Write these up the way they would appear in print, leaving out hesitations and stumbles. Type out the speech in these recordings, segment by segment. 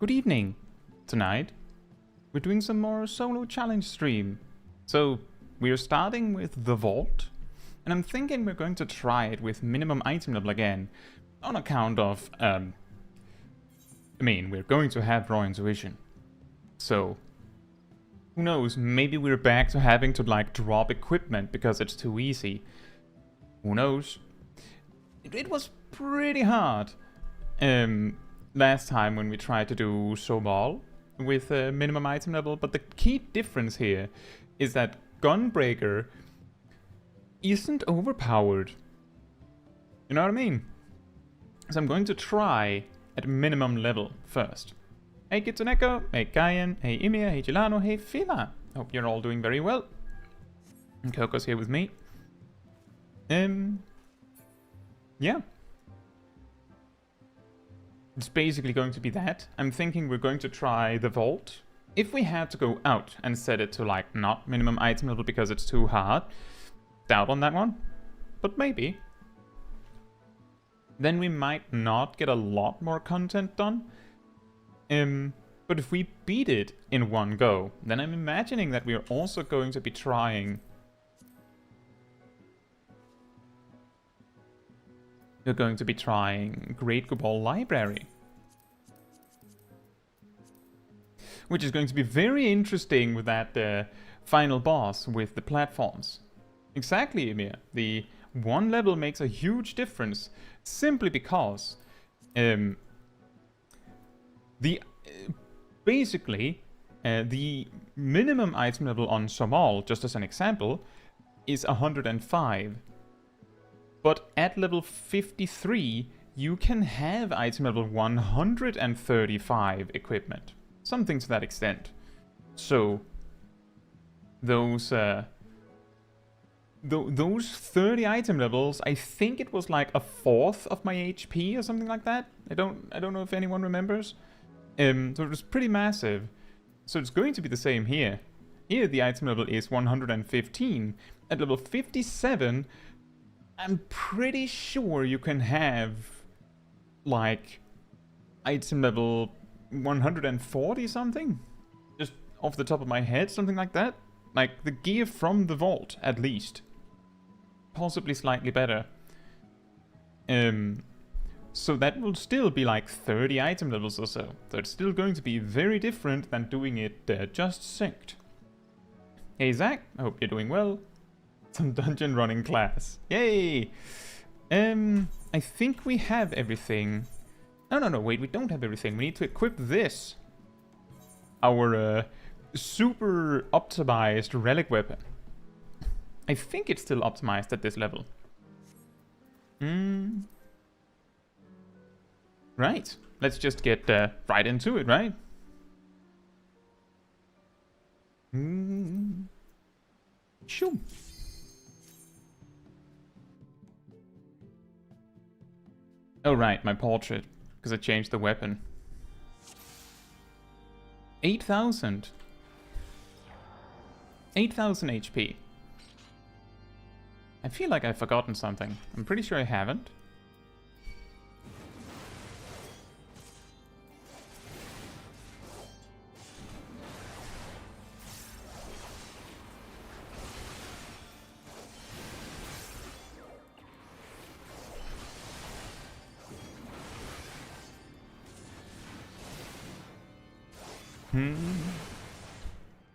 Good evening. Tonight, we're doing some more solo challenge stream. So, we're starting with the Vault, and I'm thinking we're going to try it with minimum item level again, on account of, we're going to have raw intuition. So, who knows, maybe we're back to having to, like, drop equipment because it's too easy. Who knows? It was pretty hard. Last time when we tried to do Sobal with a minimum item level, but the key difference here is that Gunbreaker isn't overpowered. You know what I mean? So I'm going to try at minimum level first. Hey Kitsuneko, hey Kayan, hey Imia, hey Gilano, hey Fila. Hope you're all doing very well. And Coco's here with me. Yeah. It's basically going to be that. I'm thinking we're going to try the Vault. If we had to go out and set it to, like, not minimum item level because it's too hard, doubt on that one, but maybe. Then we might not get a lot more content done. But if we beat it in one go, then I'm imagining that we're also going to be trying... We're going to be trying Great Gubal Library. Which is going to be very interesting with that final boss with the platforms. Exactly, Emir. The one level makes a huge difference simply because basically the minimum item level on Somal, just as an example, is 105. But at level 53, you can have item level 135 equipment. Something to that extent. So, those 30 item levels, I think it was like a fourth of my HP or something like that. I don't know if anyone remembers. So it was pretty massive. So it's going to be the same here. Here the item level is 115. At level 57, I'm pretty sure you can have, like, item level 140 something? Just off the top of my head, something like that. Like, the gear from the Vault, at least. Possibly slightly better. So that will still be like 30 item levels or so. So it's still going to be very different than doing it just synced. Hey Zach, I hope you're doing well. Some dungeon running class. Yay! I think we have everything. No, wait, we don't have everything. We need to equip this. Our super optimized relic weapon. I think it's still optimized at this level. Right. Let's just get right into it, right? Sure. Oh, right, my portrait. Because I changed the weapon. 8,000. 8,000 HP. I feel like I've forgotten something. I'm pretty sure I haven't.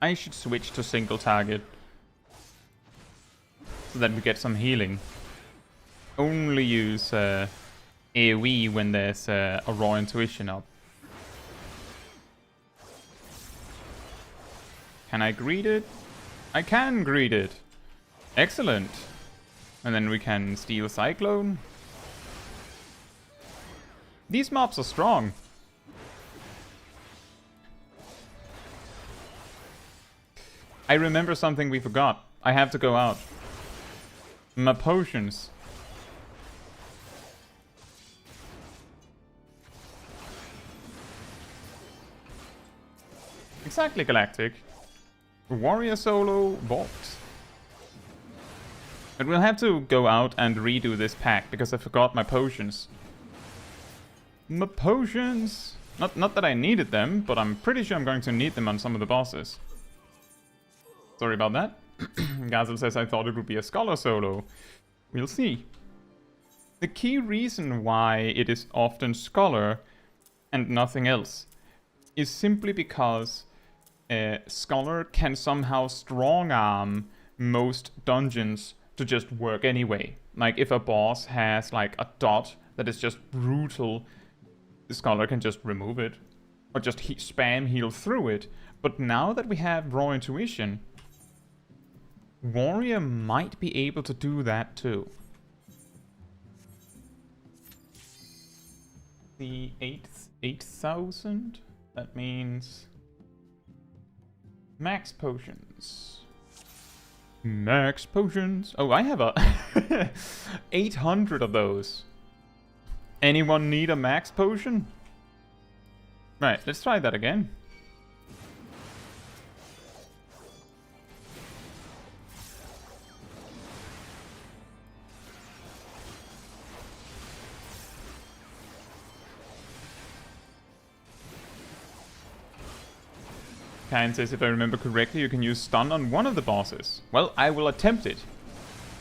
I should switch to single target. So that we get some healing. Only use AoE when there's a raw intuition up. Can I greet it? I can greet it. Excellent. And then we can steal Cyclone. These mobs are strong. I remember something we forgot. I have to go out. My potions. Exactly, Galactic. Warrior Solo Vault. But we'll have to go out and redo this pack because I forgot my potions. My potions! Not that I needed them, but I'm pretty sure I'm going to need them on some of the bosses. Sorry about that. Gazel says I thought it would be a Scholar solo. We'll see. The key reason why it is often Scholar and nothing else is simply because Scholar can somehow strong-arm most dungeons to just work anyway. Like, if a boss has, like, a dot that is just brutal, the Scholar can just remove it. Or just spam heal through it. But now that we have Raw Intuition, Warrior might be able to do that too. The 8,000? That means max potions. Max potions. Oh, I have a 800 of those. Anyone need a max potion? Right, let's try that again. Kain says, if I remember correctly, you can use stun on one of the bosses. Well, I will attempt it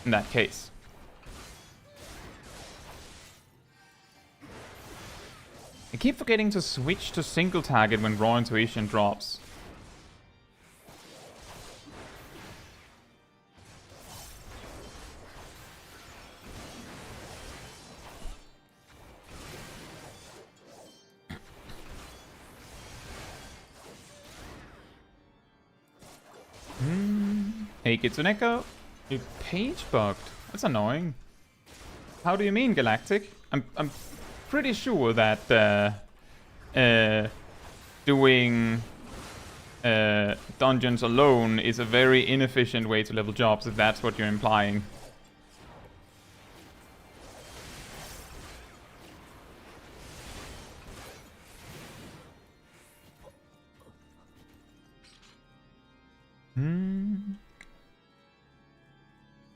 in that case. I keep forgetting to switch to single target when Raw Intuition drops. Hey, Kitsuneko, your page bugged. That's annoying. How do you mean, Galactic? I'm pretty sure that doing dungeons alone is a very inefficient way to level jobs, if that's what you're implying.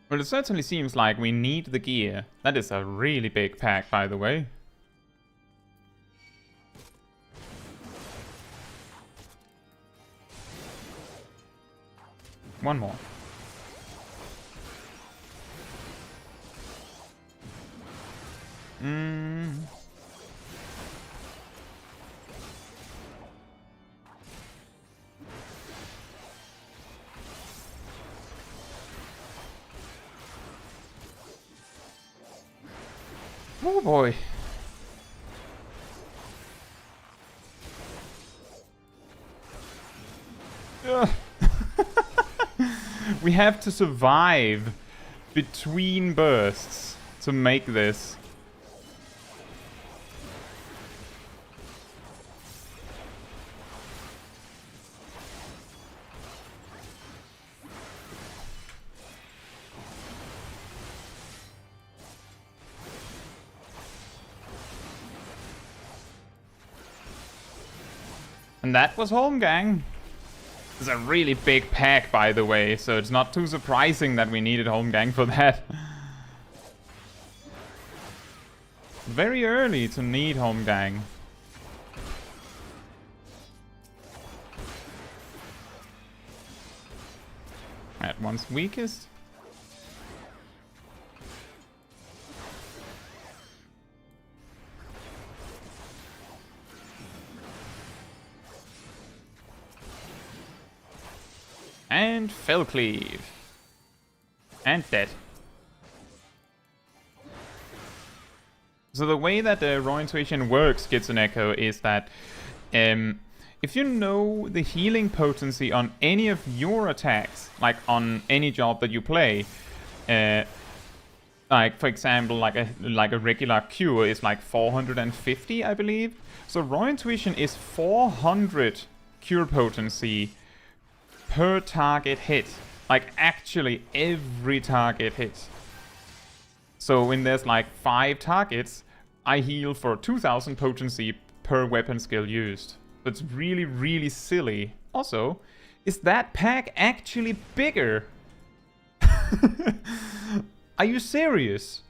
Well, it certainly seems like we need the gear. That is a really big pack, by the way. One more. Oh boy. We have to survive between bursts to make this. And that was home, gang. It's a really big pack, by the way, so it's not too surprising that we needed home gang for that. Very early to need home gang. At one's weakest. And Fellcleave. And dead. So the way that the Raw Intuition works, Kitsuneko, is that if you know the healing potency on any of your attacks, like on any job that you play, like for example, like a regular cure is like 450, I believe. So Raw Intuition is 400 cure potency per target hit. Like actually every target hit. So when there's like 5 targets, I heal for 2000 potency per weapon skill used. That's really, really silly. Also, is that pack actually bigger? Are you serious?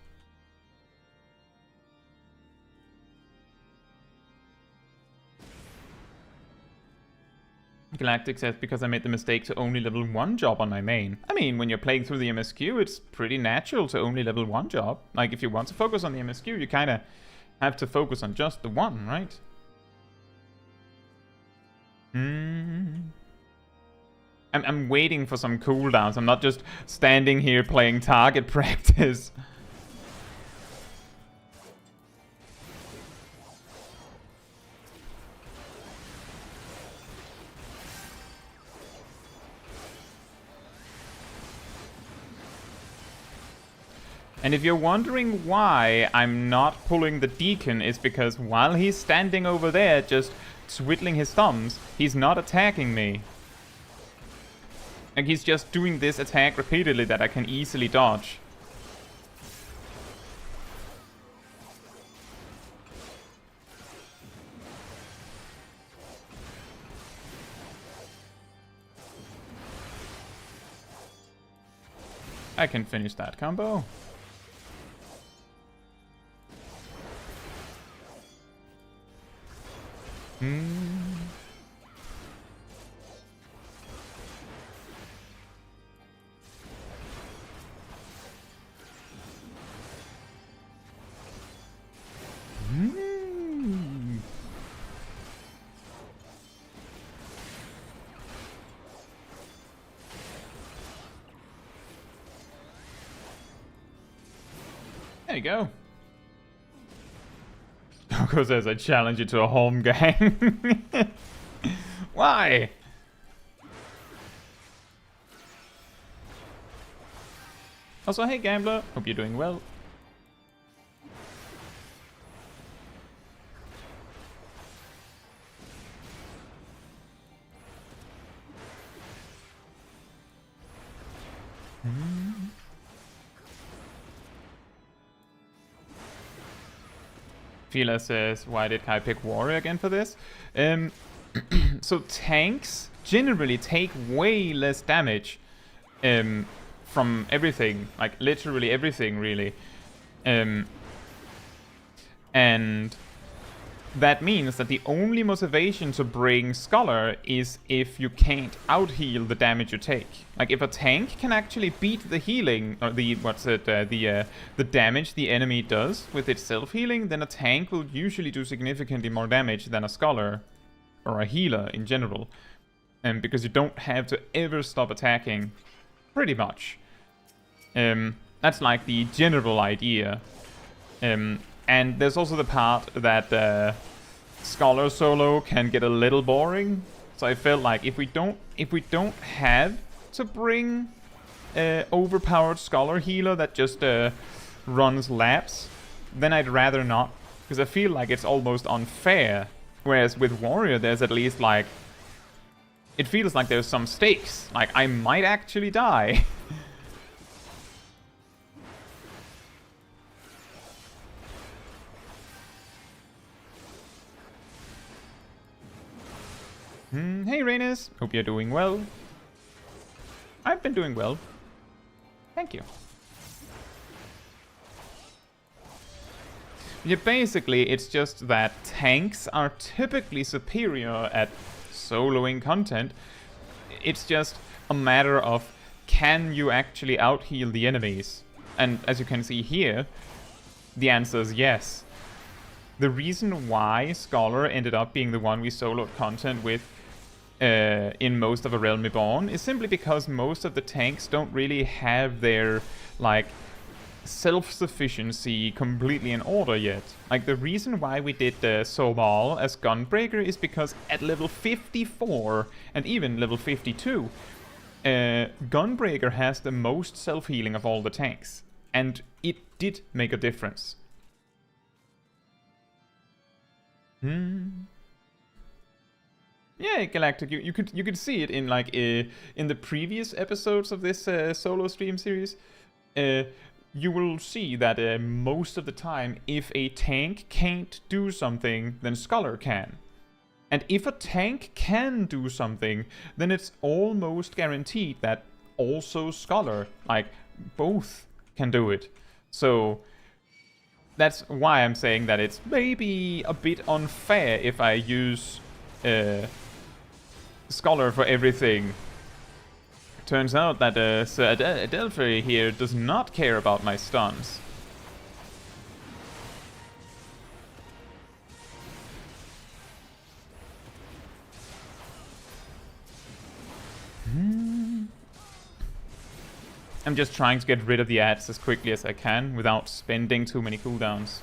Galactic says, because I made the mistake to only level 1 job on my main. I mean, when you're playing through the MSQ, it's pretty natural to only level 1 job. Like, if you want to focus on the MSQ, you kind of have to focus on just the one, right? I'm waiting for some cooldowns. I'm not just standing here playing target practice. And if you're wondering why I'm not pulling the Deacon, is because while he's standing over there just twiddling his thumbs, he's not attacking me. Like, he's just doing this attack repeatedly that I can easily dodge. I can finish that combo. There you go. Doko says I challenge you to a home gang. Why? Also, hey Gambler, hope you're doing well. Fila says, why did Kai pick Warrior again for this? So tanks generally take way less damage from everything, like literally everything, really. And that means that the only motivation to bring Scholar is if you can't out-heal the damage you take. Like, if a tank can actually beat the healing, or the damage the enemy does with its self-healing, then a tank will usually do significantly more damage than a Scholar, or a healer in general. Because you don't have to ever stop attacking, pretty much. That's like the general idea. And there's also the part that Scholar Solo can get a little boring. So I felt like if we don't have to bring overpowered Scholar healer that just runs laps, then I'd rather not, because I feel like it's almost unfair. Whereas with Warrior, there's at least like, it feels like there's some stakes. Like, I might actually die. Hey Rhaenys, hope you're doing well. I've been doing well. Thank you. Yeah, basically, it's just that tanks are typically superior at soloing content. It's just a matter of, can you actually out-heal the enemies? And as you can see here, the answer is yes. The reason why Scholar ended up being the one we soloed content with in most of A Realm Reborn is simply because most of the tanks don't really have their, like, self-sufficiency completely in order yet. Like, the reason why we did Sobal as Gunbreaker is because at level 54 and even level 52, Gunbreaker has the most self-healing of all the tanks. And it did make a difference. Yeah, Galactic, you could see it in like in the previous episodes of this solo stream series. You will see that most of the time, if a tank can't do something, then Scholar can. And if a tank can do something, then it's almost guaranteed that also Scholar, like, both can do it. So that's why I'm saying that it's maybe a bit unfair if I use Scholar for everything. Turns out that Sir Adelphi here does not care about my stuns. I'm just trying to get rid of the ads as quickly as I can without spending too many cooldowns.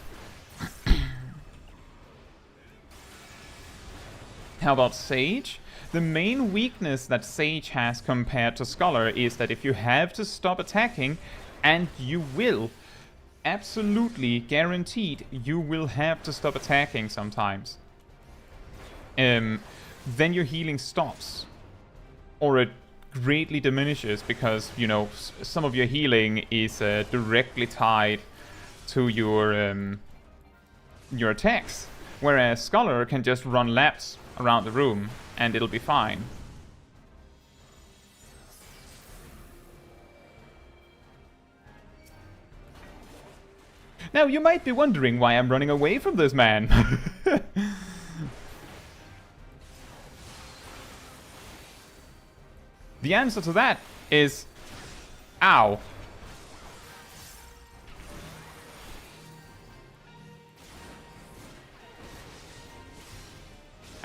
How about Sage? The main weakness that Sage has compared to Scholar is that if you have to stop attacking, and you will, absolutely guaranteed you will have to stop attacking sometimes, then your healing stops. Or it greatly diminishes because, you know, some of your healing is directly tied to your attacks. Whereas Scholar can just run laps around the room and it'll be fine. Now, you might be wondering why I'm running away from this man. The answer to that is... Ow.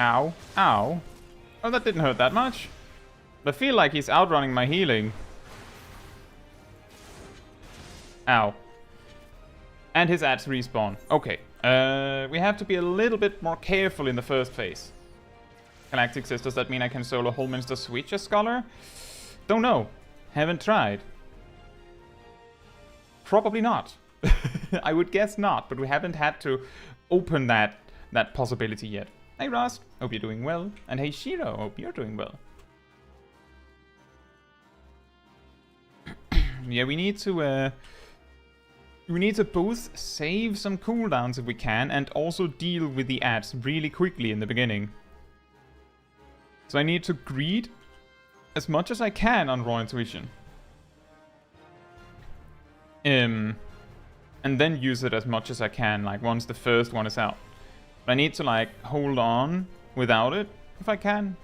Ow. Ow. Oh, that didn't hurt that much. I feel like he's outrunning my healing. Ow. And his ads respawn. Okay. We have to be a little bit more careful in the first phase. Galactic Sis, does that mean I can solo Holminster Switch as Scholar? Don't know. Haven't tried. Probably not. I would guess not, but we haven't had to open that possibility yet. Hey Ross, hope you're doing well. And hey Shiro, hope you're doing well. Yeah, we need to both save some cooldowns if we can, and also deal with the ads really quickly in the beginning. So I need to greed as much as I can on Raw Intuition. And then use it as much as I can, like once the first one is out. But I need to like hold on without it if I can.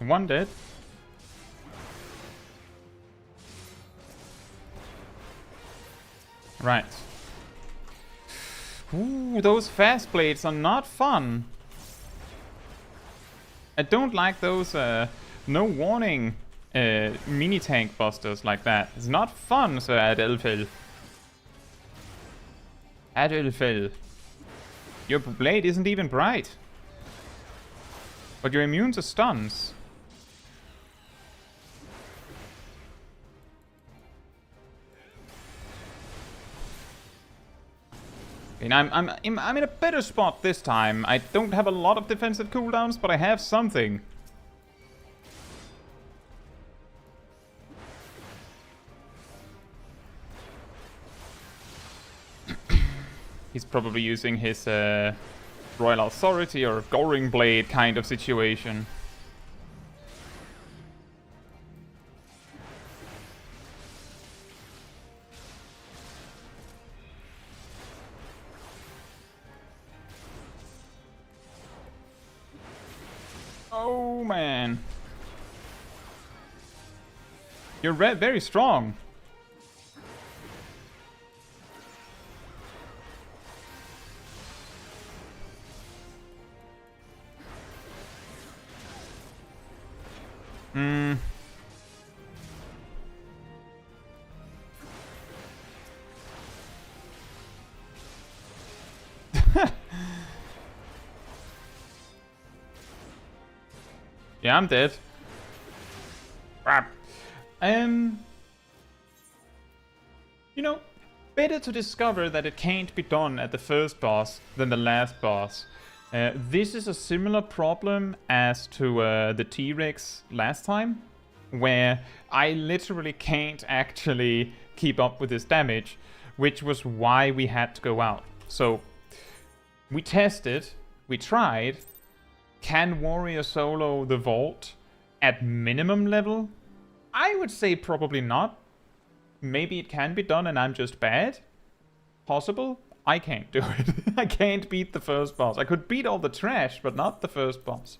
One dead. Right. Ooh, those fast blades are not fun. I don't like those no warning mini tank busters like that. It's not fun, Sir Adelphi. Adelphi. Your blade isn't even bright. But you're immune to stuns. And I'm in a better spot this time. I don't have a lot of defensive cooldowns, but I have something. He's probably using his Royal Authority or Goring Blade kind of situation. Oh man. You're very strong. Yeah, I'm dead. You know, better to discover that it can't be done at the first boss than the last boss. This is a similar problem as to the T-Rex last time, where I literally can't actually keep up with his damage, which was why we had to go out. So we tested, we tried. Can Warrior solo the Vault at minimum level? I would say probably not. Maybe it can be done and I'm just bad. Possible. I can't do it. I can't beat the first boss. I could beat all the trash, but not the first boss.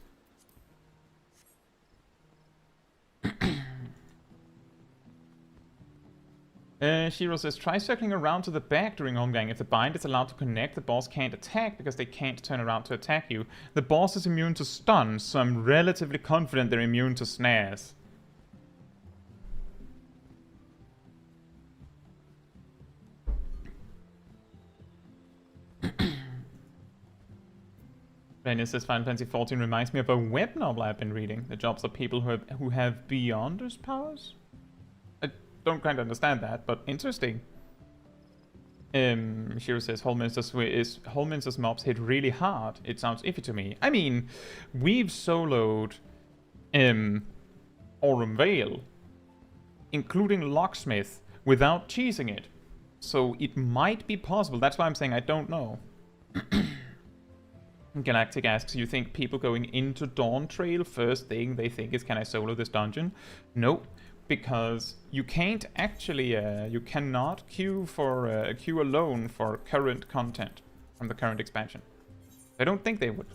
Shiro says, try circling around to the back during Holmgang. If the bind is allowed to connect, the boss can't attack because they can't turn around to attack you. The boss is immune to stuns, so I'm relatively confident they're immune to snares. Daniel says, Final Fantasy XIV reminds me of a web novel I've been reading. The jobs of people who have Beyonders powers? Don't quite understand that, but interesting. Shiro says, Holminster's mobs hit really hard. It sounds iffy to me. I mean, we've soloed Aurum Vale, including Locksmith, without cheesing it. So it might be possible. That's why I'm saying I don't know. Galactic asks, you think people going into Dawn Trail first thing they think is, can I solo this dungeon? Nope. Because you can't actually, you cannot queue alone for current content from the current expansion. I don't think they would.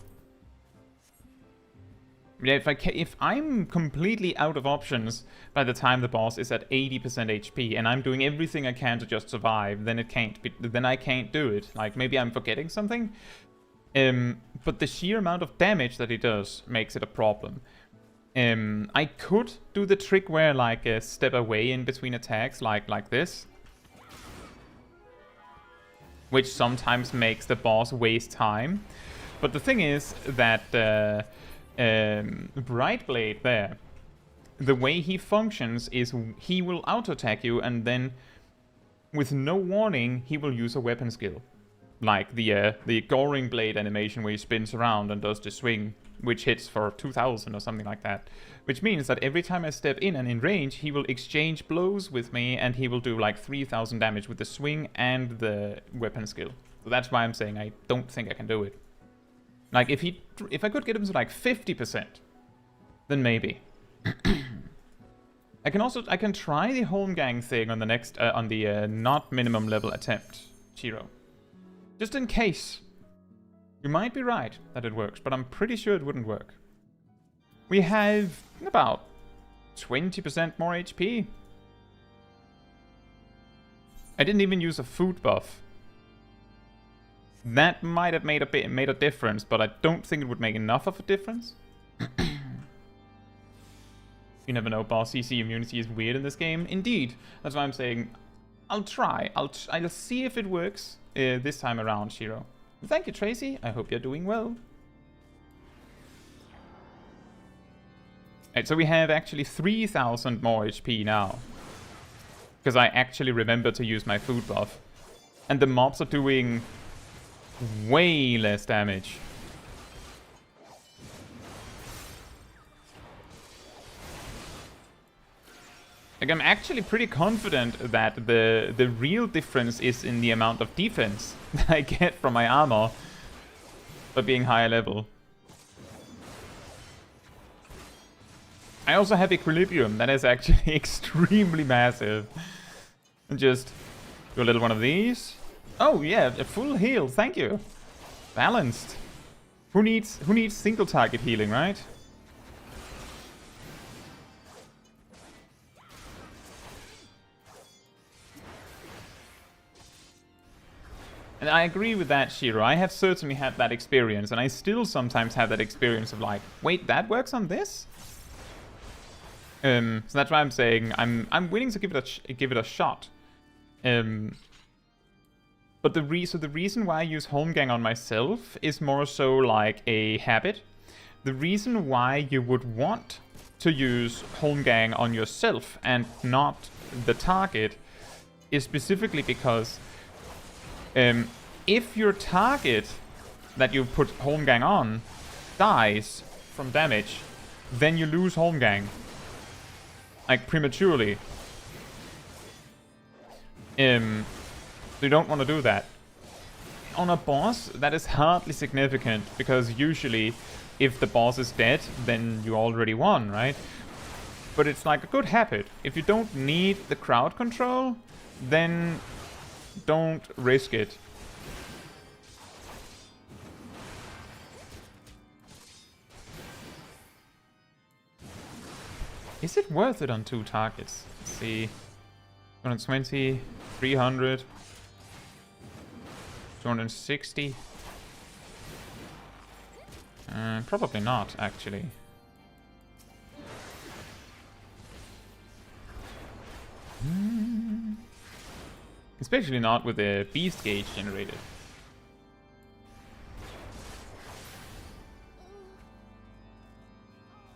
Yeah, if I'm completely out of options by the time the boss is at 80% HP and I'm doing everything I can to just survive, then I can't do it. Like maybe I'm forgetting something. But the sheer amount of damage that he does makes it a problem. I could do the trick where like step away in between attacks like this, which sometimes makes the boss waste time. But the thing is that Brightblade there, the way he functions is he will auto attack you and then with no warning he will use a weapon skill, like the Goring Blade animation where he spins around and does the swing, which hits for 2000 or something like that. Which means that every time I step in and in range, he will exchange blows with me and he will do like 3000 damage with the swing and the weapon skill. So that's why I'm saying I don't think I can do it. Like if I could get him to like 50%, then maybe. I can try the Holmgang thing on the next on the not minimum level attempt, Chiro. Just in case. You might be right that it works, but I'm pretty sure it wouldn't work. We have about 20% more HP. I didn't even use a food buff. That might have made a difference, but I don't think it would make enough of a difference. You never know, boss CC immunity is weird in this game. Indeed, that's why I'm saying I'll try. I'll see if it works this time around, Shiro. Thank you, Tracy. I hope you're doing well. Alright, so we have actually 3000 more HP now. Because I actually remember to use my food buff. And the mobs are doing way less damage. Like, I'm actually pretty confident that the real difference is in the amount of defense that I get from my armor by being higher level. I also have Equilibrium, that is actually extremely massive. And just do a little one of these. Oh yeah, a full heal, thank you. Balanced. Who needs single target healing, right? And I agree with that, Shiro. I have certainly had that experience, and I still sometimes have that experience of like, wait, that works on this? So that's why I'm saying I'm willing to give it a shot. But the reason why I use Holmgang on myself is more so like a habit. The reason why you would want to use Holmgang on yourself and not the target is specifically because if your target that you put Holmgang on dies from damage, then you lose Holmgang. Like, prematurely. So you don't want to do that. On a boss, that is hardly significant, because usually if the boss is dead, then you already won, right? But it's like a good habit. If you don't need the crowd control, then don't risk it. Is it worth it on 2 targets? Let's see. 220, 300, 260. Probably not, actually. Especially not with the beast gauge generated.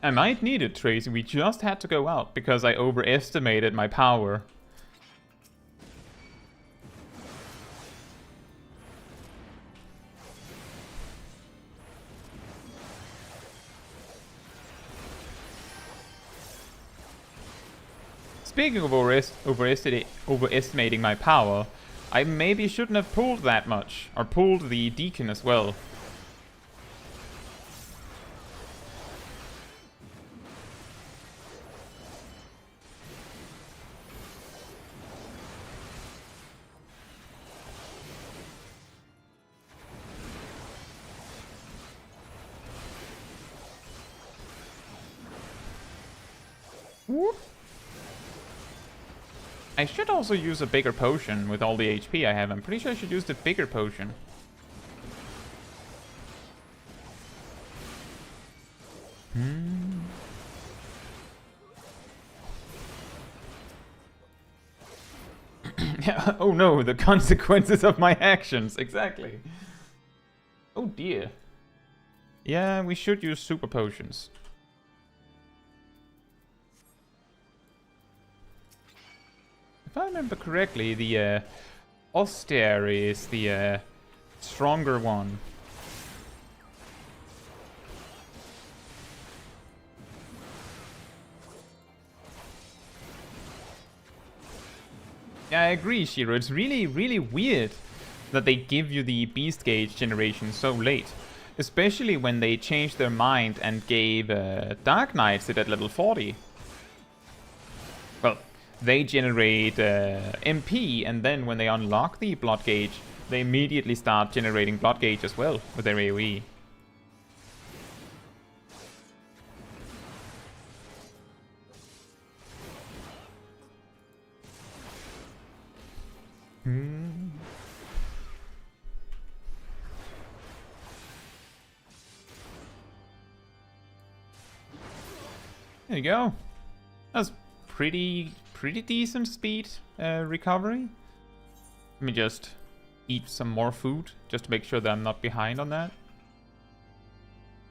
I might need it, Tracy. We just had to go out because I overestimated my power. Speaking of overestimating my power, I maybe shouldn't have pulled that much. Or pulled the Deacon as well. Whoop. I should also use a bigger potion with all the HP I have. I'm pretty sure I should use the bigger potion. Yeah, oh no, the consequences of my actions. Exactly. Oh dear. Yeah, we should use super potions. If I remember correctly, the Austere is the stronger one. Yeah, I agree, Shiro. It's really, really weird that they give you the Beast Gauge generation so late. Especially when they changed their mind and gave Dark Knights it at level 40. Well, they generate MP, and then when they unlock the Blood Gauge, they immediately start generating Blood Gauge as well with their AoE. There you go. That's pretty decent speed recovery. Let me just eat some more food, just to make sure that I'm not behind on that.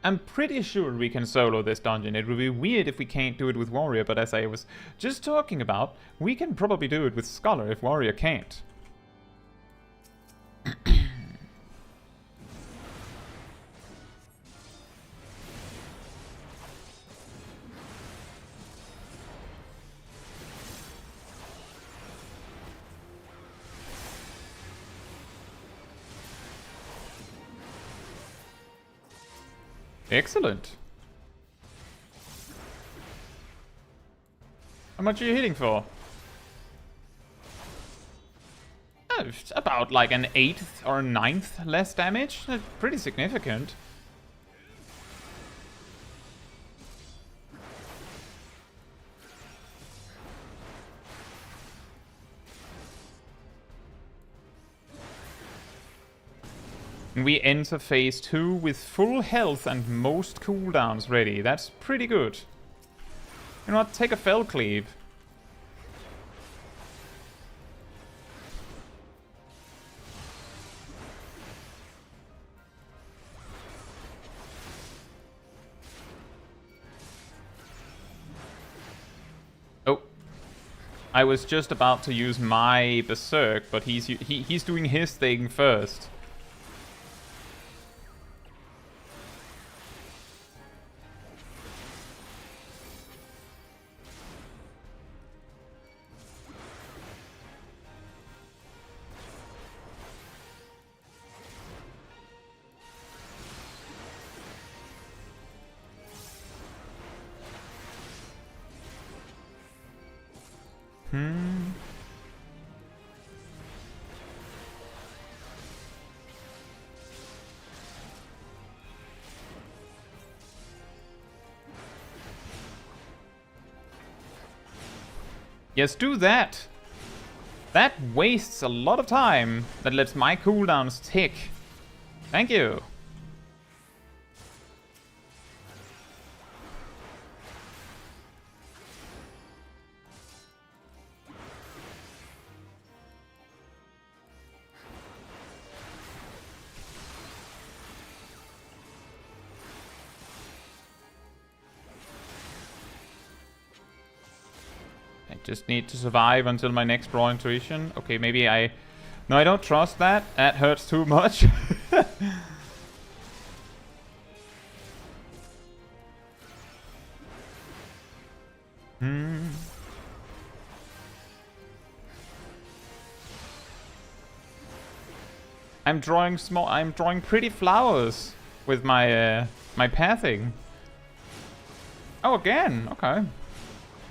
I'm pretty sure we can solo this dungeon. It would be weird if we can't do it with Warrior, but as I was just talking about, we can probably do it with Scholar if Warrior can't. Excellent. How much are you hitting for? It's about like an 1/8 or 1/9 less damage. That's pretty significant. And we enter phase 2 with full health and most cooldowns ready. That's pretty good. You know what? Take a Fell Cleave. Oh. I was just about to use my Berserk, but he's doing his thing first. Yes, do that. That wastes a lot of time. That lets my cooldowns tick. Thank you. I just need to survive until my next raw intuition. Okay, maybe I... No, I don't trust that. That hurts too much. I'm drawing pretty flowers with my my pathing. Oh, again. Okay.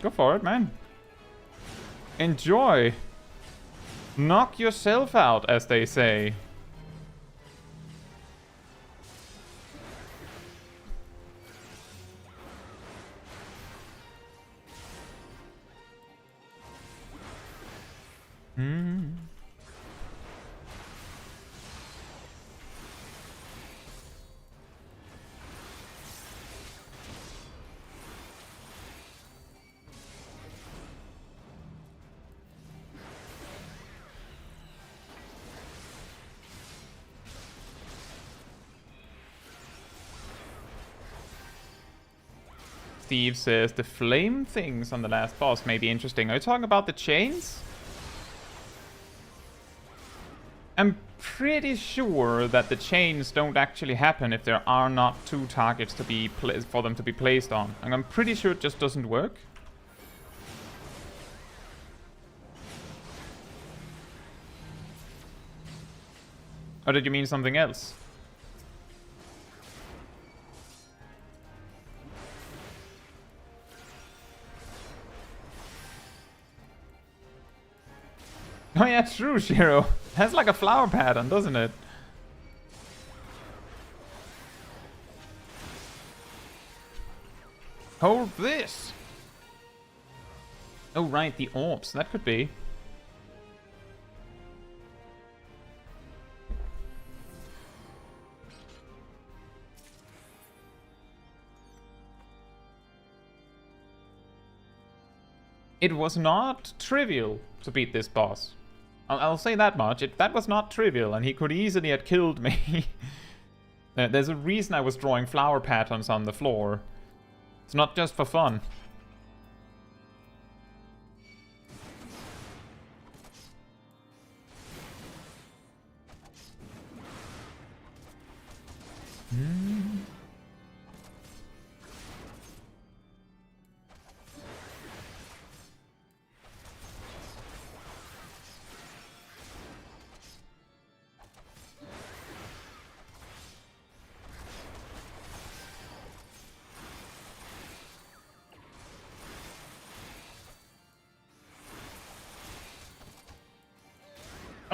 Go for it, man. Enjoy. Knock yourself out, as they say. Steve says the flame things on the last boss may be interesting. Are you talking about the chains? I'm pretty sure that the chains don't actually happen if there are not two targets to be for them to be placed on. And I'm pretty sure it just doesn't work. Or did you mean something else? Oh yeah, true, Shiro. Has like a flower pattern, doesn't it? Hold this! Oh right, the orbs. That could be. It was not trivial to beat this boss. I'll say that much. That was not trivial, and he could easily have killed me. There's a reason I was drawing flower patterns on the floor. It's not just for fun.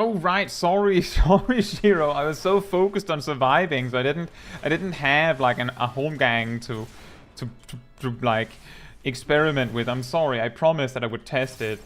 Oh right, sorry, Shiro. I was so focused on surviving, so I didn't have like a home gang to like experiment with. I'm sorry. I promised that I would test it.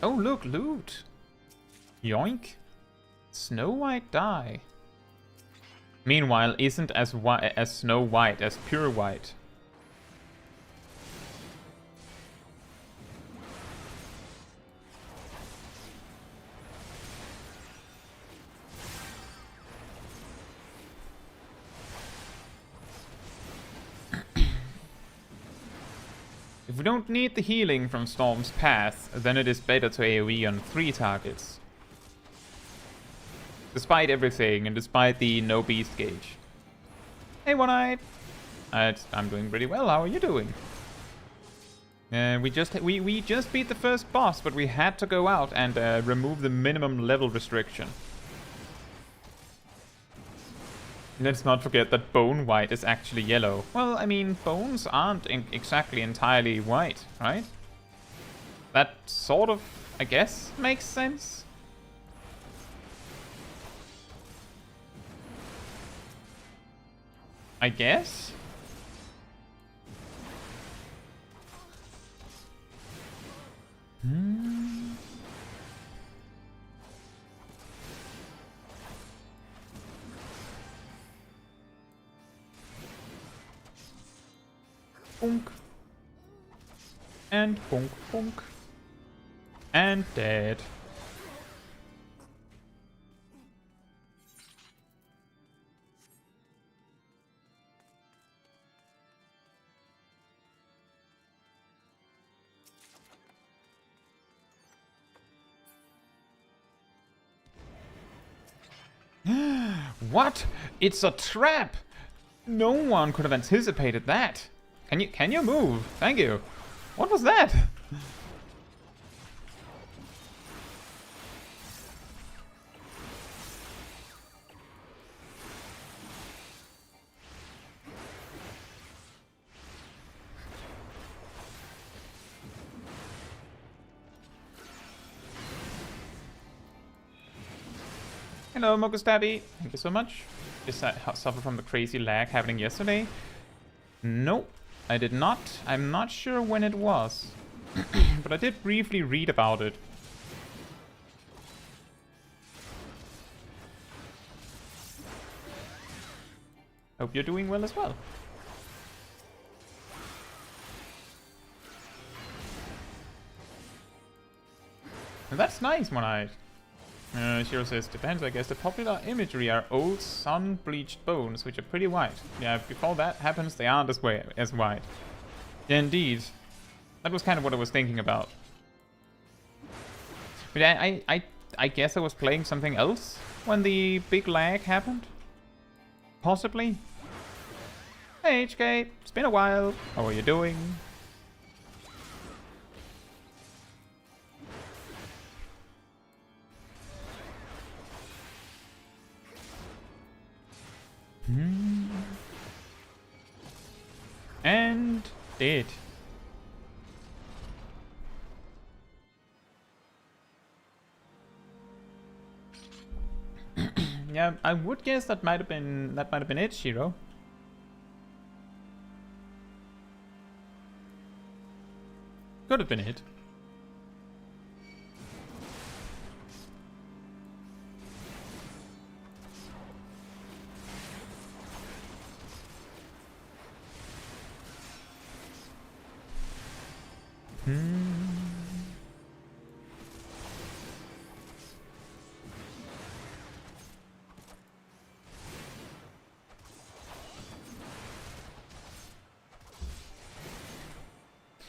Oh look, loot! Yoink! Snow White die. Meanwhile, isn't as Snow White, as pure white. If we don't need the healing from Storm's Path, then it is better to AoE on 3 targets. Despite everything, and despite the no beast gauge. Hey, One-Eyed! I'm doing pretty well, how are you doing? We just beat the first boss, but we had to go out and remove the minimum level restriction. Let's not forget that bone white is actually yellow. Well, I mean, bones aren't exactly entirely white, right? That sort of, I guess, makes sense. I guess? Punk. And punk, punk. And dead. What? It's a trap! No one could have anticipated that. Can you move? Thank you. What was that? Hello, Mokustabby. Thank you so much. Did I suffer from the crazy lag happening yesterday? Nope, I did not. I'm not sure when it was. But I did briefly read about it. Hope you're doing well as well. And that's nice, Monite. Shiro says, depends, I guess. The popular imagery are old sun-bleached bones, which are pretty white. Yeah, before that happens, they aren't as white. Yeah, indeed. That was kind of what I was thinking about. But I guess I was playing something else when the big lag happened? Possibly? Hey, HK, it's been a while. How are you doing? And dead. Yeah, I would guess that might have been it, Shiro. Could have been it.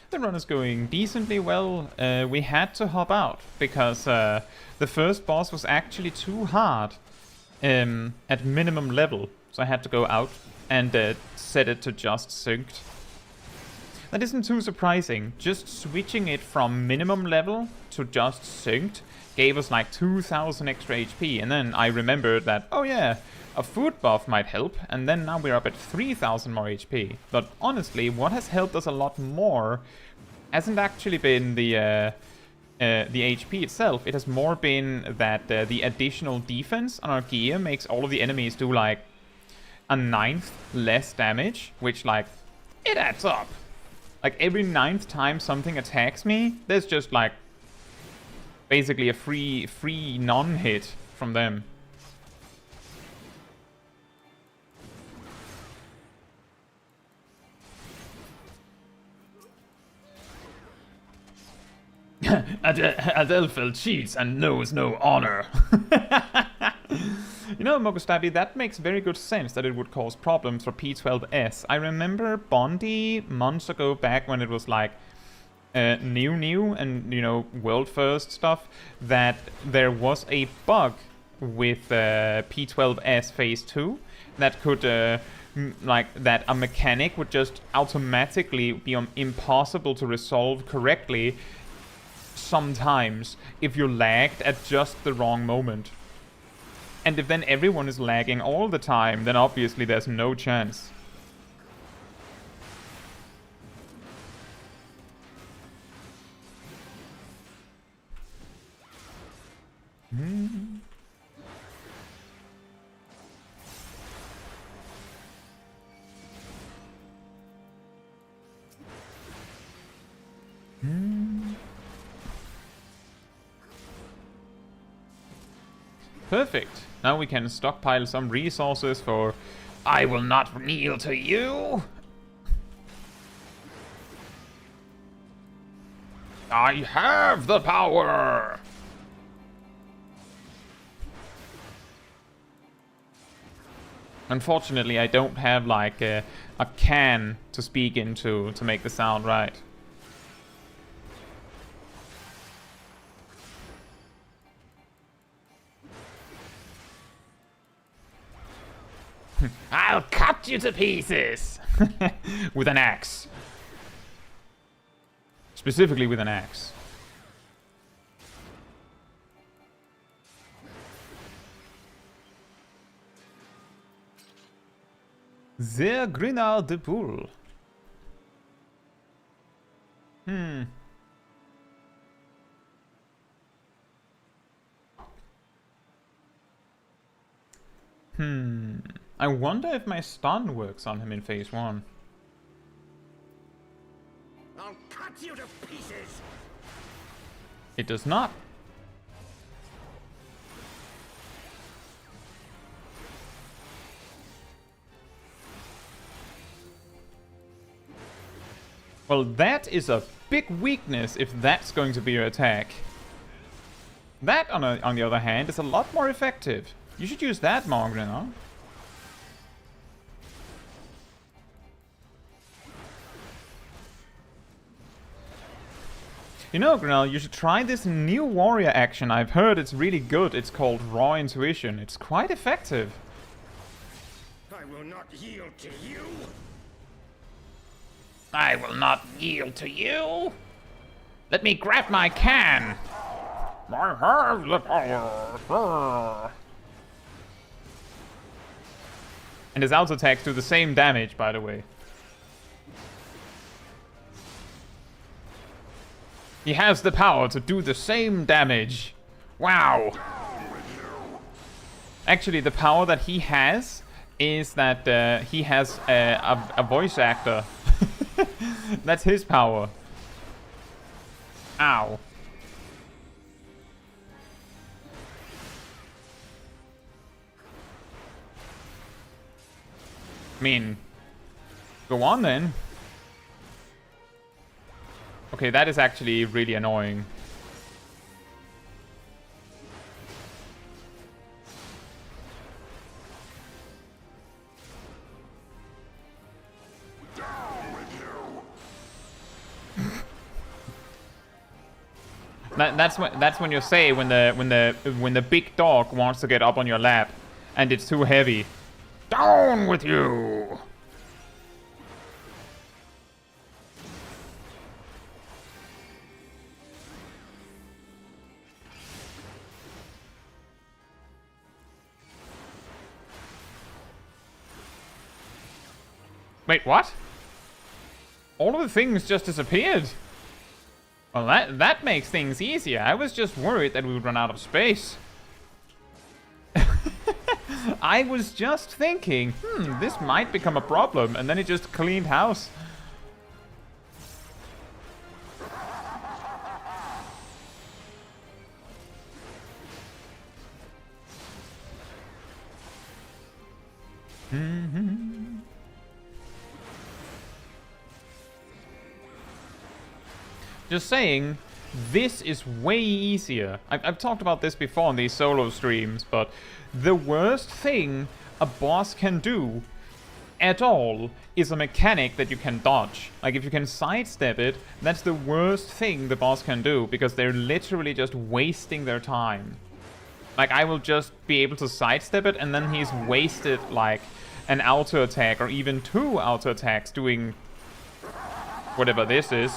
The run is going decently well. We had to hop out because the first boss was actually too hard at minimum level. So I had to go out and set it to just synced. That isn't too surprising. Just switching it from minimum level to just synced gave us like 2000 extra HP. And then I remembered that, oh yeah, a food buff might help. And then now we're up at 3000 more HP. But honestly, what has helped us a lot more hasn't actually been the HP itself. It has more been that the additional defense on our gear makes all of the enemies do like a 1/9 less damage, which like, it adds up. Like every 9th time something attacks me, there's just like basically a free non-hit from them. Adelphel cheats and knows no honor. You know, Mokustabby, that makes very good sense that it would cause problems for P12S. I remember Bondi months ago, back when it was like new and, you know, world first stuff, that there was a bug with P12S Phase 2 that could like that a mechanic would just automatically be impossible to resolve correctly sometimes if you're lagged at just the wrong moment. And if then everyone is lagging all the time, then obviously there's no chance. Perfect. Now we can stockpile some resources for I will not kneel to you. I have the power. Unfortunately, I don't have like a can to speak into to make the sound right. I'll cut you to pieces! With an axe. Specifically with an axe. Der Grüner de Pool. I wonder if my stun works on him in phase 1. I'll cut you to pieces. It does not. Well, that is a big weakness if that's going to be your attack. That, on the other hand, is a lot more effective. You should use that more, Grenal. You know, Grenal, you should try this new warrior action. I've heard it's really good. It's called Raw Intuition. It's quite effective. I will not yield to you. I will not yield to you. Let me grab my can. I have the power. And his auto attacks do the same damage, by the way. He has the power to do the same damage. Wow. Actually, the power that he has is that he has a voice actor. That's his power. Ow. I mean, go on then. Okay, that is actually really annoying. That's when you say when the big dog wants to get up on your lap and it's too heavy. Down with you. Wait, what? All of the things just disappeared. Well, that makes things easier. I was just worried that we would run out of space. I was just thinking, this might become a problem, and then it just cleaned house. Just saying, this is way easier. I've talked about this before on these solo streams, but the worst thing a boss can do at all is a mechanic that you can dodge. Like, if you can sidestep it, that's the worst thing the boss can do, because they're literally just wasting their time. Like, I will just be able to sidestep it, and then he's wasted, like, an auto attack or even 2 auto attacks doing whatever this is.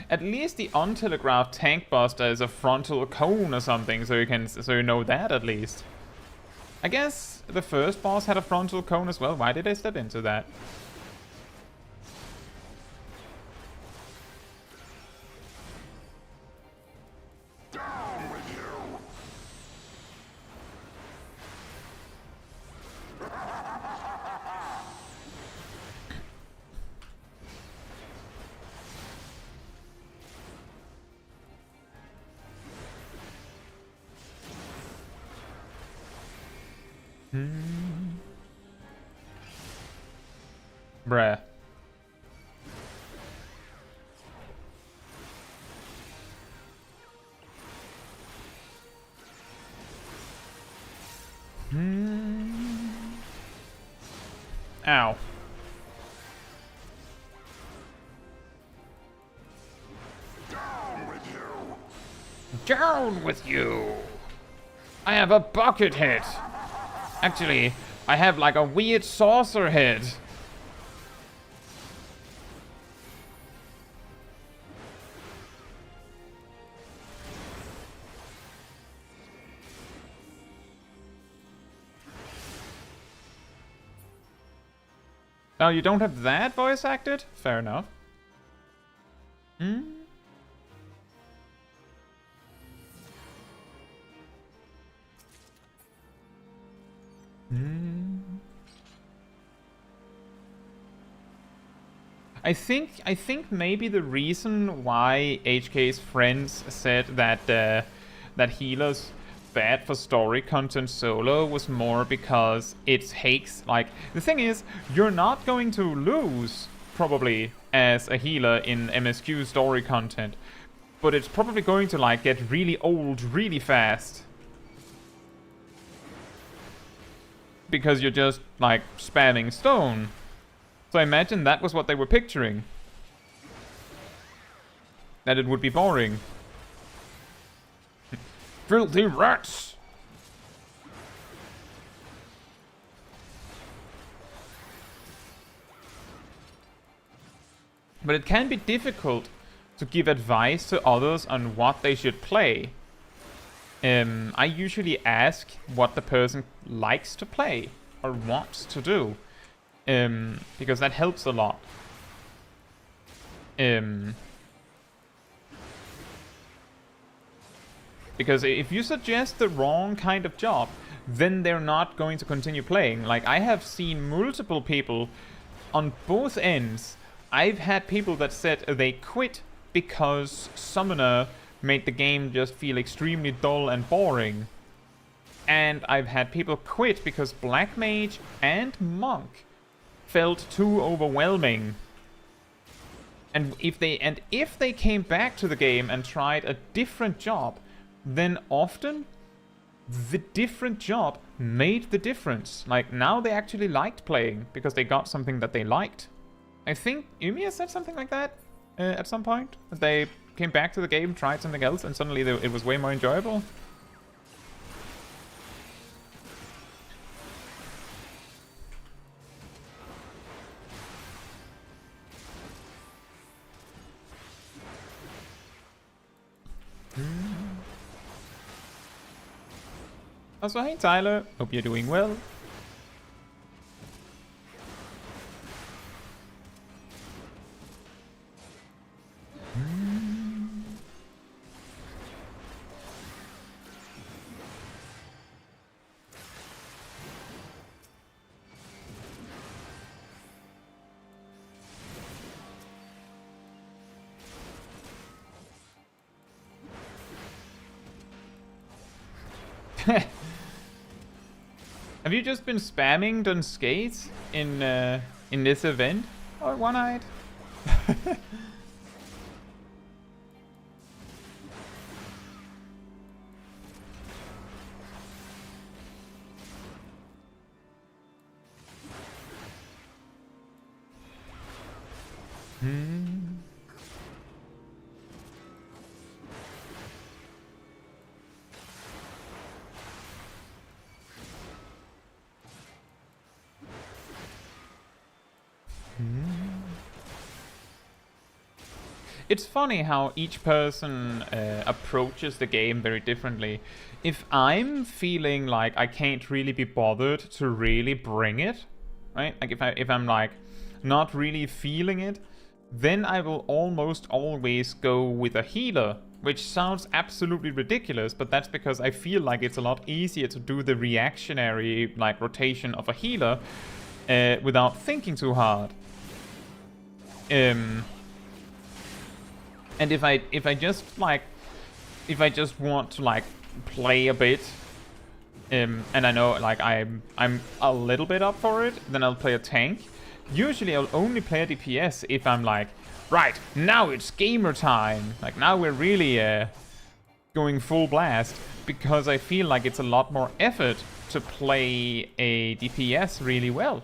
At least the untelegraphed tank buster is a frontal cone or something, so you know that at least. I guess the first boss had a frontal cone as well. Why did I step into that? Down with you. Bruh. Ow. Down with you. Down with you! I have a bucket head. Actually, I have like a weird saucer head. Oh, you don't have that voice acted? Fair enough. I think maybe the reason why HK's friends said that that healer's bad for story content solo was more because it takes, like, the thing is, you're not going to lose probably as a healer in MSQ story content, but it's probably going to like get really old really fast because you're just like spamming stone. So I imagine that was what they were picturing. That it would be boring. Filthy rats! But it can be difficult to give advice to others on what they should play. I usually ask what the person likes to play or wants to do. Because that helps a lot. Because if you suggest the wrong kind of job, then they're not going to continue playing. Like, I have seen multiple people on both ends. I've had people that said they quit because Summoner made the game just feel extremely dull and boring. And I've had people quit because Black Mage and Monk felt too overwhelming. And if they came back to the game and tried a different job, then often the different job made the difference. Like, now they actually liked playing because they got something that they liked. I think Umiya said something like that at some point. That they came back to the game, tried something else, and suddenly it was way more enjoyable. Also, hey Tyler, hope you're doing well. Have you just been spamming Unsynced in this event? Or One-Eyed? It's funny how each person approaches the game very differently. If I'm feeling like I can't really be bothered to really bring it, right? Like if I'm like not really feeling it, then I will almost always go with a healer, which sounds absolutely ridiculous, but that's because I feel like it's a lot easier to do the reactionary like rotation of a healer without thinking too hard. And if I just want to like play a bit, and I know like I'm a little bit up for it, then I'll play a tank. Usually I'll only play a DPS if I'm like, right, now it's gamer time. Like now we're really going full blast, because I feel like it's a lot more effort to play a DPS really well.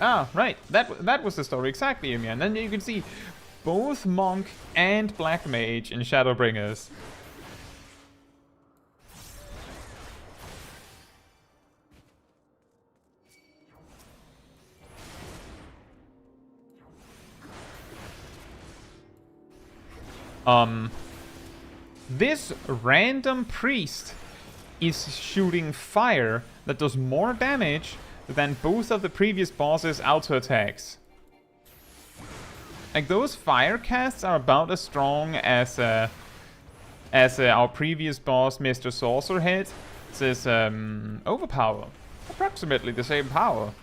Ah, right. That was the story exactly, Yumi. And then you can see both Monk and Black Mage in Shadowbringers. This random priest is shooting fire that does more damage than both of the previous boss's auto attacks. Like those fire casts are about as strong as our previous boss, Mr. Saucerhead. It's overpower, approximately the same power.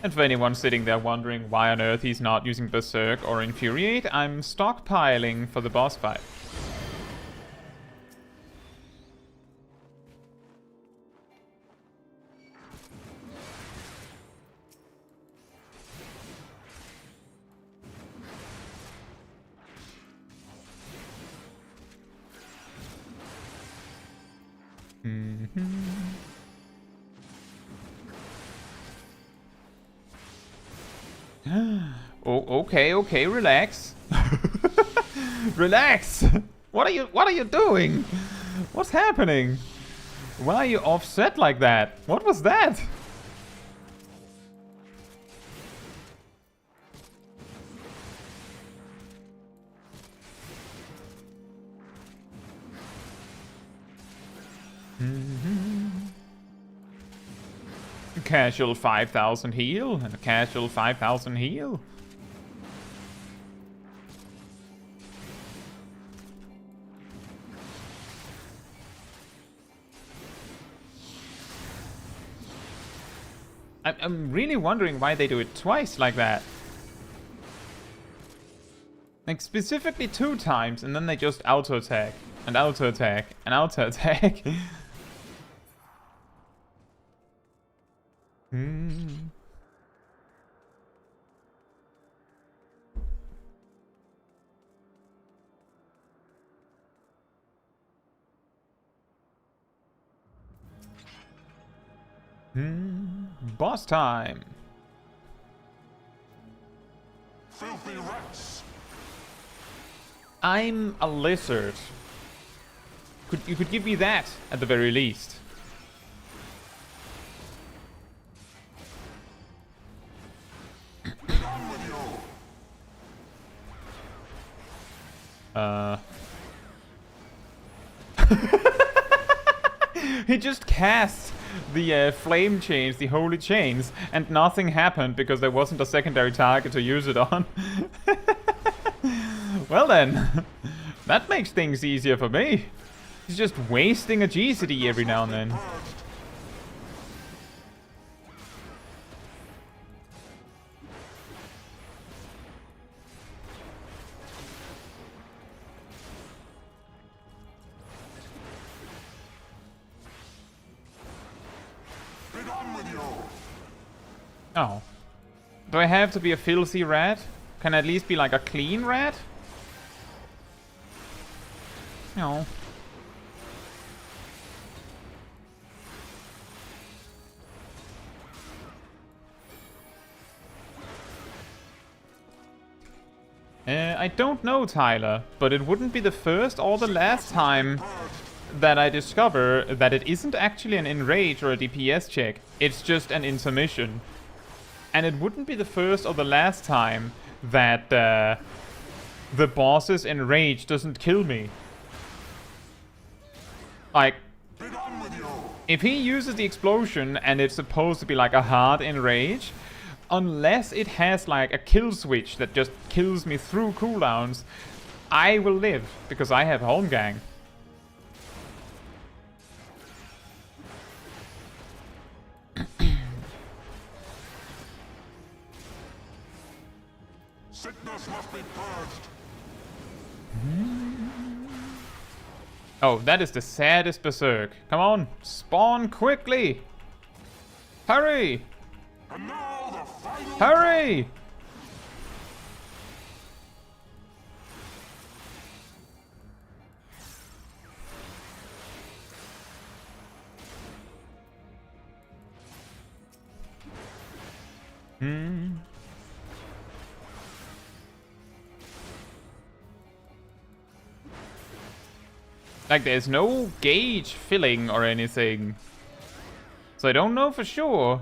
And for anyone sitting there wondering why on earth he's not using Berserk or Infuriate, I'm stockpiling for the boss fight. Oh, okay, relax. Relax. What are you doing? What's happening? Why are you offset like that? What was that? Casual 5,000 heal and a casual 5,000 heal. I'm really wondering why they do it twice like that. Like specifically 2 times, and then they just auto attack and auto attack and auto attack. Boss time. Filthy rats. I'm a lizard. You could give me that at the very least. He just cast the flame chains, the holy chains, and nothing happened because there wasn't a secondary target to use it on. Well then, that makes things easier for me. He's just wasting agility every now and then. Oh. Do I have to be a filthy rat? Can I at least be like a clean rat? No. I don't know, Tyler, but it wouldn't be the first or the last time that I discover that it isn't actually an Enrage or a DPS check. It's just an intermission. And it wouldn't be the first or the last time that the boss's Enrage doesn't kill me. Like, if he uses the explosion and it's supposed to be like a hard Enrage, unless it has like a kill switch that just kills me through cooldowns, I will live because I have Holmgang. Sickness must be purged. Oh, that is the saddest berserk. Come on, spawn quickly! Hurry! And now the final. Hurry! Like, there's no gauge filling or anything. So I don't know for sure.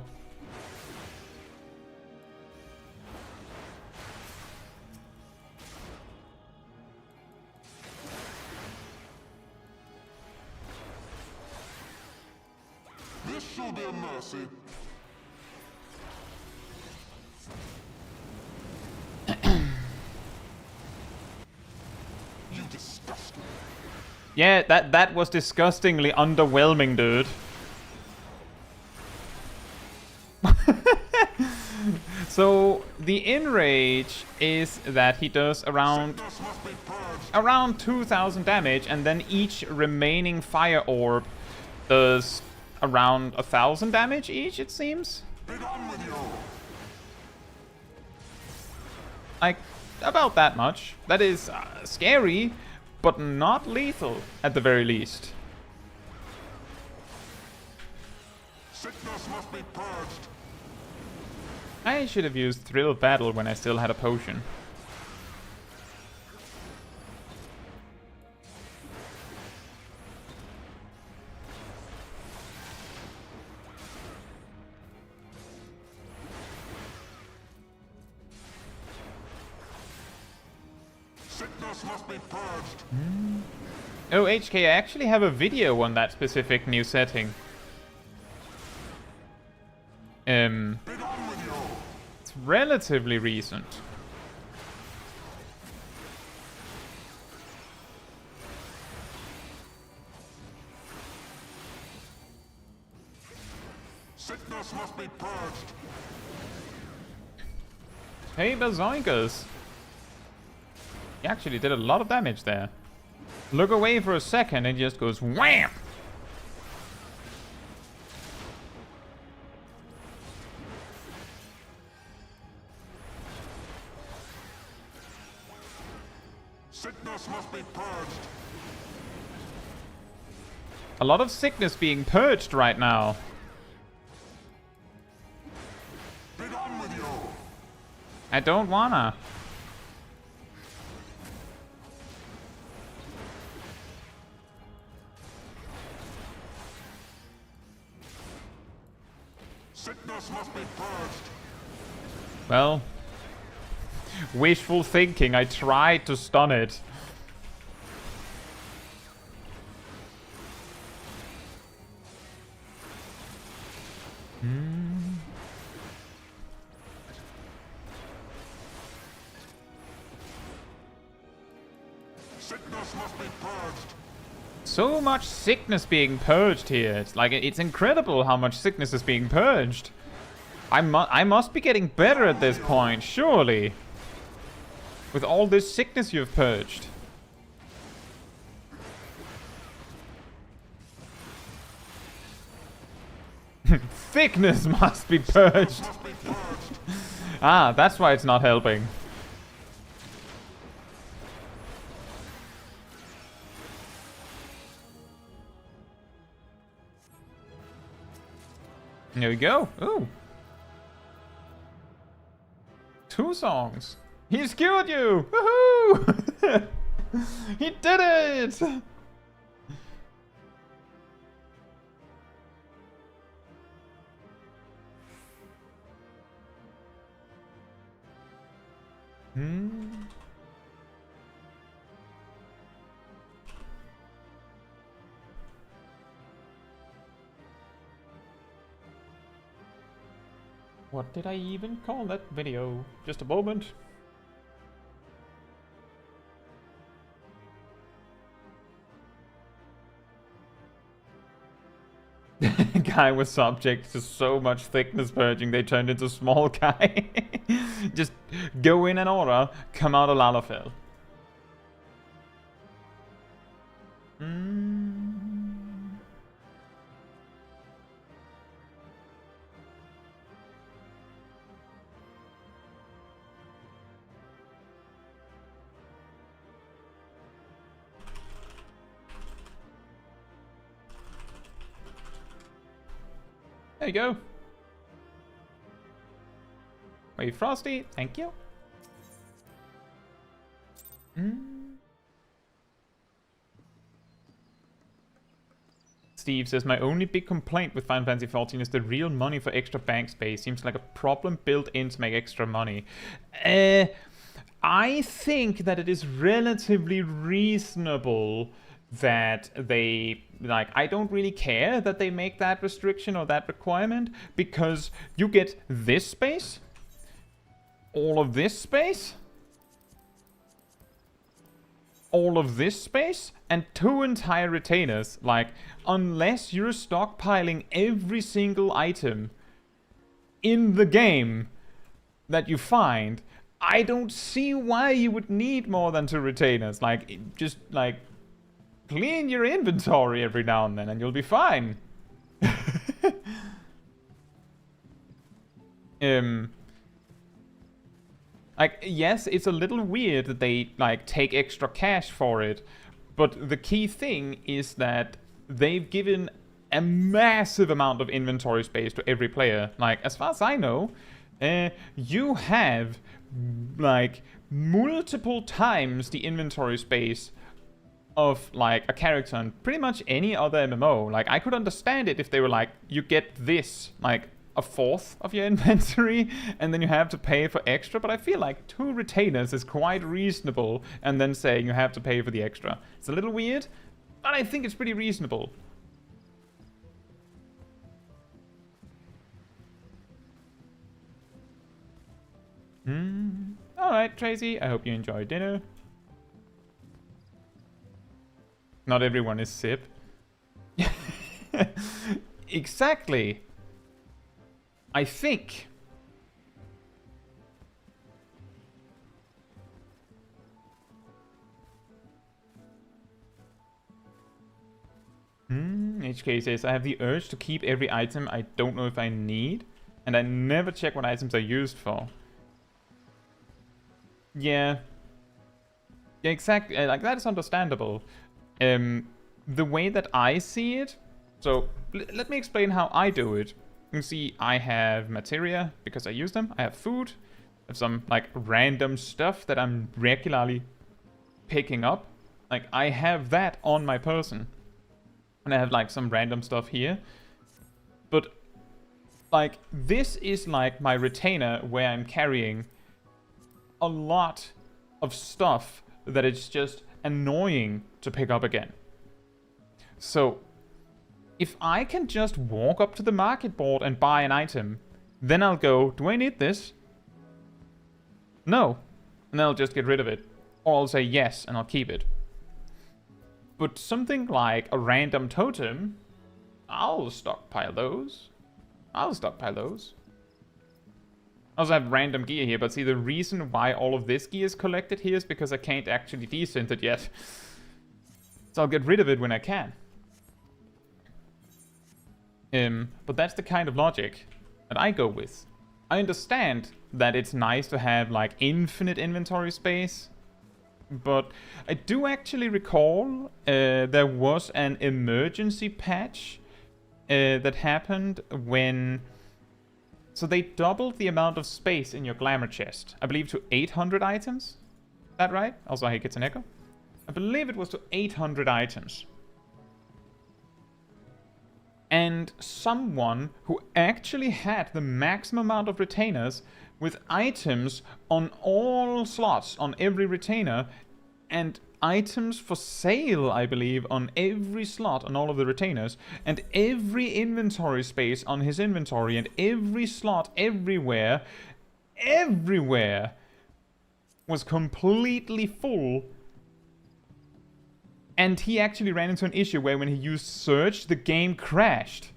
This shall be a mercy. You disgusting. Yeah, that was disgustingly underwhelming, dude. So the Enrage is that he does around Sickness must be purged. 2,000 damage, and then each remaining fire orb does around 1,000 damage each, it seems. Be done with you. Like, about that much. That is scary, but not lethal at the very least. Sickness must be purged. I should have used Thrill Battle when I still had a potion. Sickness must be purged. Oh, HK, I actually have a video on that specific new setting. Be done with you. It's relatively recent. Sickness must be purged. Hey, Bazoinkas! He actually did a lot of damage there. Look away for a second and he just goes wham! Sickness must be purged. A lot of sickness being purged right now. Be done with you. I don't wanna. Sickness must be purged. Well, wishful thinking. I tried to stun it. Sickness must be purged. So much sickness being purged here. It's like, it's incredible how much sickness is being purged. I must be getting better at this point, surely. With all this sickness you've purged. Thickness must be purged. Must be purged. Ah, that's why it's not helping. There we go. Ooh. 2 songs. He skewered you! Woohoo! He did it! What did I even call that video? Just a moment. Guy was subject to so much thickness purging they turned into small guy. Just go in an aura, come out a Lalafell. There you go. Wait, Frosty, thank you. Steve says, my only big complaint with Final Fantasy XIV is the real money for extra bank space. Seems like a problem built in to make extra money. I think that it is relatively reasonable that they, like, I don't really care that they make that restriction or that requirement, because you get this space, all of this space, all of this space, and 2 entire retainers. Like, unless you're stockpiling every single item in the game that you find, I don't see why you would need more than 2 retainers. Like, just, like, clean your inventory every now and then and you'll be fine. Like, yes, it's a little weird that they, like, take extra cash for it, but the key thing is that they've given a massive amount of inventory space to every player. Like, as far as I know, you have, like, multiple times the inventory space of, like, a character in pretty much any other MMO. Like, I could understand it if they were like, you get this, like, a fourth of your inventory, and then you have to pay for extra, but I feel like 2 retainers is quite reasonable, and then saying you have to pay for the extra. It's a little weird, but I think it's pretty reasonable. Alright, Tracy, I hope you enjoy dinner. Not everyone is Sip. Exactly. I think. HK says, I have the urge to keep every item I don't know if I need, and I never check what items are used for. Yeah. Yeah, exactly. Like, that is understandable. The way that I see it, so let me explain how I do it. You can see I have materia because I use them. I have food. I have some, like, random stuff that I'm regularly picking up. Like, I have that on my person. And I have, like, some random stuff here. But, like, this is, like, my retainer where I'm carrying a lot of stuff that it's just annoying to pick up again. So, if I can just walk up to the market board and buy an item, then I'll go, do I need this? No. And then I'll just get rid of it. Or I'll say yes, and I'll keep it. But something like a random totem, I'll stockpile those. I also have random gear here, but see, the reason why all of this gear is collected here is because I can't actually desynth it yet. So I'll get rid of it when I can. But that's the kind of logic that I go with. I understand that it's nice to have, like, infinite inventory space, but I do actually recall there was an emergency patch that happened when So they doubled the amount of space in your glamour chest. I believe to 800 items. Is that right? Also, he gets an echo. I believe it was to 800 items. And someone who actually had the maximum amount of retainers with items on all slots on every retainer and items for sale, I believe, on every slot on all of the retainers, and every inventory space on his inventory, and every slot everywhere was completely full. And he actually ran into an issue where when he used search, the game crashed.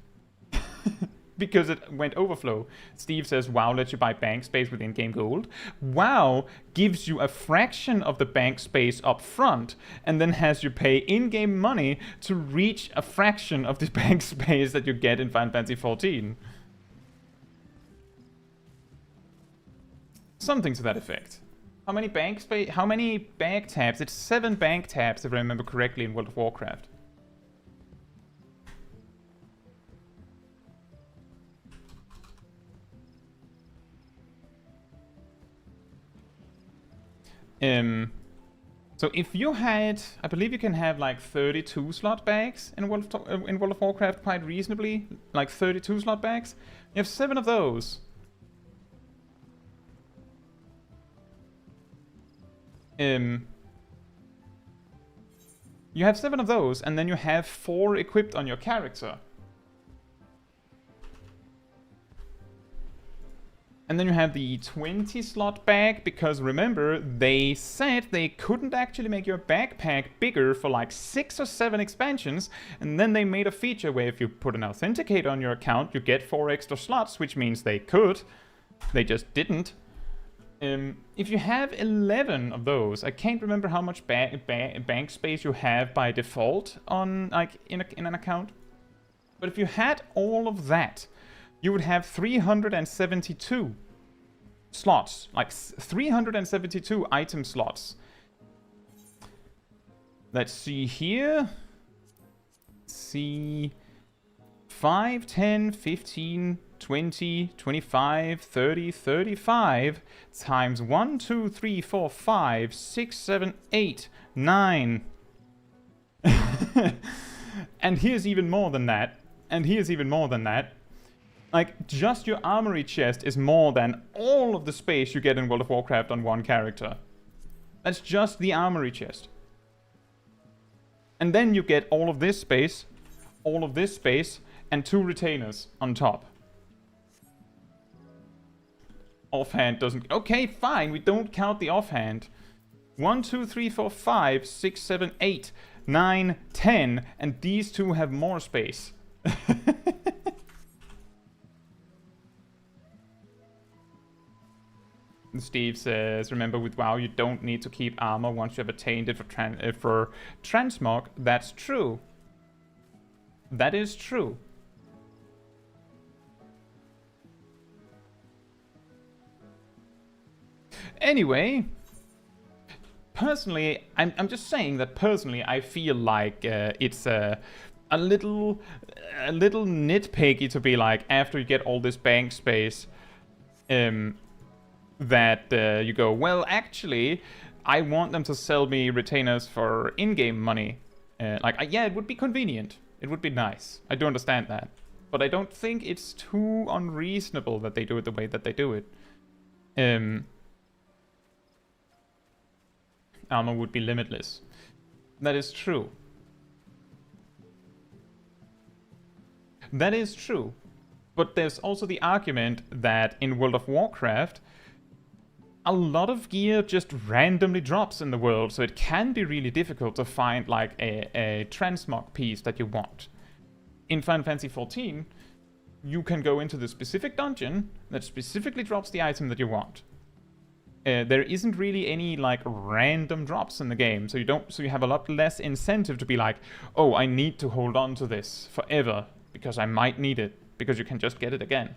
Because it went overflow. Steve says, WoW lets you buy bank space with in-game gold. WoW gives you a fraction of the bank space up front, and then has you pay in-game money to reach a fraction of the bank space that you get in Final Fantasy XIV. Something to that effect. How many bank tabs? It's 7 bank tabs, if I remember correctly, in World of Warcraft. So if you had, I believe you can have like 32 slot bags in World of Warcraft quite reasonably, like 32 slot bags. You have 7 of those. You have 7 of those, and then you have 4 equipped on your character. And then you have the 20 slot bag, because remember, they said they couldn't actually make your backpack bigger for like 6 or 7 expansions, and then they made a feature where if you put an authenticator on your account, you get 4 extra slots, which means they could. They just didn't. If you have 11 of those, I can't remember how much bank space you have by default on like in an account, but if you had all of that, you would have 372 slots, like 372 item slots. Let's see here. See, 5, 10, 15, 20, 25, 30, 35 times 1, 2, 3, 4, 5, 6, 7, 8, 9. And here's even more than that. And here's even more than that. Like, just your armory chest is more than all of the space you get in World of Warcraft on one character. That's just the armory chest. And then you get all of this space, and 2 retainers on top. Offhand doesn't... Okay, fine, we don't count the offhand. 1, 2, 3, 4, 5, 6, 7, 8, 9, 10, and these 2 have more space. Steve says, remember with WoW you don't need to keep armor once you have attained it for transmog. That's true. That is true. Anyway, personally, I'm just saying that personally I feel like it's a little nitpicky to be like, after you get all this bank space, that you go, well, actually, I want them to sell me retainers for in-game money. Yeah, it would be convenient. It would be nice. I do understand that. But I don't think it's too unreasonable that they do it the way that they do it. Armor would be limitless. That is true. That is true. But there's also the argument that in World of Warcraft, a lot of gear just randomly drops in the world, so it can be really difficult to find like a transmog piece that you want. In Final Fantasy XIV, you can go into the specific dungeon that specifically drops the item that you want. There isn't really any like random drops in the game, so you have a lot less incentive to be like, oh, I need to hold on to this forever because I might need it, because you can just get it again.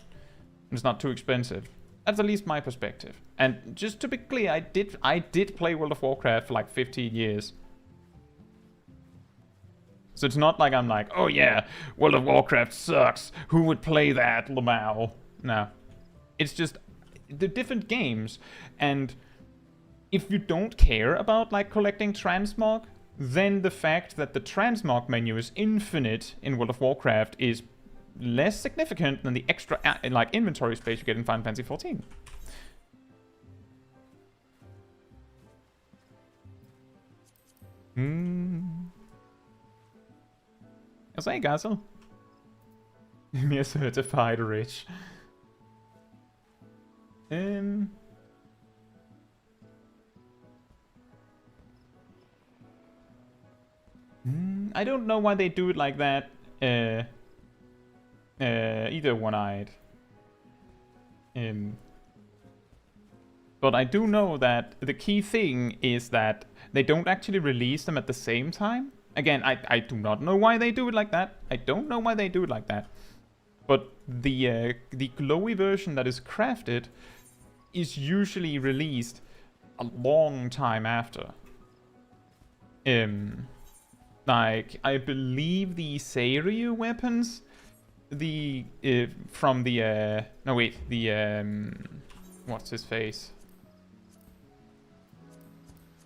It's not too expensive. That's at least my perspective. And just to be clear, I did play World of Warcraft for like 15 years. So it's not like I'm like, oh yeah, World of Warcraft sucks. Who would play that, Lamau? No. It's just the different games, and if you don't care about like collecting transmog, then the fact that the transmog menu is infinite in World of Warcraft is less significant than the extra like inventory space you get in Final Fantasy XIV. Jag säger Gassel. Mer certified rich. I don't know why they do it like that. Either one-eyed. But I do know that the key thing is that they don't actually release them at the same time. Again, I do not know why they do it like that. I don't know why they do it like that. But the glowy version that is crafted is usually released a long time after. Like, I believe the Seiryu weapons, from the, no wait, the, what's his face?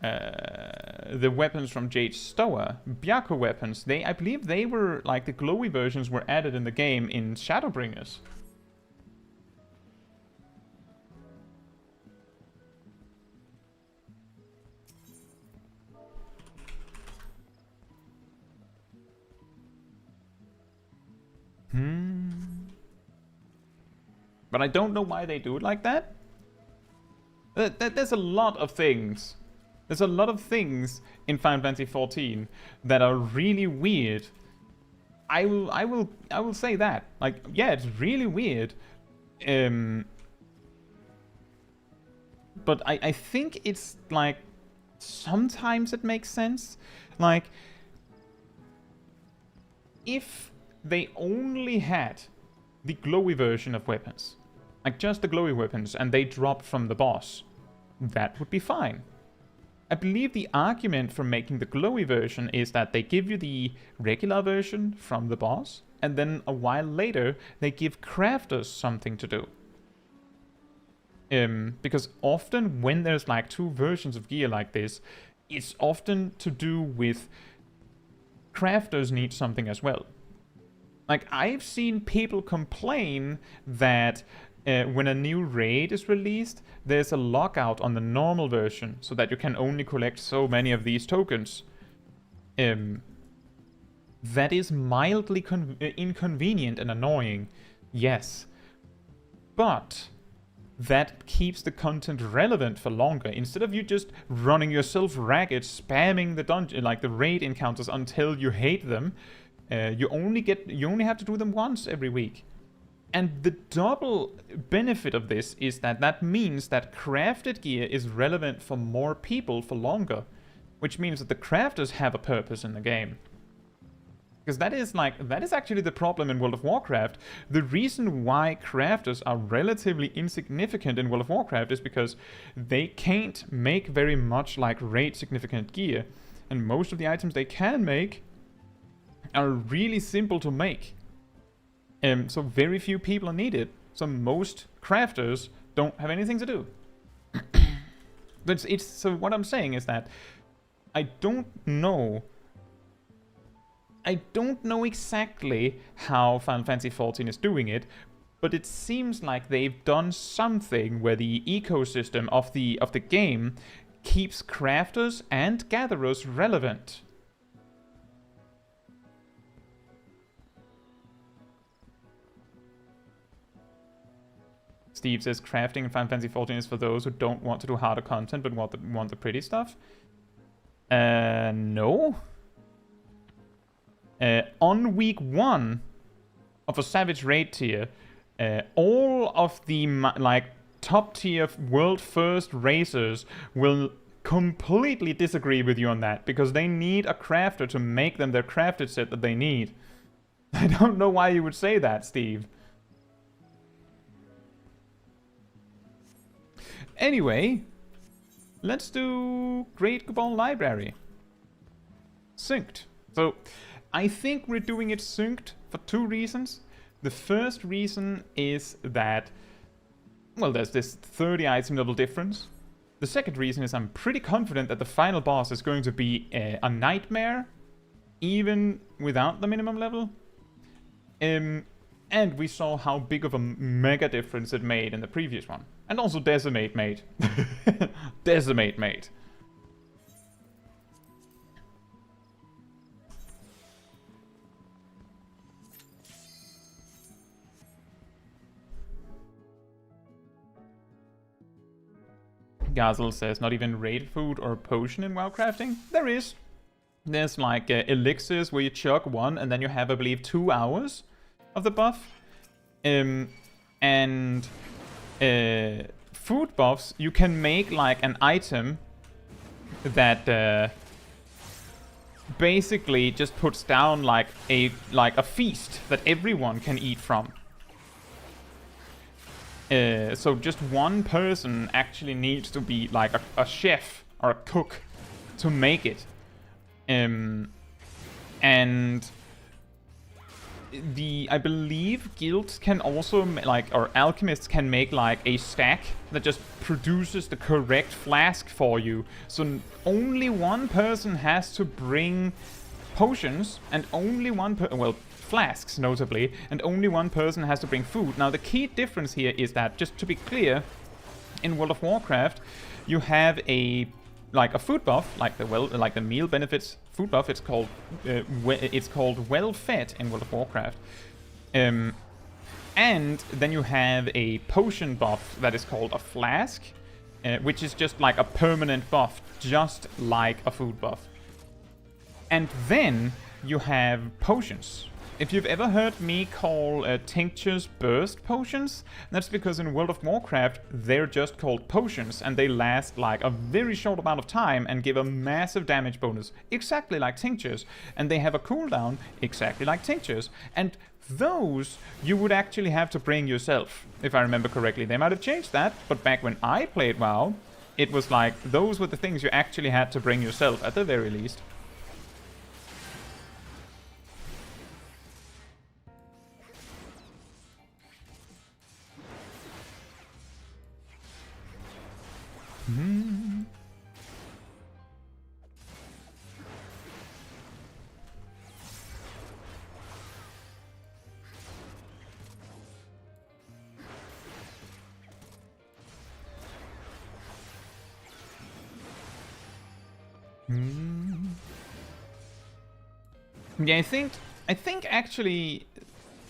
The weapons from Jade Stoa, Byaku weapons, I believe they were, like, the glowy versions were added in the game in Shadowbringers. But I don't know why they do it like that. There's a lot of things. There's a lot of things in Final Fantasy XIV that are really weird. I will say that. Like, yeah, it's really weird. But I think it's like sometimes it makes sense. Like, if they only had the glowy version of weapons, like just the glowy weapons, and they dropped from the boss, that would be fine. I believe the argument for making the glowy version is that they give you the regular version from the boss, and then a while later they give crafters something to do. Because often when there's like two versions of gear like this, it's often to do with crafters need something as well. Like, I've seen people complain that when a new raid is released, there's a lockout on the normal version, so that you can only collect so many of these tokens. That is mildly inconvenient and annoying, yes. But that keeps the content relevant for longer. Instead of you just running yourself ragged, spamming the dungeon, like the raid encounters until you hate them, you only have to do them once every week. And the double benefit of this is that means that crafted gear is relevant for more people for longer, which means that the crafters have a purpose in the game. Because that is actually the problem in World of Warcraft. The reason why crafters are relatively insignificant in World of Warcraft is because they can't make very much like raid significant gear, and most of the items they can make are really simple to make. So very few people are needed. So most crafters don't have anything to do. So what I'm saying is that I don't know exactly how Final Fantasy XIV is doing it, but it seems like they've done something where the ecosystem of the game keeps crafters and gatherers relevant. Steve says crafting in Final Fantasy XIV is for those who don't want to do harder content but want the pretty stuff. No. On week 1 of a Savage Raid tier, all of the top tier world first racers will completely disagree with you on that, because they need a crafter to make them their crafted set that they need. I don't know why you would say that, Steve. Anyway, let's do Great Gubal Library. Synced. So, I think we're doing it synced for 2 reasons. The first reason is that well, there's this 30 item level difference. The second reason is I'm pretty confident that the final boss is going to be a nightmare, even without the minimum level. And we saw how big of a mega difference it made in the previous one. And also Decimate made. Decimate made. Gazel says, not even raid food or potion in WoW crafting? There is. There's like elixirs where you chug one and then you have, I believe, 2 hours of the buff. And food buffs, you can make like an item that basically just puts down like a feast that everyone can eat from. So just one person actually needs to be like a chef or a cook to make it. And I believe guilds can also or alchemists can make like a stack that just produces the correct flask for you. So only one person has to bring potions, and only one flasks notably, and only one person has to bring food. Now the key difference here is that, just to be clear, in World of Warcraft you have a food buff, like the meal benefits food buff. It's called well fed in World of Warcraft, and then you have a potion buff that is called a flask, which is just like a permanent buff, just like a food buff. And then you have potions. If you've ever heard me call tinctures burst potions, that's because in World of Warcraft they're just called potions, and they last like a very short amount of time and give a massive damage bonus, exactly like tinctures, and they have a cooldown exactly like tinctures. And those you would actually have to bring yourself, if I remember correctly. They might have changed that, but back when I played WoW, it was like those were the things you actually had to bring yourself at the very least. Yeah, I think actually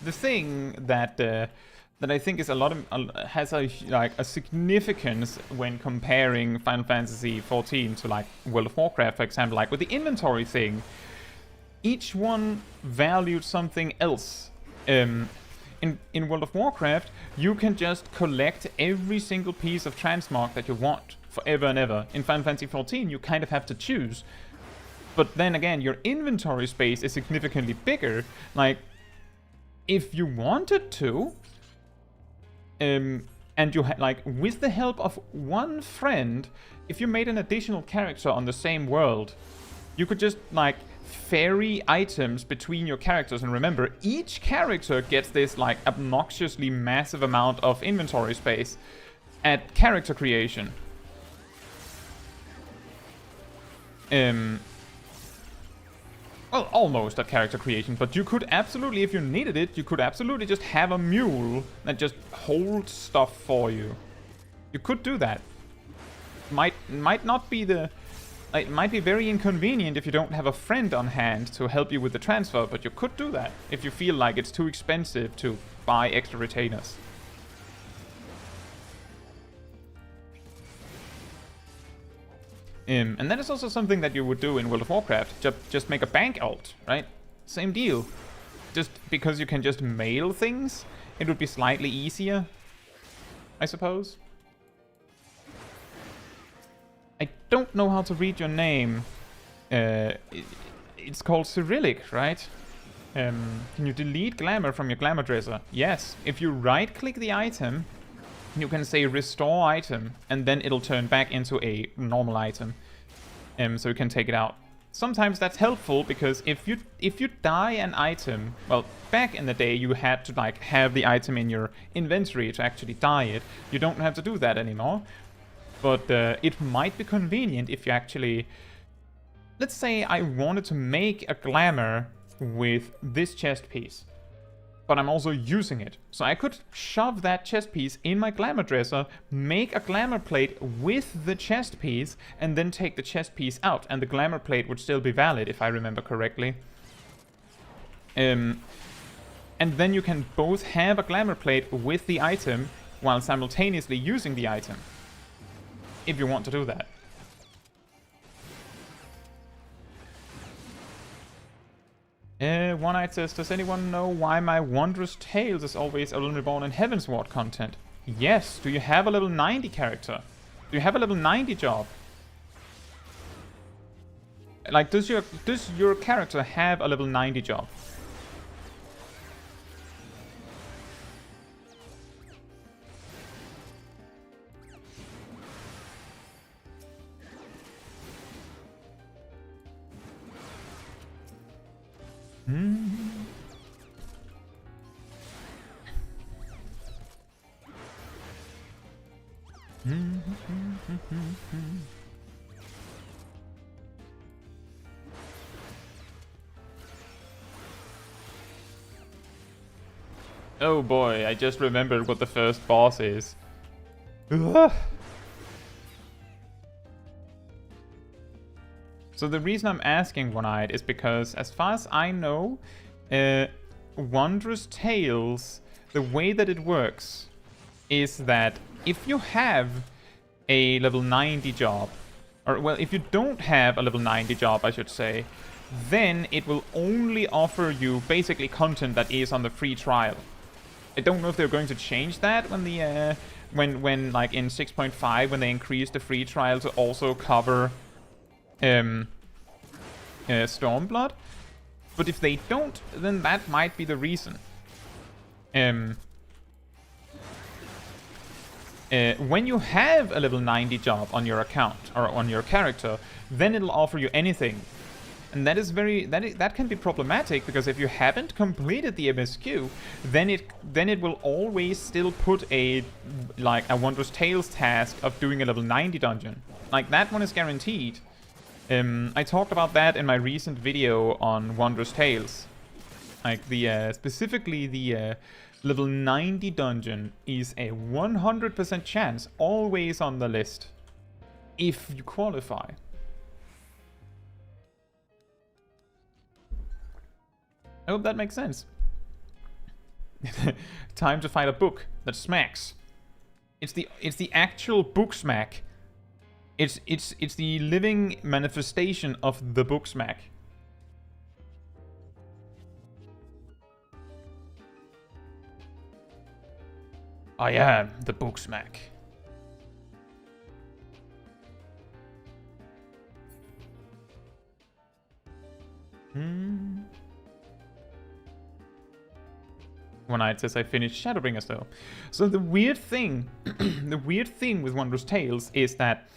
the thing that I think is has a significance when comparing Final Fantasy XIV to like World of Warcraft, for example, like with the inventory thing, each one valued something else. In World of Warcraft, you can just collect every single piece of transmog that you want forever and ever. In Final Fantasy XIV, you kind of have to choose. But then again, your inventory space is significantly bigger. Like, if you wanted to, and you had, like, with the help of one friend, if you made an additional character on the same world, you could just, like, ferry items between your characters. And remember, each character gets this, like, obnoxiously massive amount of inventory space at character creation. Well, almost at character creation, but you could absolutely, if you needed it, you could absolutely just have a mule that just holds stuff for you. You could do that. Might not be it might be very inconvenient if you don't have a friend on hand to help you with the transfer, but you could do that if you feel like it's too expensive to buy extra retainers. And that is also something that you would do in World of Warcraft. Just make a bank alt, right? Same deal. Just because you can just mail things, it would be slightly easier, I suppose. I don't know how to read your name. It's called Cyrillic, right? Can you delete glamour from your glamour dresser? Yes. If you right-click the item, you can say restore item, and then it'll turn back into a normal item. So you can take it out. sometimes that's helpful, because if you dye an item, well, back in the day you had to like have the item in your inventory to actually dye it. You don't have to do that anymore. But it might be convenient if you actually... Let's say I wanted to make a glamour with this chest piece, but I'm also using it. So I could shove that chest piece in my glamour dresser, make a glamour plate with the chest piece, and then take the chest piece out, and the glamour plate would still be valid, if I remember correctly. And then you can both have a glamour plate with the item while simultaneously using the item, if you want to do that. One-Eyed says, does anyone know why my Wondrous Tales is always a Realm Reborn and Heavensward content? Yes. Do you have a level 90 character? Do you have a level 90 job? Like, does your character have a level 90 job? Oh boy, I just remembered what the first boss is. Ugh. So the reason I'm asking One-Eyed is because, as far as I know, Wondrous Tales, the way that it works is that if you have a level 90 job, or well, if you don't have a level 90 job, I should say, then it will only offer you basically content that is on the free trial. I don't know if they're going to change that when the when like in 6.5 when they increase the free trial to also cover Stormblood. But if they don't, then that might be the reason. When you have a level 90 job on your account or on your character, then it'll offer you anything. And that is that can be problematic, because if you haven't completed the MSQ, then it will always still put a Wondrous Tales task of doing a level 90 dungeon. Like, that one is guaranteed. I talked about that in my recent video on Wondrous Tales. Like, specifically the level 90 dungeon is a 100% chance, always on the list, if you qualify. I hope that makes sense. Time to find a book that smacks. It's the actual book smack. It's the living manifestation of the book smack. I am the book smack. One-Eyed says I finished Shadowbringers though. So the weird thing, with Wondrous Tales is that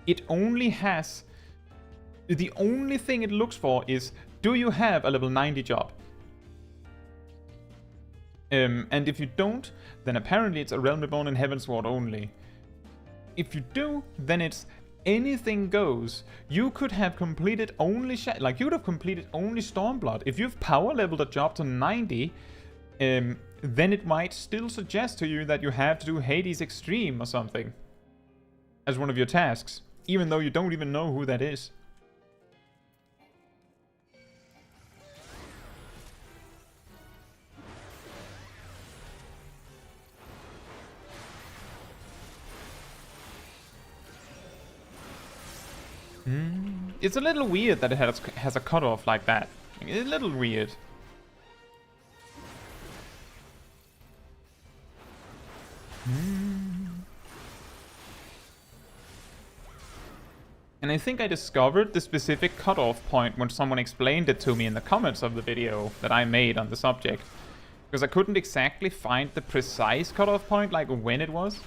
it only has, the only thing it looks for is, do you have a level 90 job? And if you don't, then apparently it's a Realm Reborn and Heavensward only. If you do, then it's anything goes. You could have completed only you would have completed only Stormblood. If you've power leveled a job to 90, then it might still suggest to you that you have to do Hades Extreme or something as one of your tasks, even though you don't even know who that is. It's a little weird that it has a cutoff like that. It's a little weird. And I think I discovered the specific cutoff point when someone explained it to me in the comments of the video that I made on the subject. Because I couldn't exactly find the precise cutoff point, like when it was.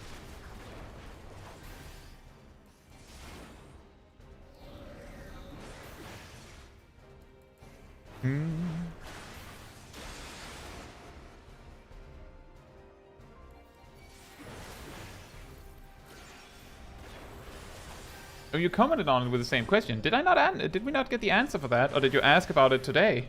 Oh, you commented on it with the same question. Did I not did we not get the answer for that, or did you ask about it today?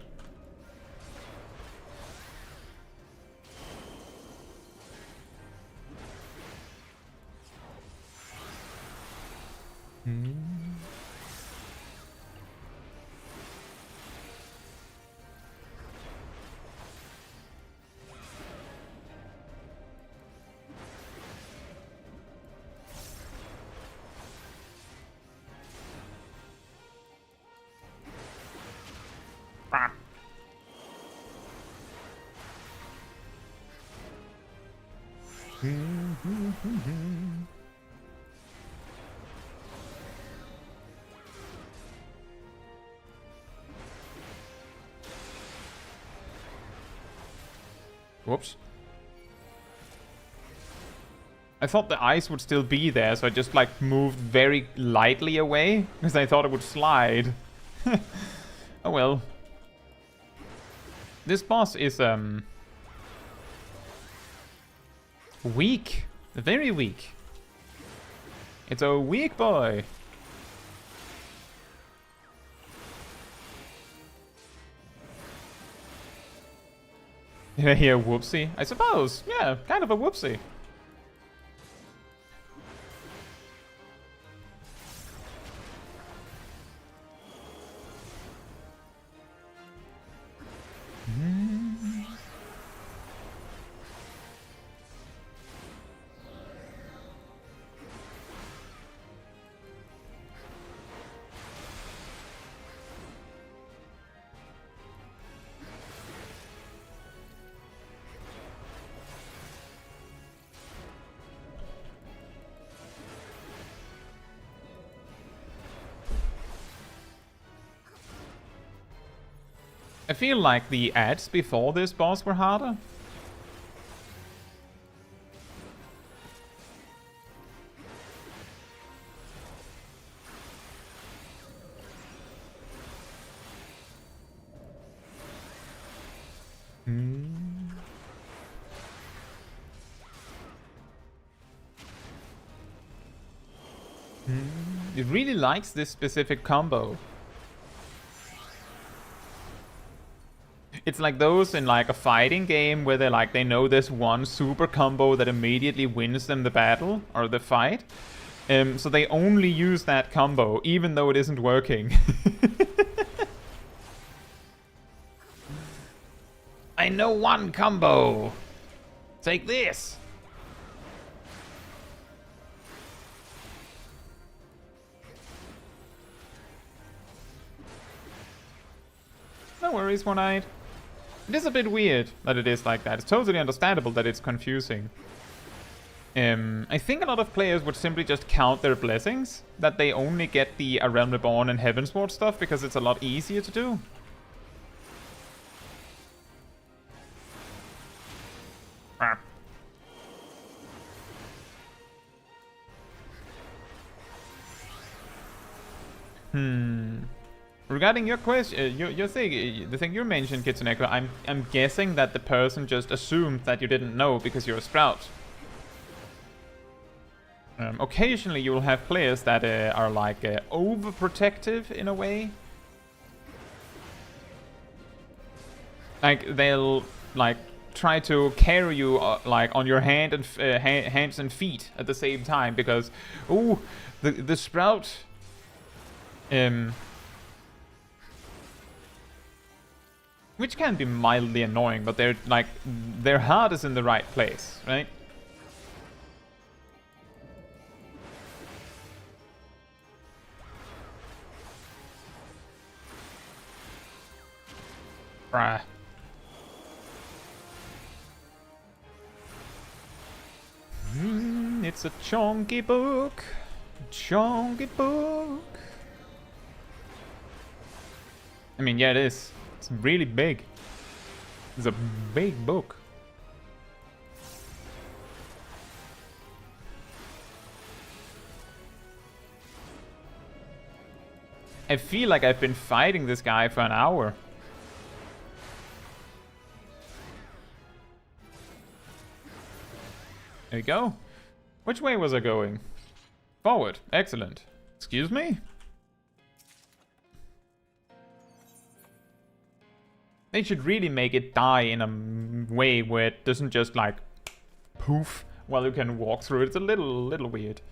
Whoops. I thought the ice would still be there, so I just like moved very lightly away because I thought it would slide. Oh well. This boss is weak. Very weak. It's a weak boy. Yeah, whoopsie. I suppose. Yeah, kind of a whoopsie. I feel like the ads before this boss were harder. It really likes this specific combo. It's like those in like a fighting game where they know this one super combo that immediately wins them the battle or the fight. So they only use that combo even though it isn't working. I know one combo. Take this. No worries, One-Eyed. It is a bit weird that it is like that. It's totally understandable that it's confusing. I think a lot of players would simply just count their blessings, that they only get the A Realm Reborn and Heavensward stuff because it's a lot easier to do. Regarding your question, your thing, the thing you mentioned, Kitsuneko, I'm guessing that the person just assumed that you didn't know because you're a Sprout. Occasionally you will have players that are like overprotective in a way. Like they'll like try to carry you like on your hands and feet at the same time because the Sprout which can be mildly annoying, but they're like their heart is in the right place, right? Bruh. It's a chunky book. Chunky book. I mean, yeah, it is. It's really big. It's a big book. I feel like I've been fighting this guy for an hour. There you go. Which way was I going? Forward. Excellent. Excuse me? They should really make it die in a way where it doesn't just like poof while you can walk through it. It's a little weird.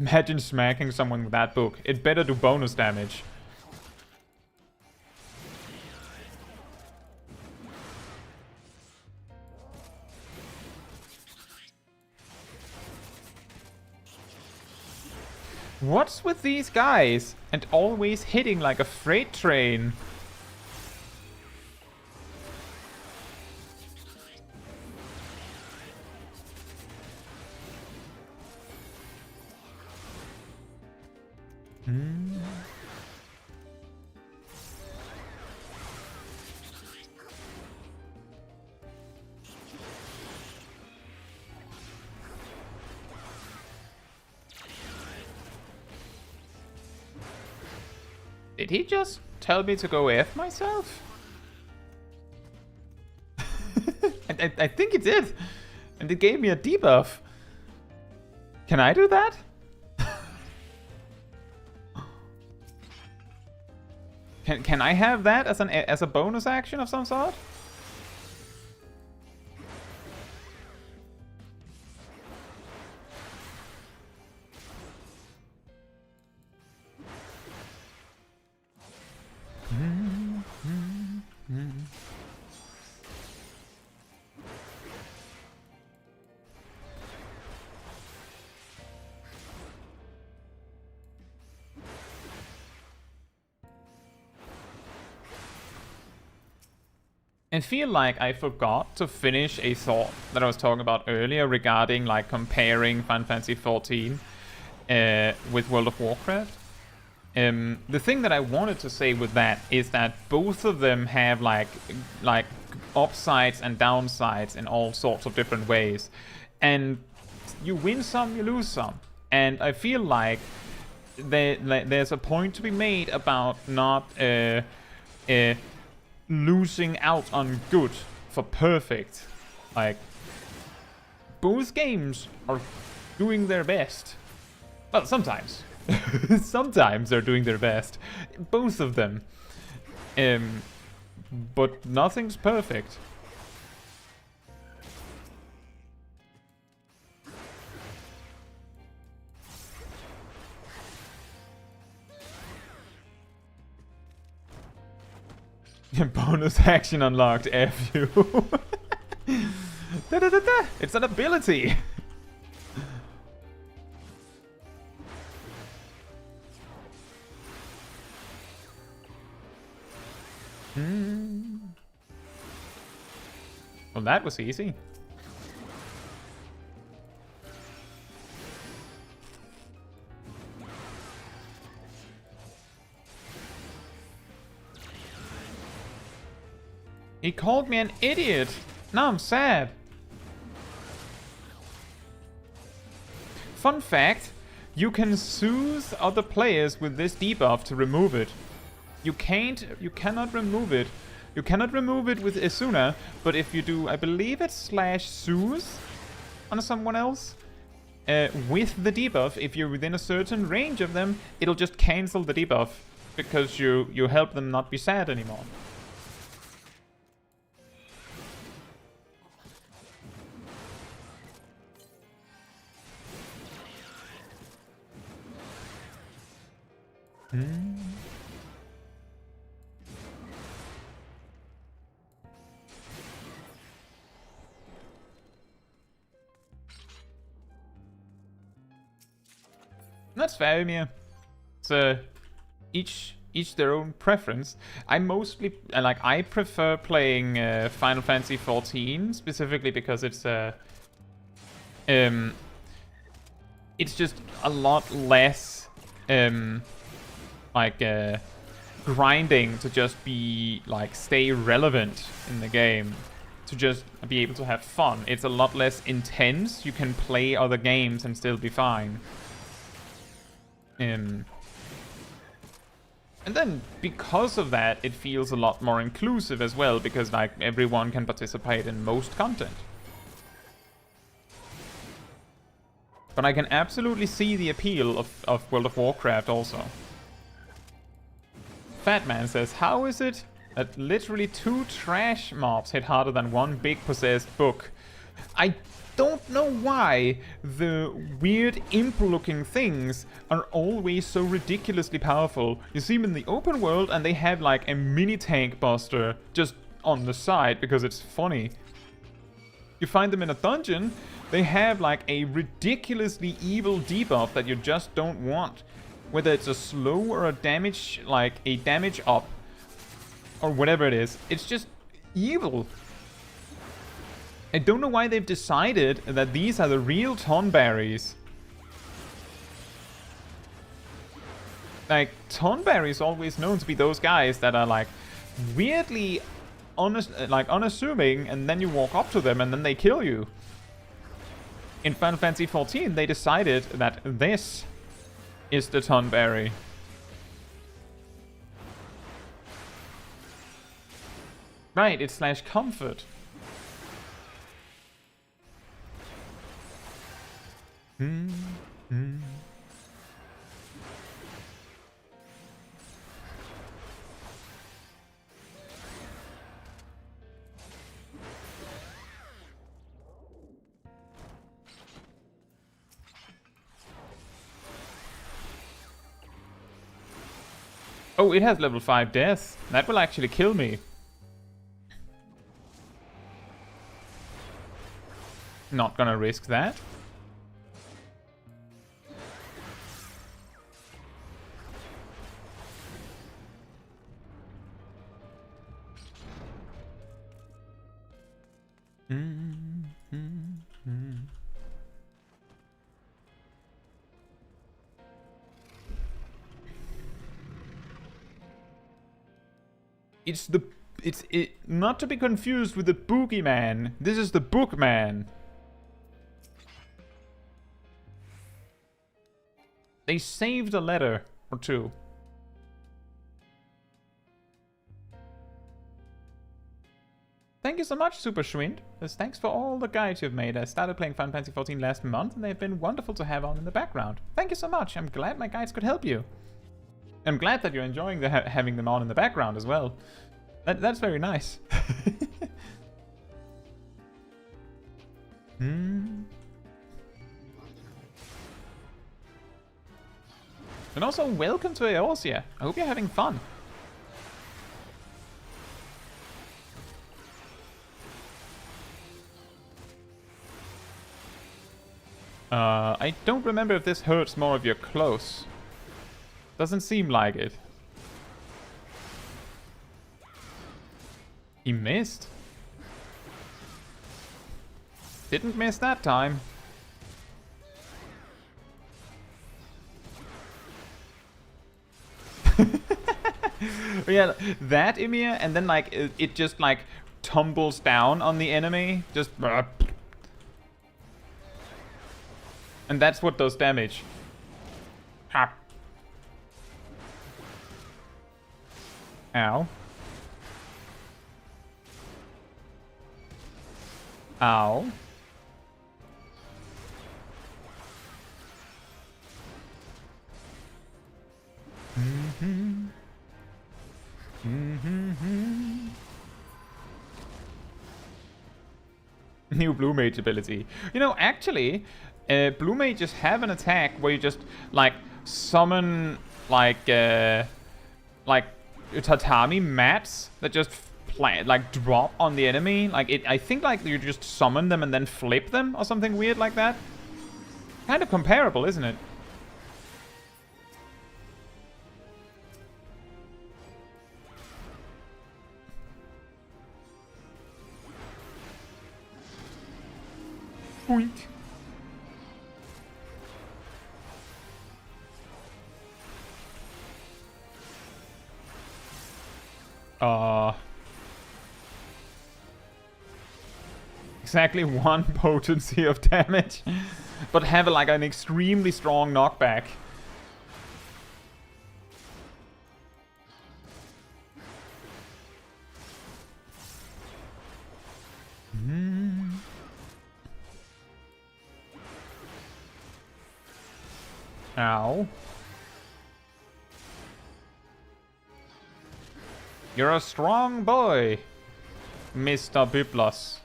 Imagine smacking someone with that book. It better do bonus damage. What's with these guys? And always hitting like a freight train. Did he just tell me to go F myself? I think he did. And it gave me a debuff. Can I do that? Can I have that as a bonus action of some sort? I feel like I forgot to finish a thought that I was talking about earlier regarding like comparing Final Fantasy XIV with World of Warcraft. The thing that I wanted to say with that is that both of them have like upsides and downsides in all sorts of different ways, and you win some, you lose some, and I feel like there's a point to be made about not losing out on good for perfect. Like, both games are doing their best. Well, sometimes. Sometimes they're doing their best. Both of them. But nothing's perfect. Bonus action unlocked, F you. It's an ability. Well, that was easy. He called me an idiot. Now I'm sad. Fun fact, you can soothe other players with this debuff to remove it. You cannot remove it. You cannot remove it with Isuna, but if you do, I believe it's /soothe on someone else, with the debuff, if you're within a certain range of them, it'll just cancel the debuff, because you help them not be sad anymore. That's fair, Mia. So each their own preference. I mostly I prefer playing Final Fantasy XIV specifically because it's just a lot less grinding to just be stay relevant in the game, to just be able to have fun. It's a lot less intense. You can play other games and still be fine. And then because of that, it feels a lot more inclusive as well, because everyone can participate in most content. But I can absolutely see the appeal of World of Warcraft also. Fatman says, how is it that literally 2 trash mobs hit harder than 1 big possessed book? I don't know why the weird imp-looking things are always so ridiculously powerful. You see them in the open world and they have like a mini tank buster just on the side because it's funny. You find them in a dungeon, they have like a ridiculously evil debuff that you just don't want. Whether it's a slow or a damage, like a damage up, or whatever it is, it's just evil. I don't know why they've decided that these are the real Tonberries. Like, Tonberry is always known to be those guys that are like weirdly unassuming, and then you walk up to them and then they kill you. In Final Fantasy XIV, they decided that this is the Tonberry. Right, it's /comfort. Oh, it has level 5 death. That will actually kill me. Not gonna risk that. It's not to be confused with the boogeyman. This is the bookman. They saved a letter or 2. Thank you so much, Super Schwind. Thanks for all the guides you've made. I started playing Final Fantasy XIV last month, and they've been wonderful to have on in the background. Thank you so much. I'm glad my guides could help you. I'm glad that you're enjoying having them on in the background as well. That's very nice. And also, welcome to Eorzea. I hope you're having fun. I don't remember if this hurts more if you're close. Doesn't seem like it. He missed. Didn't miss that time. Yeah, that Ymir, and then like it just like tumbles down on the enemy. Just... And that's what does damage. Ha. Ow. Ow. New Blue Mage ability. You know, actually, Blue Mages have an attack where you just like summon like tatami mats that just drop on the enemy. Like I think like you just summon them and then flip them or something weird like that. Kind of comparable, isn't it? Boink. Exactly 1 potency of damage, but have like an extremely strong knockback. Ow. You're a strong boy, Mr. Biblos.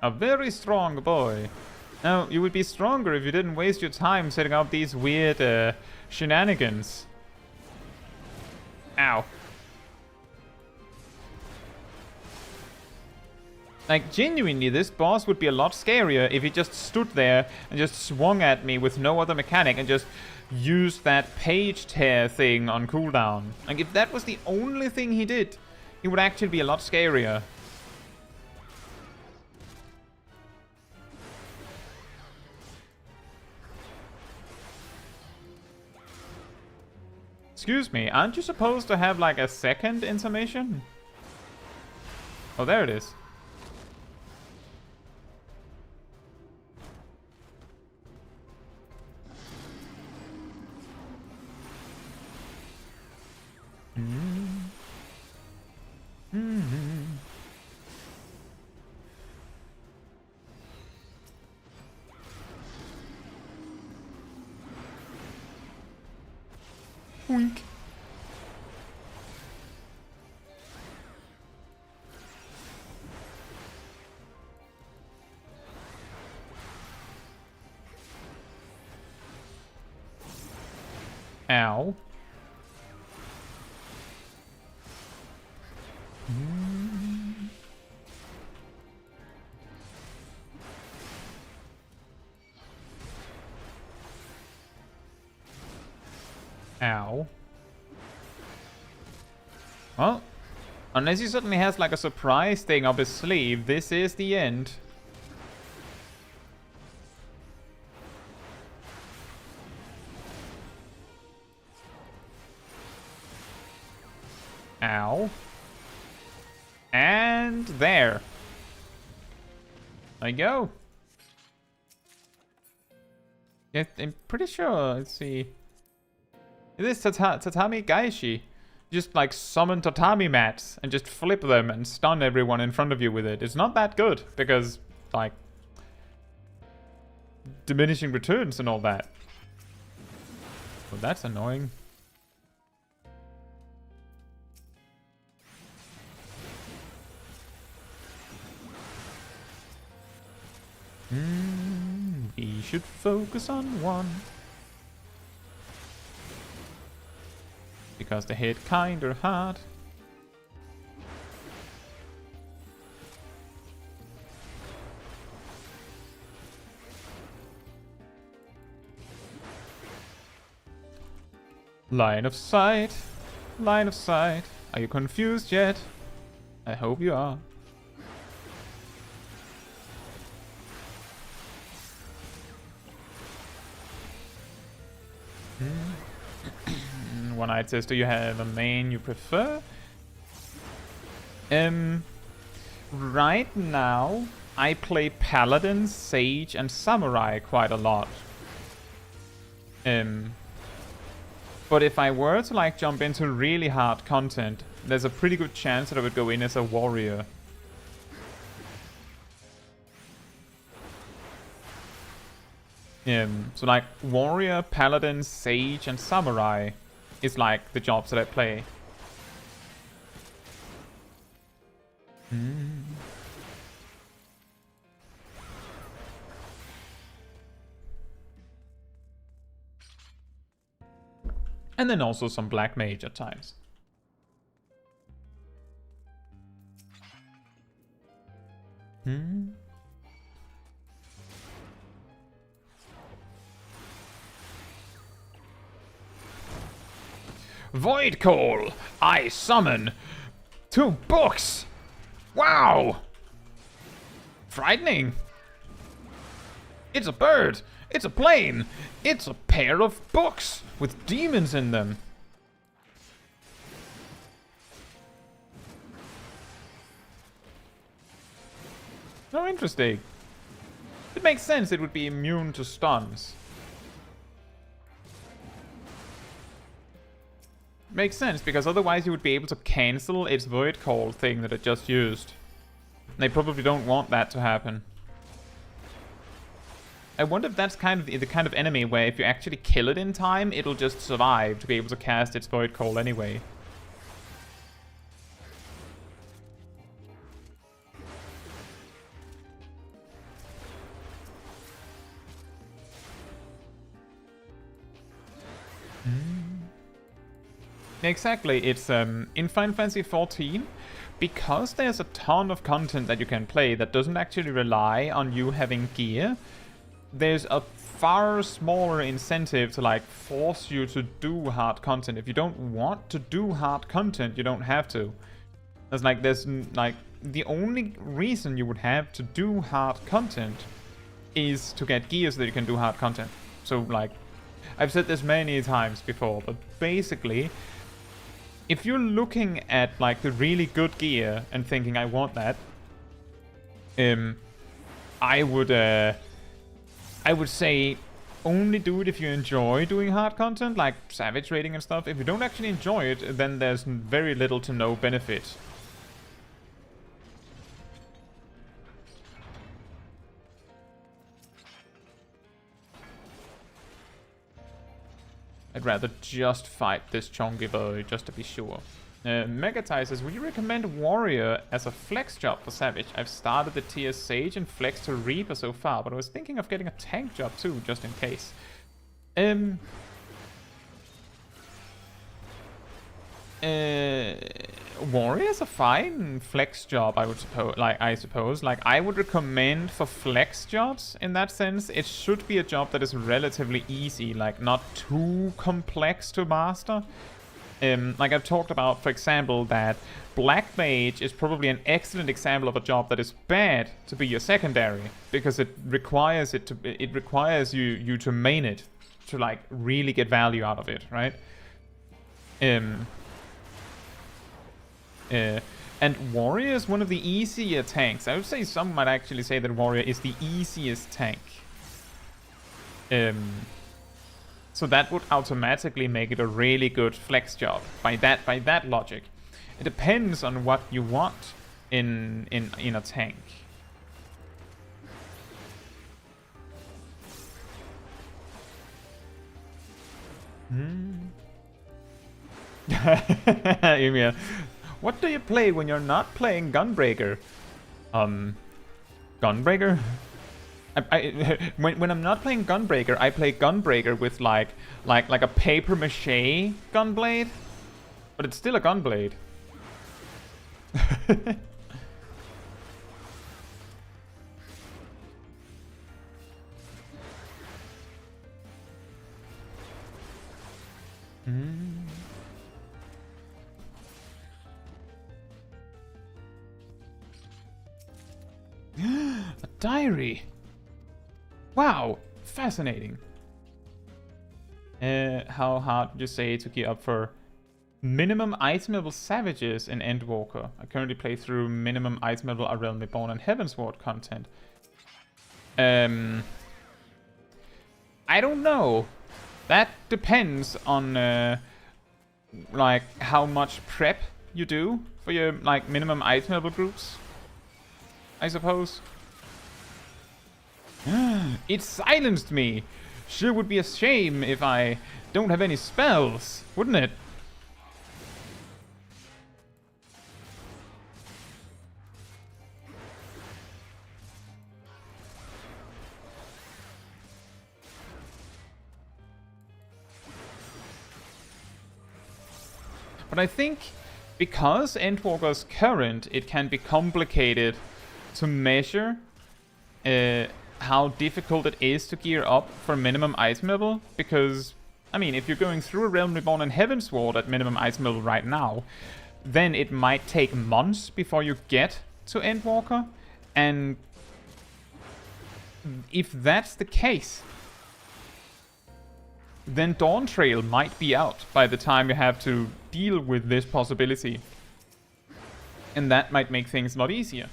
A very strong boy. Now, you would be stronger if you didn't waste your time setting up these weird shenanigans. Ow. Like, genuinely, this boss would be a lot scarier if he just stood there and just swung at me with no other mechanic and just used that page tear thing on cooldown. Like, if that was the only thing he did, he would actually be a lot scarier. Excuse me, aren't you supposed to have like a second intermission? Oh, there it is. Oink. Ow. Ow. Well, unless he suddenly has like a surprise thing up his sleeve, this is the end. Ow. And there. There you go. Yeah, I'm pretty sure, let's see. It is Tatami Gaishi. Just like summon tatami mats and just flip them and stun everyone in front of you with it. It's not that good because, like, diminishing returns and all that. Well, that's annoying. We should focus on one. Because they hit kinda hard. Line of sight. Line of sight. Are you confused yet? I hope you are. One-eyed says, do you have a main you prefer? Right now, I play Paladin, Sage, and Samurai quite a lot. But if I were to like jump into really hard content, there's a pretty good chance that I would go in as a warrior. So like warrior, paladin, sage, and samurai is like the jobs that I play. And then also some black mage at times. Void Call! I summon 2 books! Wow! Frightening! It's a bird! It's a plane! It's a pair of books with demons in them! Oh, interesting. It makes sense it would be immune to stuns. Makes sense, because otherwise you would be able to cancel its Void Call thing that it just used. They probably don't want that to happen. I wonder if that's kind of the kind of enemy where if you actually kill it in time, it'll just survive to be able to cast its Void Call anyway. Exactly, it's in Final Fantasy XIV, because there's a ton of content that you can play that doesn't actually rely on you having gear, there's a far smaller incentive to like force you to do hard content. If you don't want to do hard content, you don't have to. There's like the only reason you would have to do hard content is to get gear so that you can do hard content. So like, I've said this many times before, but basically, if you're looking at like the really good gear and thinking I want that, I would say only do it if you enjoy doing hard content like Savage raiding and stuff. If you don't actually enjoy it, then there's very little to no benefit. I'd rather just fight this chunky boy, just to be sure. Megatai says, would you recommend Warrior as a flex job for Savage? I've started the tier Sage and flexed to Reaper so far, but I was thinking of getting a tank job too, just in case. Warrior is a fine flex job, I suppose. Like, I would recommend for flex jobs, in that sense, it should be a job that is relatively easy, like, not too complex to master. Like I've talked about, for example, that Black Mage is probably an excellent example of a job that is bad to be your secondary, because it requires you to main it, to, like, really get value out of it, right? And Warrior is one of the easier tanks. I would say some might actually say that Warrior is the easiest tank. So that would automatically make it a really good flex job by that logic. It depends on what you want in a tank. Emil, what do you play when you're not playing Gunbreaker? Gunbreaker? When I'm not playing Gunbreaker, I play Gunbreaker with like a paper mache gunblade, but it's still a gunblade. A diary. Wow, fascinating. How hard would you say to gear up for minimum itemable savages in Endwalker? I currently play through minimum itemable A Realm Reborn and Heavensward content. I don't know. That depends on like how much prep you do for your like minimum itemable groups, I suppose. It silenced me! Sure would be a shame if I don't have any spells, wouldn't it? But I think because Endwalker's current, it can be complicated to measure how difficult it is to gear up for minimum item level, because, I mean, if you're going through a Realm Reborn and Heavensward at minimum item level right now, then it might take months before you get to Endwalker, and if that's the case, then Dawn Trail might be out by the time you have to deal with this possibility, and that might make things a lot easier.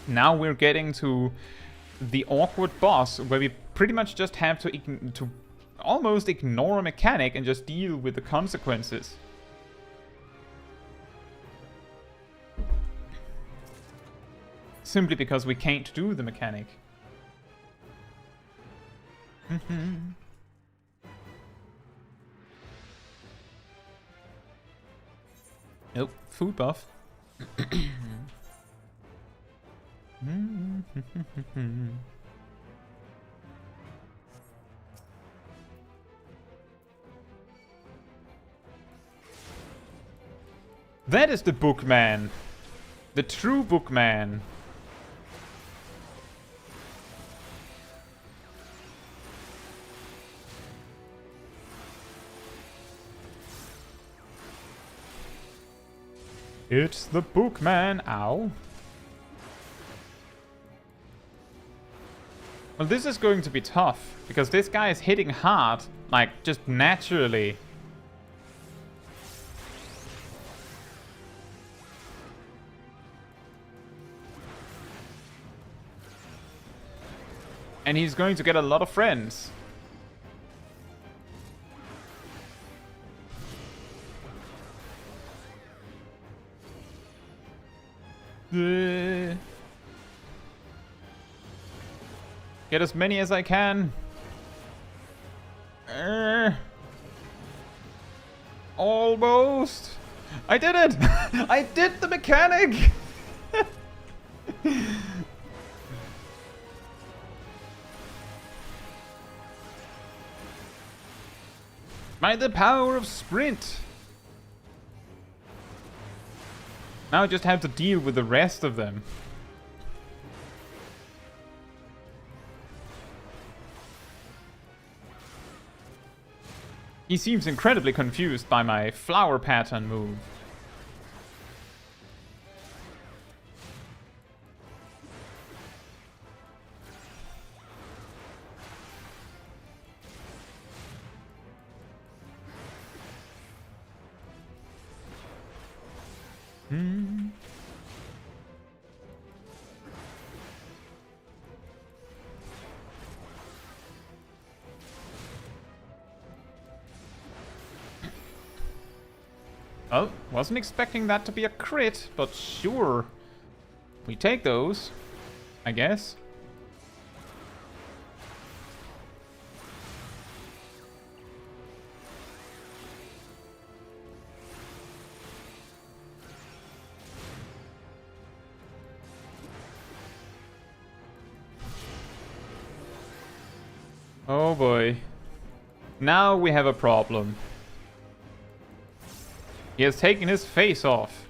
Now we're getting to the awkward boss where we pretty much just have to almost ignore a mechanic and just deal with the consequences. Simply because we can't do the mechanic. Nope, food buff. That is the bookman. The true bookman. It's the bookman. Ow. Well, this is going to be tough, because this guy is hitting hard, like, just naturally. And he's going to get a lot of friends. Get as many as I can. Almost. I did it! I did the mechanic! By the power of sprint. Now I just have to deal with the rest of them. He seems incredibly confused by my flower pattern move. Oh, wasn't expecting that to be a crit, but sure. We take those, I guess. Oh boy. Now we have a problem. He has taken his face off.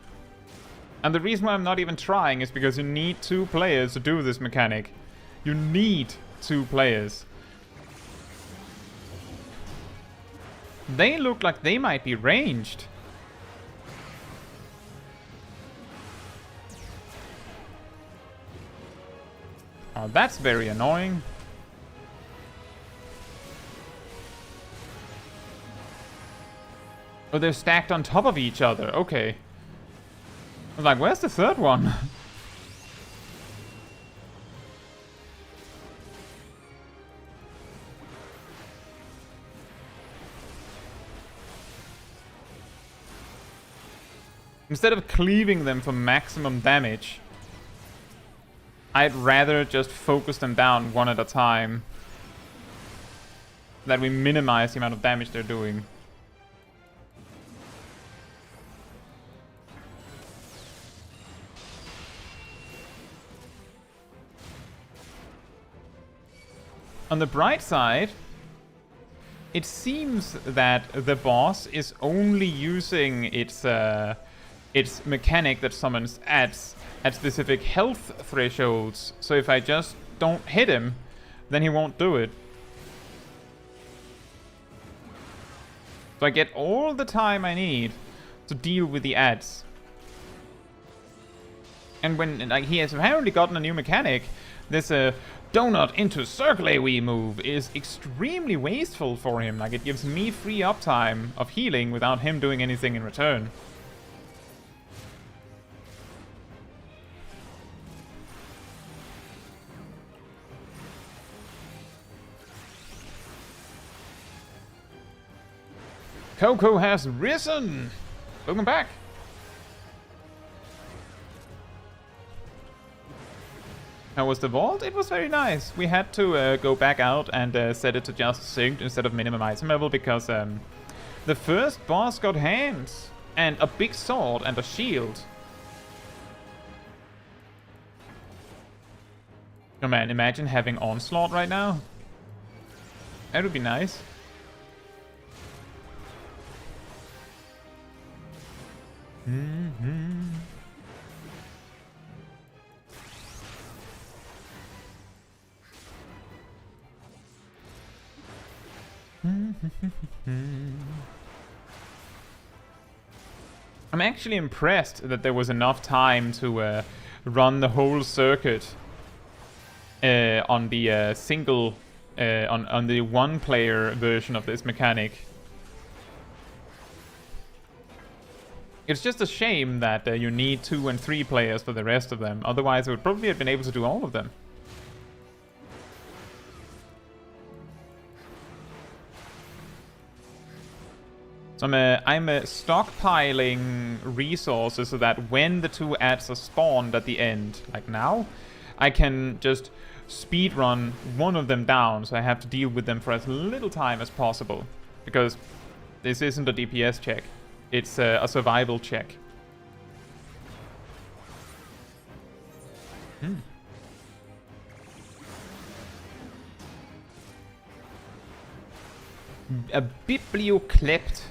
And the reason why I'm not even trying is because you need 2 players to do this mechanic. You need 2 players. They look like they might be ranged. Oh, that's very annoying. Oh, they're stacked on top of each other. Okay. I was like, where's the third one? Instead of cleaving them for maximum damage, I'd rather just focus them down one at a time. That we minimize the amount of damage they're doing. On the bright side, it seems that the boss is only using its mechanic that summons adds at specific health thresholds. So if I just don't hit him, then he won't do it. So I get all the time I need to deal with the adds. And when he has apparently gotten a new mechanic, this donut into circle AoE move is extremely wasteful for him. Like, it gives me free uptime of healing without him doing anything in return. Coco has risen! Welcome back! How was the vault? It was very nice. We had to go back out and set it to just synced instead of minimum item level because the first boss got hands and a big sword and a shield. Oh man, imagine having Onslaught right now. That would be nice. I'm actually impressed that there was enough time to run the whole circuit on the single, on the one-player version of this mechanic. It's just a shame that you need 2 and 3 players for the rest of them. Otherwise, I would probably have been able to do all of them. So I'm stockpiling resources so that when the 2 ads are spawned at the end, like now, I can just speedrun one of them down, so I have to deal with them for as little time as possible. Because this isn't a DPS check, it's a survival check. A biblioclept.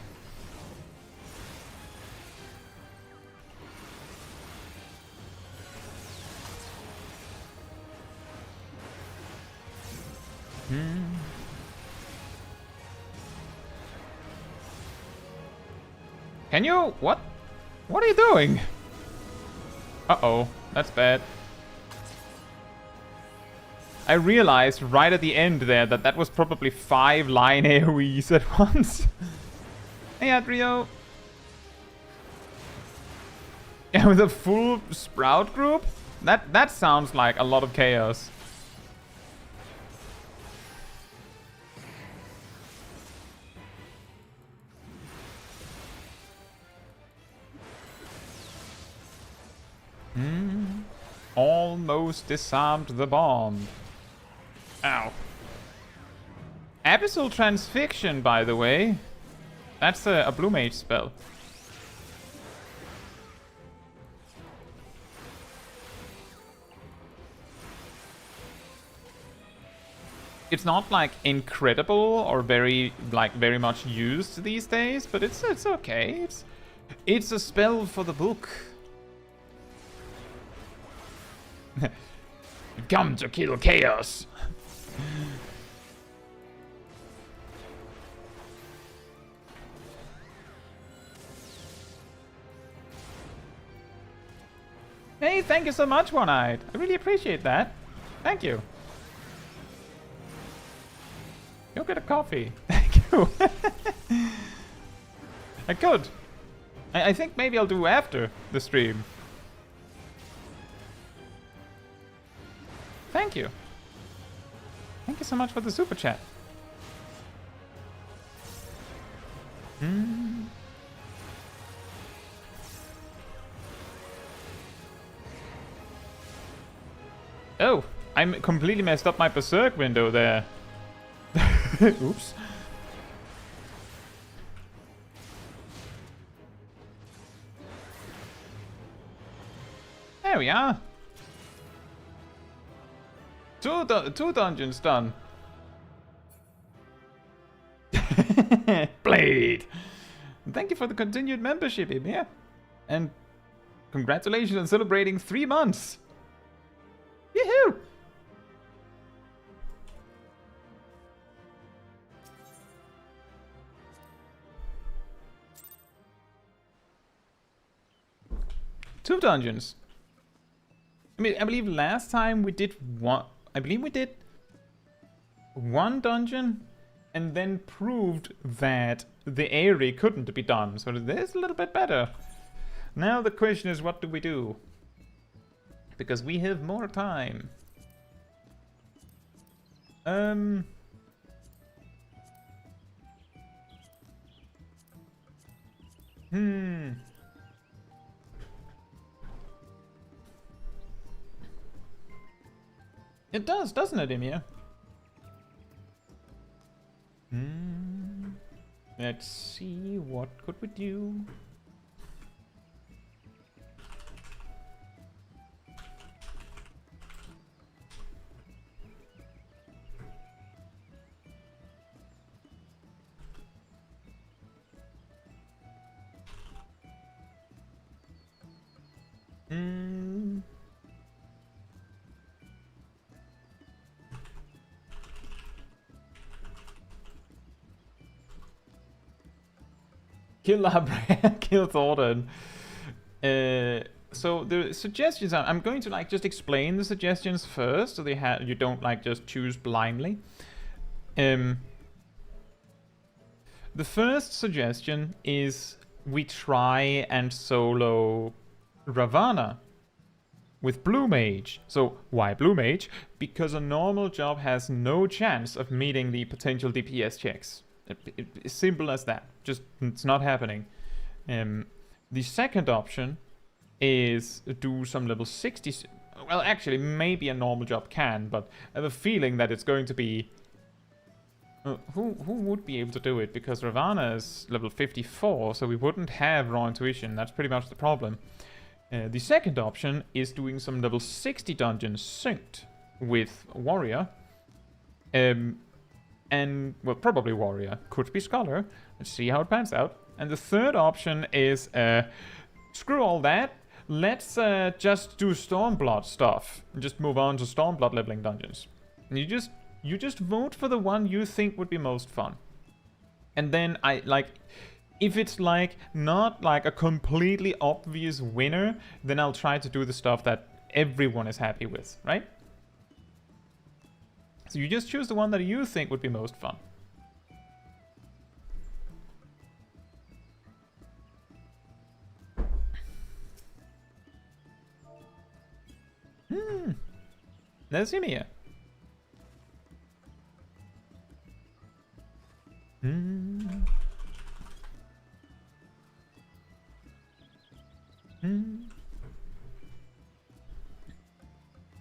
Can you? What? What are you doing? Uh-oh, that's bad. I realized right at the end there that that was probably 5 line AoEs at once. Hey, Adrio. Yeah, with a full Sprout group? That sounds like a lot of chaos. Almost disarmed the bomb. Ow. Abyssal Transfixion, by the way. That's a Blue Mage spell. It's not like incredible or very much used these days, but it's okay. It's a spell for the book. Come to kill chaos. Hey, thank you so much, One-Eyed. I really appreciate that. Thank you. Go get a coffee. Thank you. I could. I think maybe I'll do after the stream. Thank you. Thank you so much for the super chat. Oh, I completely messed up my Berserk window there. Oops. There we are. Two dungeons done. Blade. Thank you for the continued membership, Emir. And congratulations on celebrating 3 months. Yahoo! Two dungeons. I mean, I believe last time we did one. I believe we did 1 dungeon and then proved that the area couldn't be done. So this is a little bit better. Now the question is, what do we do? Because we have more time. Hmm. It does, doesn't it, Emir? Hmm. Let's see, what could we do? Hmm. Kill Labra, kill Thornton. So the suggestions are, I'm going to like just explain the suggestions first, so you don't like just choose blindly. The first suggestion is we try and solo Ravana with Blue Mage. So why Blue Mage? Because a normal job has no chance of meeting the potential DPS checks. It's simple as that. Just it's not happening. The second option is do some level 60. Well, actually, maybe a normal job can, but I have a feeling that it's going to be. Who would be able to do it? Because Ravana is level 54, so we wouldn't have raw intuition. That's pretty much the problem. The second option is doing some level 60 dungeons synced with Warrior. And, well, probably Warrior. Could be Scholar. Let's see how it pans out. And the third option is, screw all that. Let's just do Stormblood stuff. And just move on to Stormblood leveling dungeons. And you just vote for the one you think would be most fun. And then if it's like not like a completely obvious winner, then I'll try to do the stuff that everyone is happy with, right? So you just choose the one that you think would be most fun. There's Ymir.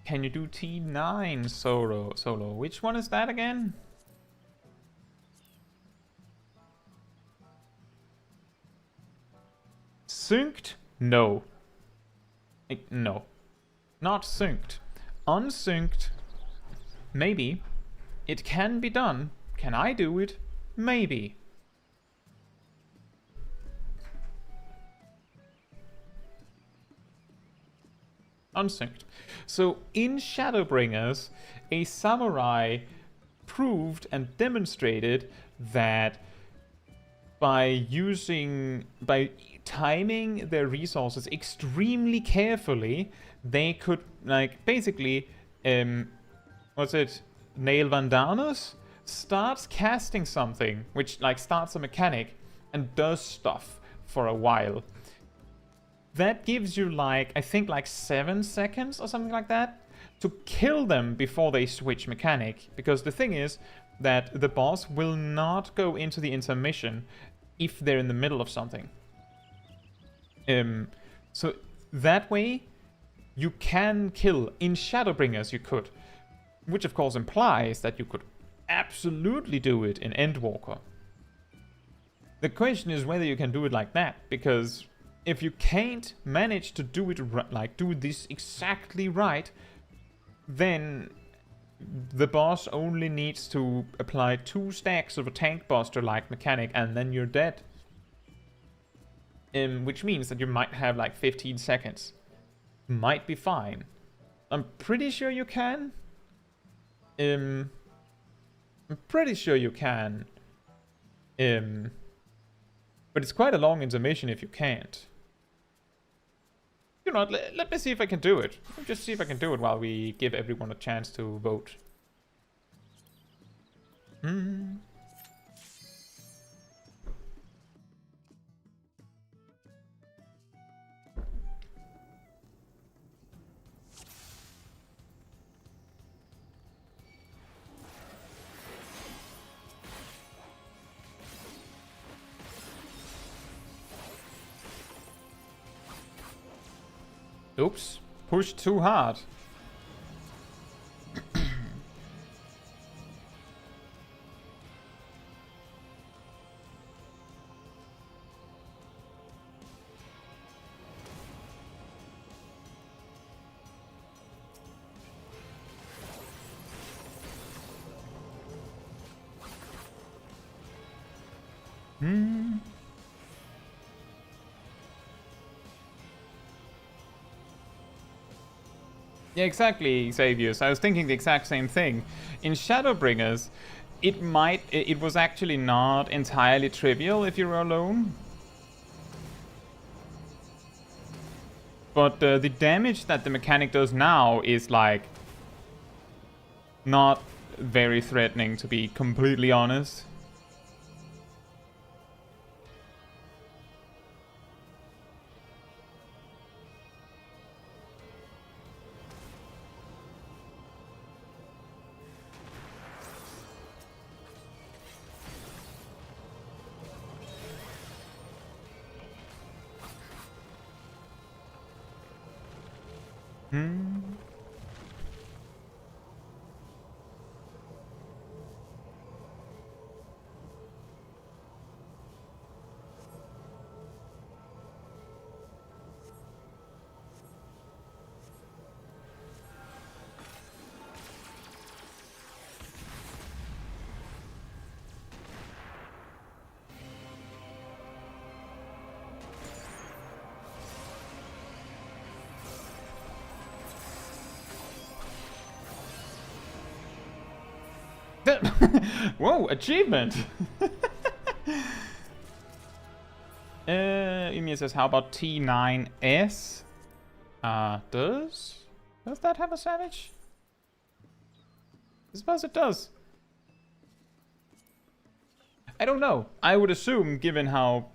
Can you do T9 solo? Which one is that again? Synced? No. No. Not synced. Unsynced? Maybe. It can be done. Can I do it? Maybe. Unsynced. So in Shadowbringers, a samurai proved and demonstrated that by timing their resources extremely carefully, they could like basically nail Vandanus starts casting something which like starts a mechanic and does stuff for a while. That gives you like, I think like 7 seconds or something like that to kill them before they switch mechanic. Because the thing is that the boss will not go into the intermission if they're in the middle of something. So that way you can kill. In Shadowbringers you could. Which of course implies that you could absolutely do it in Endwalker. The question is whether you can do it like that, because if you can't manage to do it do this exactly right, then the boss only needs to apply 2 stacks of a tank buster like mechanic and then you're dead. Which means that you might have like 15 seconds. Might be fine. I'm pretty sure you can. I'm pretty sure you can. But it's quite a long intermission if you can't. You know, let me see if I can do it. Let me just see if I can do it while we give everyone a chance to vote. Oops. Pushed too hard. Yeah, exactly, Xavier. So I was thinking the exact same thing. In Shadowbringers, it was actually not entirely trivial if you were alone. But the damage that the mechanic does now is like not very threatening, to be completely honest. Whoa, achievement! Ymir says, how about T9S? Does that have a savage? I suppose it does. I don't know. I would assume, given how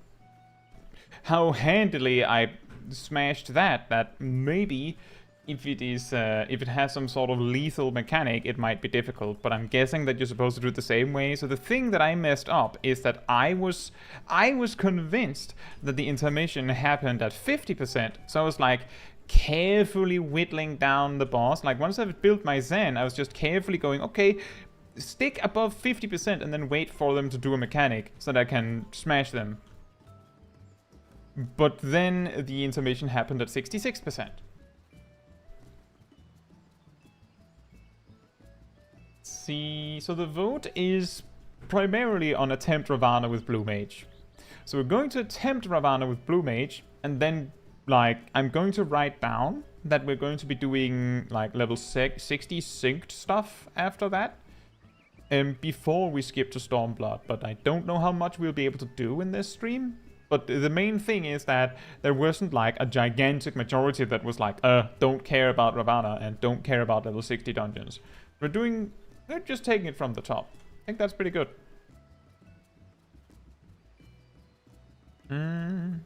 handily I smashed that maybe if it has some sort of lethal mechanic, it might be difficult, but I'm guessing that you're supposed to do it the same way. So the thing that I messed up is that I was convinced that the intermission happened at 50%. So I was like carefully whittling down the boss. Like once I've built my Zen, I was just carefully going, okay, stick above 50% and then wait for them to do a mechanic so that I can smash them. But then the intermission happened at 66%. See, so the vote is primarily on attempt Ravana with Blue Mage. So we're going to attempt Ravana with Blue Mage, and then, like, I'm going to write down that we're going to be doing, like, level 60 synced stuff after that, before we skip to Stormblood. But I don't know how much we'll be able to do in this stream. But the main thing is that there wasn't, like, a gigantic majority that was like, don't care about Ravana and don't care about level 60 dungeons. We're just taking it from the top. I think that's pretty good. One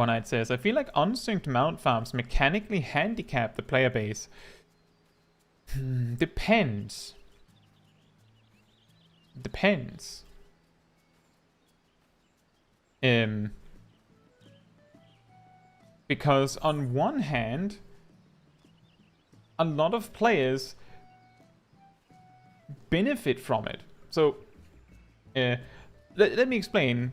Night says, I feel like unsynced mount farms mechanically handicap the player base. Depends. Depends. Because on one hand, a lot of players benefit from it. So, let me explain.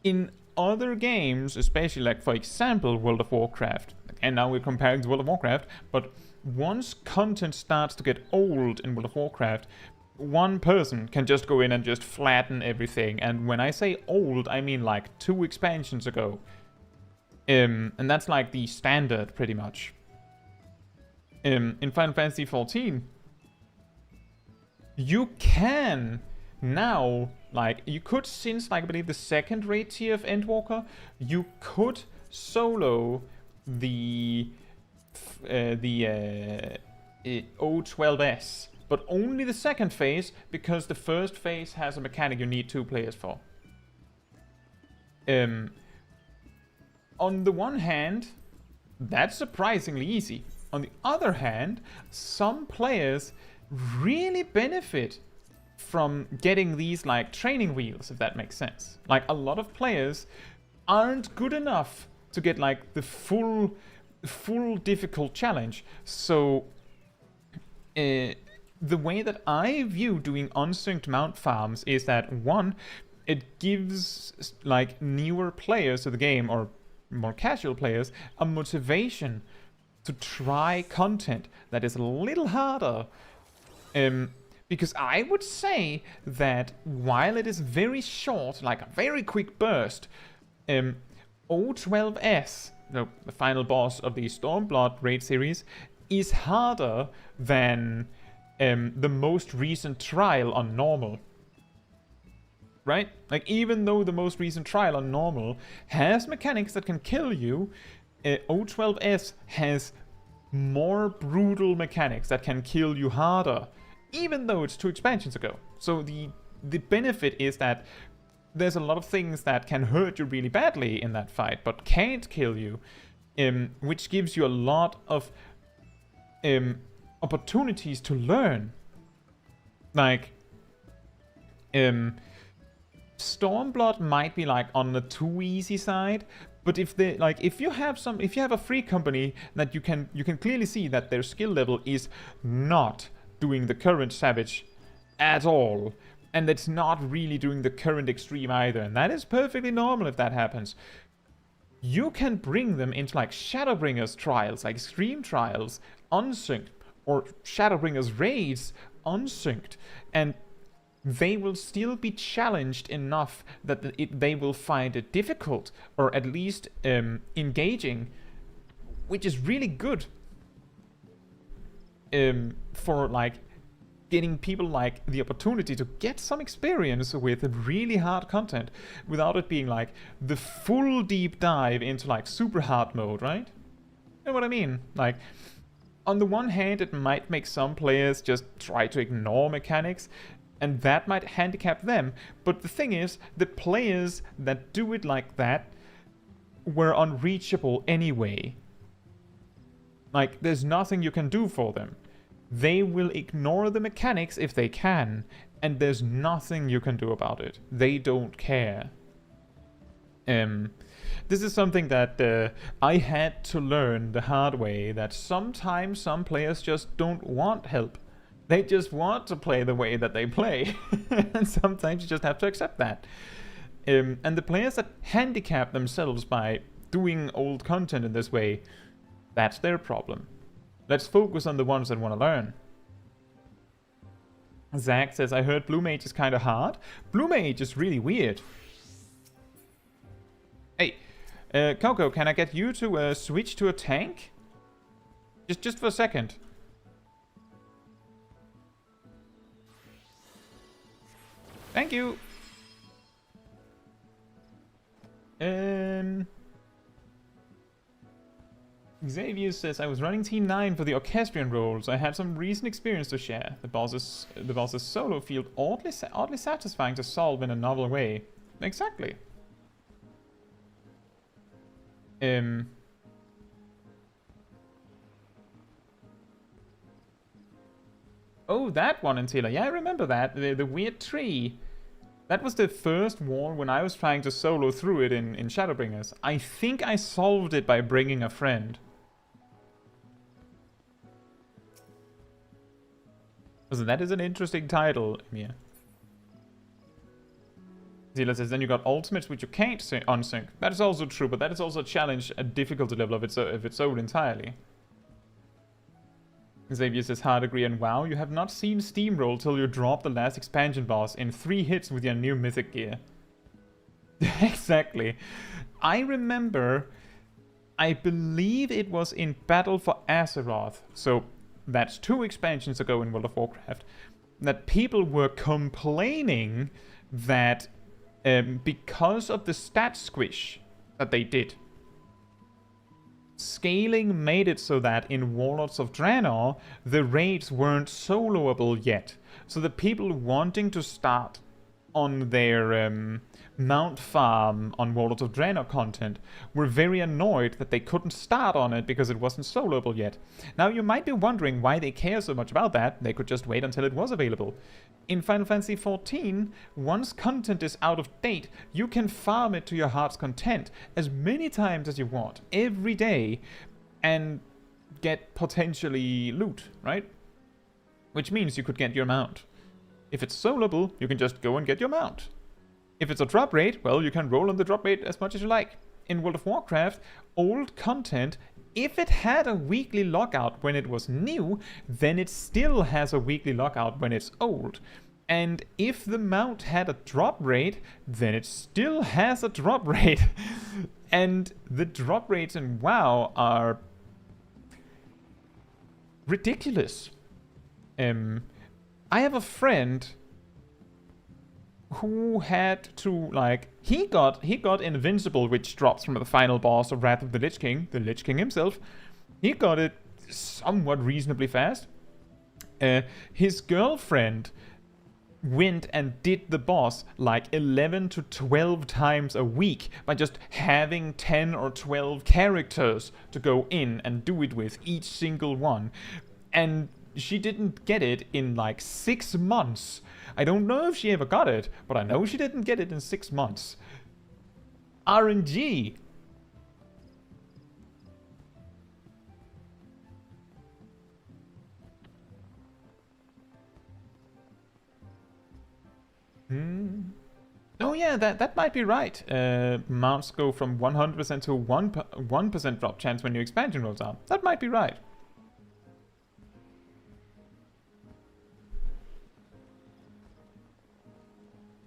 In other games, especially like, for example, World of Warcraft, and now we're comparing to World of Warcraft, but once content starts to get old in World of Warcraft, one person can just go in and just flatten everything. And when I say old, I mean like 2 expansions ago. And that's like the standard, pretty much. In Final Fantasy XIV, you can now, like, you could, since, like, I believe the second raid tier of Endwalker, you could solo the O12S, but only the second phase, because the first phase has a mechanic you need 2 players for. On the one hand, that's surprisingly easy. On the other hand, some players really benefit from getting these like training wheels, if that makes sense. Like a lot of players aren't good enough to get like the full difficult challenge. So the way that I view doing unsynced mount farms is that, one, it gives like newer players to the game, or more casual players, a motivation to try content that is a little harder. Because I would say that while it is very short, like a very quick burst, O12S, the final boss of the Stormblood raid series, is harder than the most recent trial on normal. Right? Like, even though the most recent trial on normal has mechanics that can kill you, O12S has more brutal mechanics that can kill you harder, even though it's 2 expansions ago. So the benefit is that there's a lot of things that can hurt you really badly in that fight, but can't kill you, which gives you a lot of opportunities to learn. Like, Stormblood might be like on the too easy side, but if you have a free company that you can clearly see that their skill level is not doing the current savage at all, and it's not really doing the current extreme either, and that is perfectly normal if that happens. You can bring them into like Shadowbringers trials, like extreme trials, unsynced, or Shadowbringers raids, unsynced, and they will still be challenged enough that they will find it difficult, or at least engaging, which is really good for like getting people like the opportunity to get some experience with really hard content without it being like the full deep dive into like super hard mode, right? You know what I mean? Like, on the one hand, it might make some players just try to ignore mechanics, and that might handicap them. But the thing is, the players that do it like that were unreachable anyway. Like, there's nothing you can do for them. They will ignore the mechanics if they can, and there's nothing you can do about it. They don't care. This is something that I had to learn the hard way, that sometimes some players just don't want help. They just want to play the way that they play. And sometimes you just have to accept that. And the players that handicap themselves by doing old content in this way, that's their problem. Let's focus on the ones that want to learn. Zach says, I heard Blue Mage is kind of hard. Blue Mage is really weird. Hey, Coco, can I get you to switch to a tank? Just for a second. Thank you. Xavier says, I was running Team 9 for the Orchestrion roles. I had some recent experience to share. The boss's solo field oddly satisfying to solve in a novel way. Exactly. Oh, that one, Antilla. Yeah, I remember that. The weird tree. That was the first wall when I was trying to solo through it in Shadowbringers. I think I solved it by bringing a friend. So that is an interesting title, Emir. Zila says, then you got ultimates which you can't unsync. That is also true, but that is also a challenge, a difficulty level of its own entirely. Xavier says, hard agree, and wow, you have not seen steamroll till you drop the last expansion boss in 3 hits with your new mythic gear. Exactly. I remember, I believe it was in Battle for Azeroth, so that's 2 expansions ago in World of Warcraft, that people were complaining that because of the stat squish that they did, scaling made it so that in Warlords of Draenor, the raids weren't soloable yet. So the people wanting to start on their mount farm on Warlords of Draenor content were very annoyed that they couldn't start on it because it wasn't soloable yet. Now you might be wondering why they care so much about that. They could just wait until it was available. In Final Fantasy XIV, once content is out of date, you can farm it to your heart's content as many times as you want, every day, and get potentially loot, right? Which means you could get your mount. If it's soloable, you can just go and get your mount. If it's a drop rate, well, you can roll on the drop rate as much as you like. In World of Warcraft, old content, if it had a weekly lockout when it was new, then it still has a weekly lockout when it's old. And if the mount had a drop rate, then it still has a drop rate. And the drop rates in WoW are ridiculous. I have a friend who had to, like, he got Invincible, which drops from the final boss of Wrath of the Lich King himself. He got it somewhat reasonably fast. His girlfriend went and did the boss like 11 to 12 times a week by just having 10 or 12 characters to go in and do it with, each single one. And she didn't get it in like 6 months. I don't know if she ever got it, but I know she didn't get it in 6 months. RNG. Oh yeah, that might be right. Mounts go from 100% to 1% drop chance when your expansion rolls out. That might be right.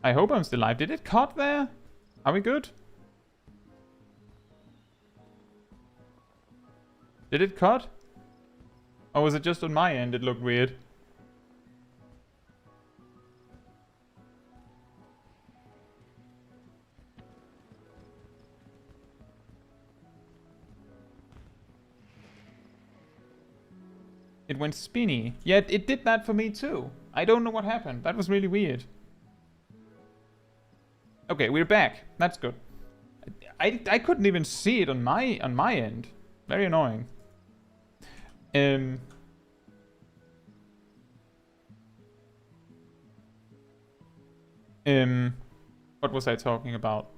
I hope I'm still live. Did it cut there? Are we good? Did it cut? Or was it just on my end it looked weird? It went spinny. Yeah, it did that for me too. I don't know what happened. That was really weird. Okay, we're back. That's good. I couldn't even see it on my end. Very annoying. What was I talking about?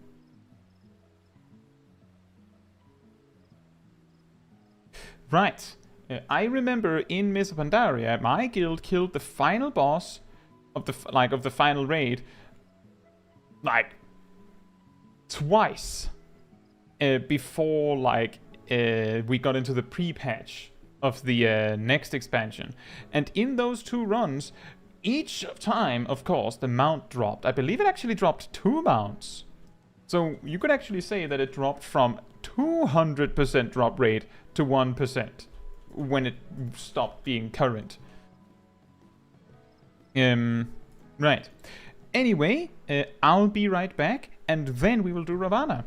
Right. I remember in Miss Pandaria, my guild killed the final boss of the final raid, like twice before we got into the pre-patch of the next expansion. And in those 2 runs, each time, of course, the mount dropped. I believe it actually dropped 2 mounts. So you could actually say that it dropped from 200% drop rate to 1% when it stopped being current. Right. Anyway, I'll be right back, and then we will do Ravana.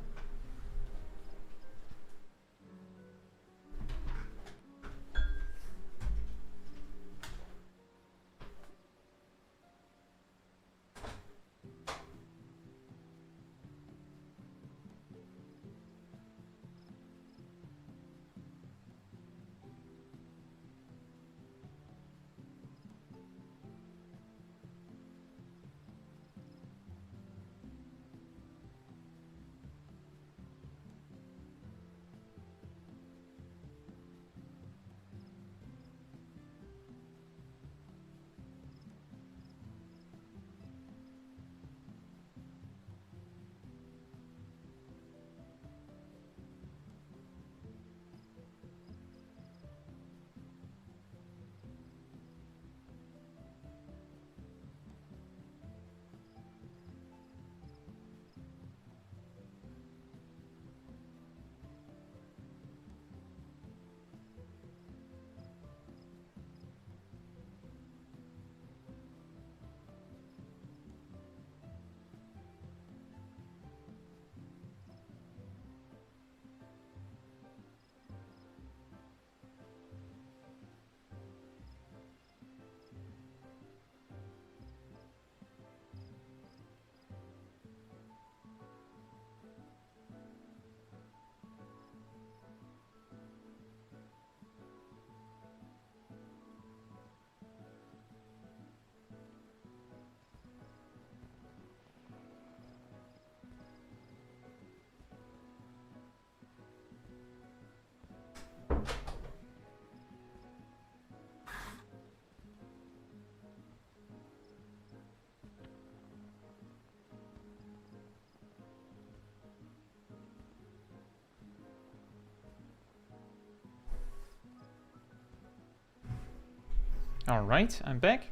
Alright, I'm back.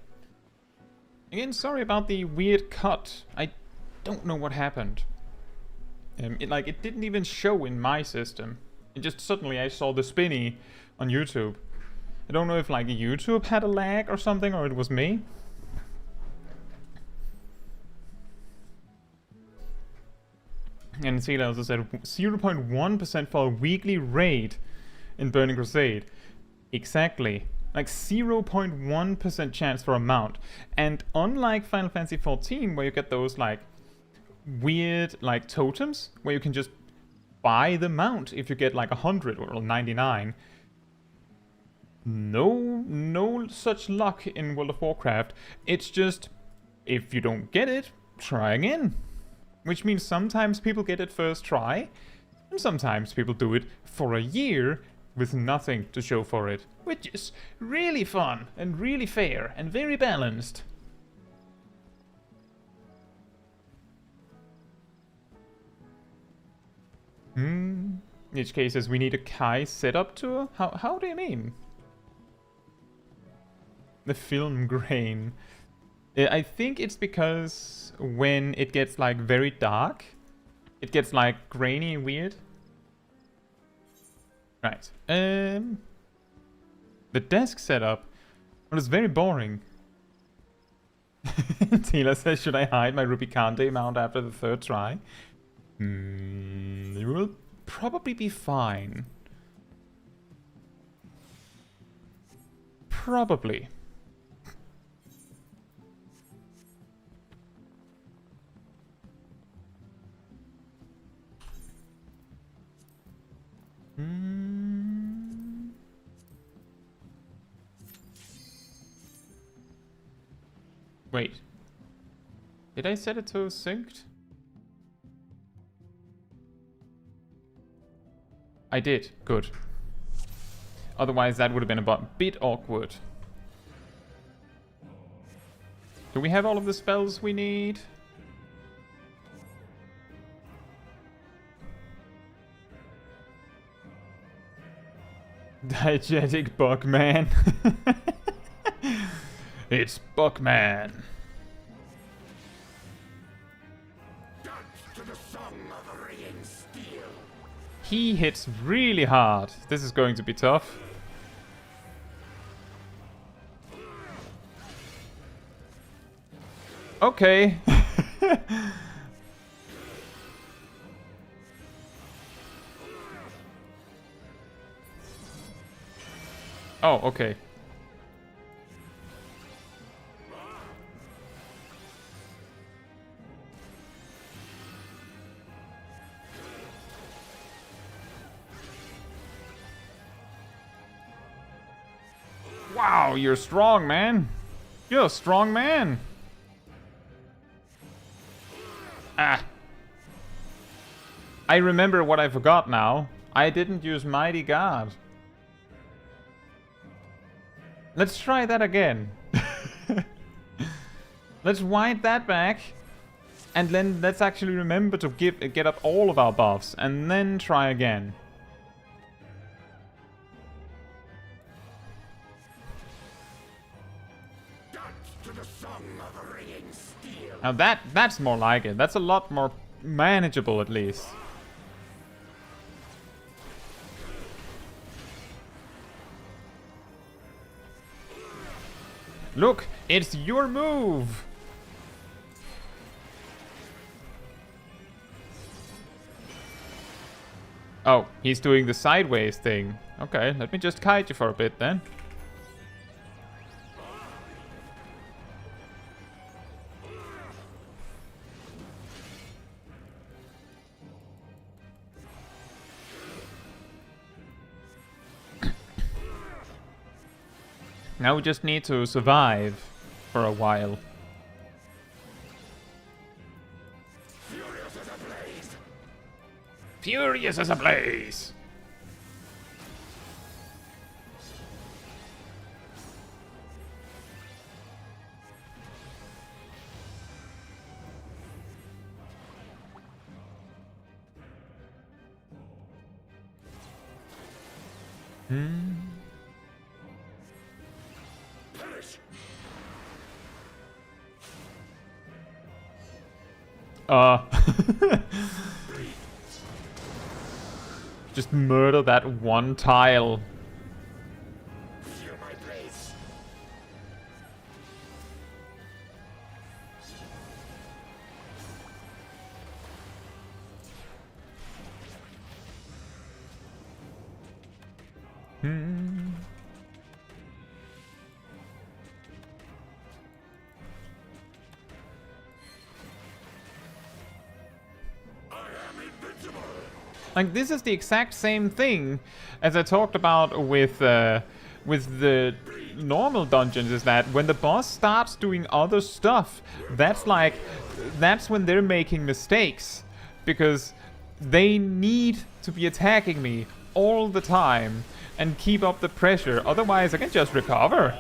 Again, sorry about the weird cut. I don't know what happened. It didn't even show in my system. It just suddenly I saw the spinny on YouTube. I don't know if like YouTube had a lag or something, or it was me. And Sela also said 0.1% for a weekly raid in Burning Crusade. Exactly. Like 0.1% chance for a mount. And unlike Final Fantasy XIV, where you get those like weird like totems, where you can just buy the mount if you get like 100 or 99. No such luck in World of Warcraft. It's just, if you don't get it, try again. Which means sometimes people get it first try, and sometimes people do it for a year with nothing to show for it. Which is really fun, and really fair, and very balanced. HK says we need a Kai setup tour? How do you mean? The film grain. I think it's because when it gets like very dark, it gets like grainy and weird. Right. The desk setup. Well, it's very boring. Tila says, should I hide my Rubicante mount after the third try? You will probably be fine. Probably. Wait. Did I set it to synced? I did. Good. Otherwise, that would have been a bit awkward. Do we have all of the spells we need? Diegetic Bugman. It's Bugman. He hits really hard. This is going to be tough. Okay. Oh, okay. Wow, you're strong, man. You're a strong man. Ah. I remember what I forgot now. I didn't use Mighty God. Let's try that again. Let's wind that back. And then let's actually remember to get up all of our buffs. And then try again. Now that's more like it. That's a lot more manageable at least. Look, it's your move. Oh, he's doing the sideways thing. Okay, let me just kite you for a bit then. Now we just need to survive for a while. Furious as a blaze! Furious as a blaze! Just murder that one tile. Feel my blades. Like, this is the exact same thing as I talked about with the normal dungeons, is that when the boss starts doing other stuff, that's when they're making mistakes. Because they need to be attacking me all the time and keep up the pressure. Otherwise, I can just recover.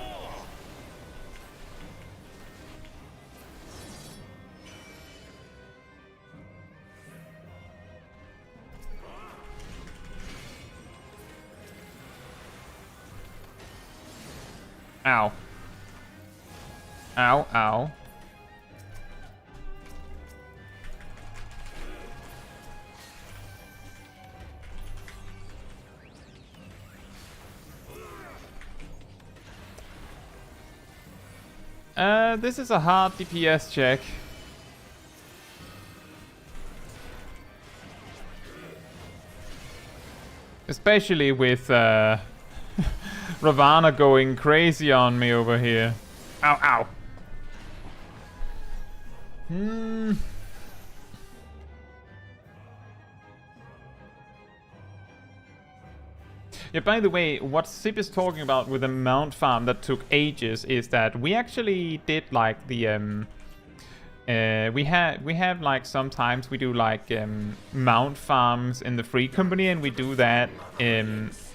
Ow. Ow, ow. This is a hard DPS check. Especially with, Ravana going crazy on me over here. Ow, ow. Yeah, by the way, what Sip is talking about with the mount farm that took ages is that we actually did like the we have like sometimes we do like mount farms in the free company, and we do that as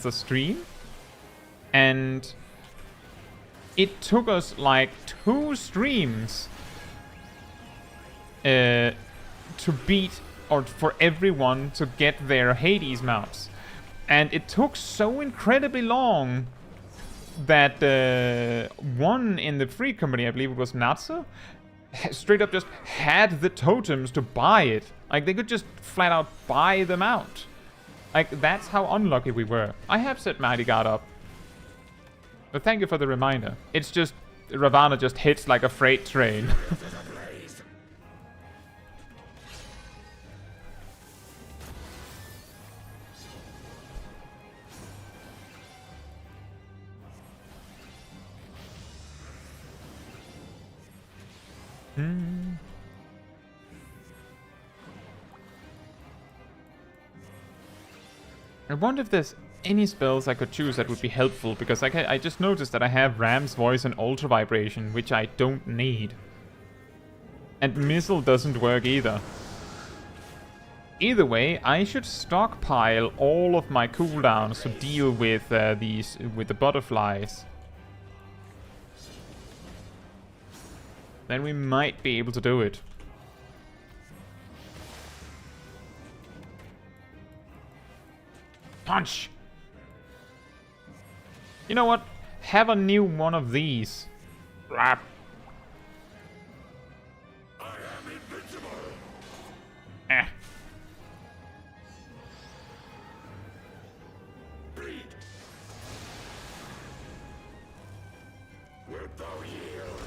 a stream, and it took us like 2 streams to beat, or for everyone to get their Hades mounts. And it took so incredibly long that one in the free company, I believe it was Natsu, straight up just had the totems to buy it. Like, they could just flat out buy them out. Like, that's how unlucky we were. I have set Mighty God up. But thank you for the reminder. It's just, Ravana just hits like a freight train. I wonder if there's any spells I could choose that would be helpful, because I just noticed that I have Ram's Voice and Ultra Vibration, which I don't need. And Missile doesn't work either. Either way, I should stockpile all of my cooldowns to deal with with the butterflies. Then we might be able to do it. Punch! You know what? Have a new one of these. Rap. I am invincible. Eh. Breed. Wilt thou yield?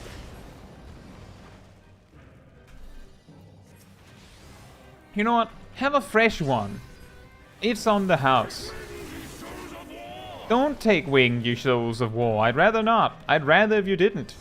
You know what? Have a fresh one. It's on the house. Don't take wing, you souls of war. I'd rather not. I'd rather if you didn't.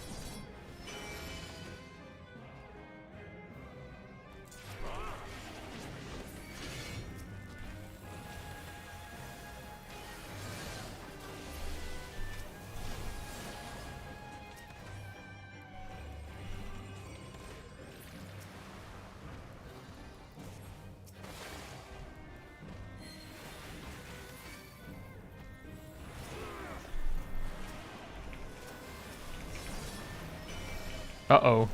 Uh-oh.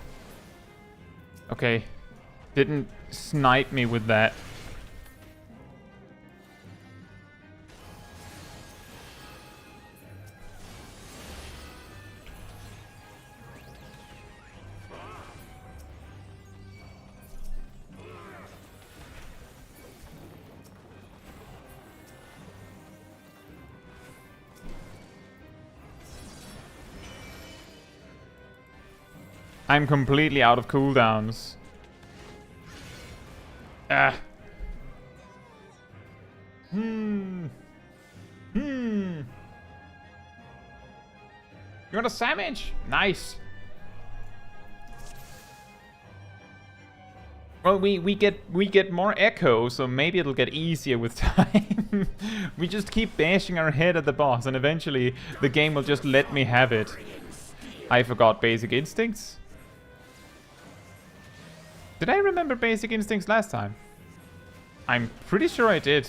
Okay. Didn't snipe me with that. I'm completely out of cooldowns. Ah. You want a sandwich? Nice. Well, we get more echo, so maybe it'll get easier with time. We just keep bashing our head at the boss, and eventually the game will just let me have it. I forgot basic instincts. Did I remember basic instincts last time? I'm pretty sure I did.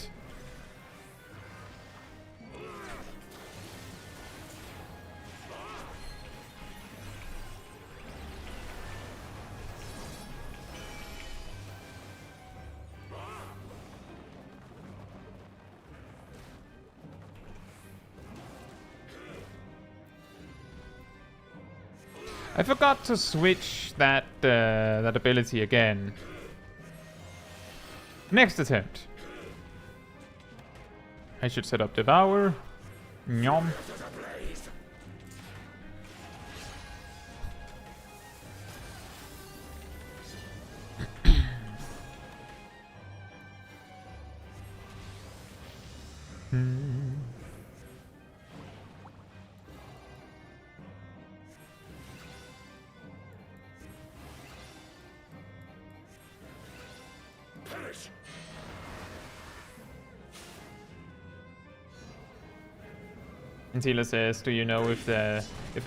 I forgot to switch that that ability again. Next attempt. I should set up Devour. Nyom. Antila says, do you know if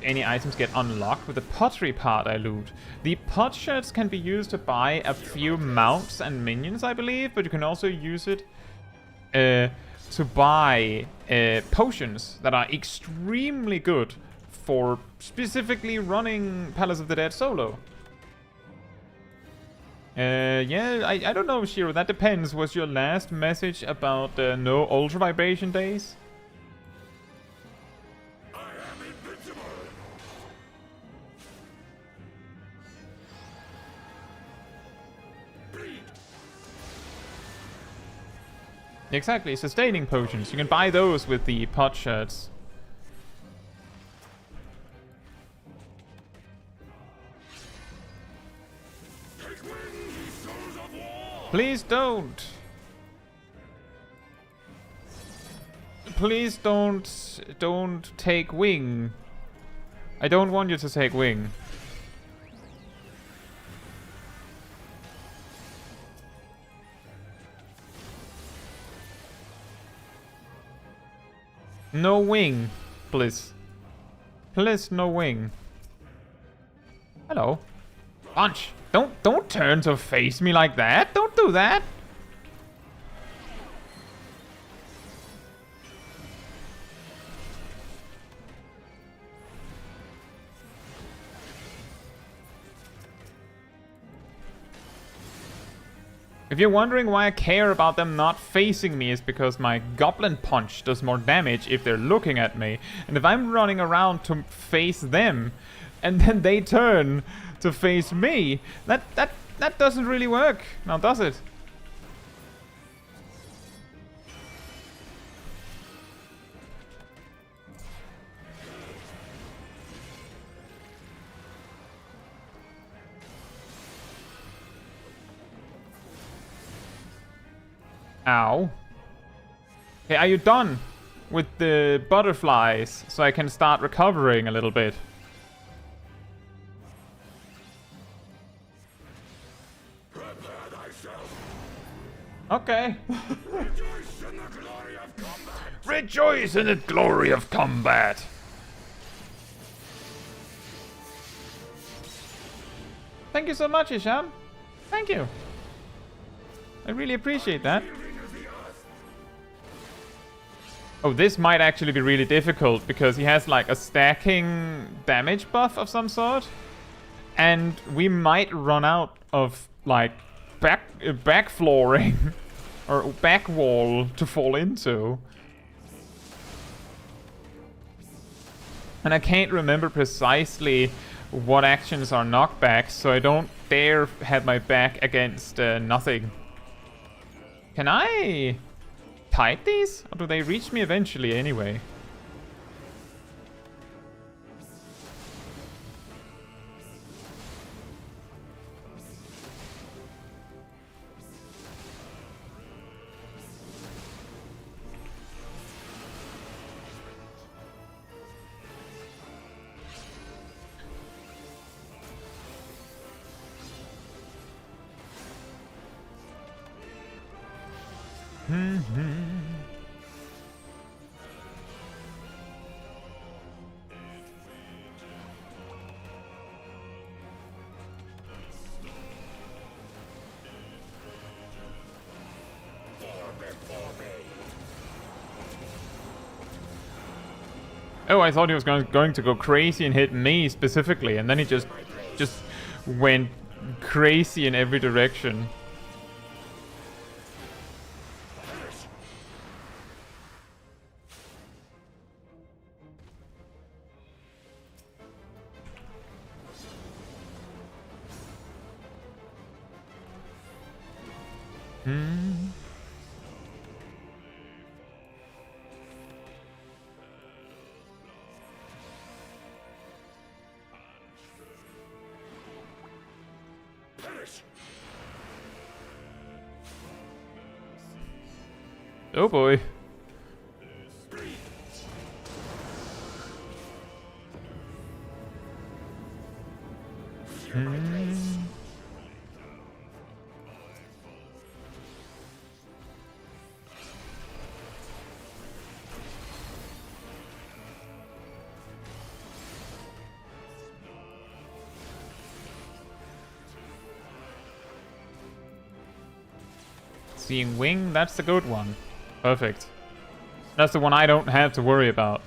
any items get unlocked with the pottery part I loot? The pot shards can be used to buy a few mounts and minions, I believe, but you can also use it to buy potions that are extremely good for specifically running Palace of the Dead solo. Yeah, I don't know, Shiro, that depends. Was your last message about no ultra vibration days? Exactly, sustaining potions. You can buy those with the pot shards. Please don't. Please don't take wing. I don't want you to take wing. No wing, please. Please, no wing. Hello. Punch. Don't turn to face me like that. Don't do that. If you're wondering why I care about them not facing me, is because my goblin punch does more damage if they're looking at me. And if I'm running around to face them, and then they turn to face me, that doesn't really work, now does it? Ow. Okay, are you done with the butterflies so I can start recovering a little bit? Okay. Rejoice in the glory of combat. Thank you so much, Isham. Thank you. I really appreciate that. Oh, this might actually be really difficult because he has like a stacking damage buff of some sort. And we might run out of like back flooring or back wall to fall into. And I can't remember precisely what actions are knockbacks, so I don't dare have my back against nothing. Can I kite these? Or do they reach me eventually anyway? Oh, I thought he was going to go crazy and hit me specifically, and then he just went crazy in every direction. Oh boy. Seeing wing, that's the good one. Perfect. That's the one I don't have to worry about.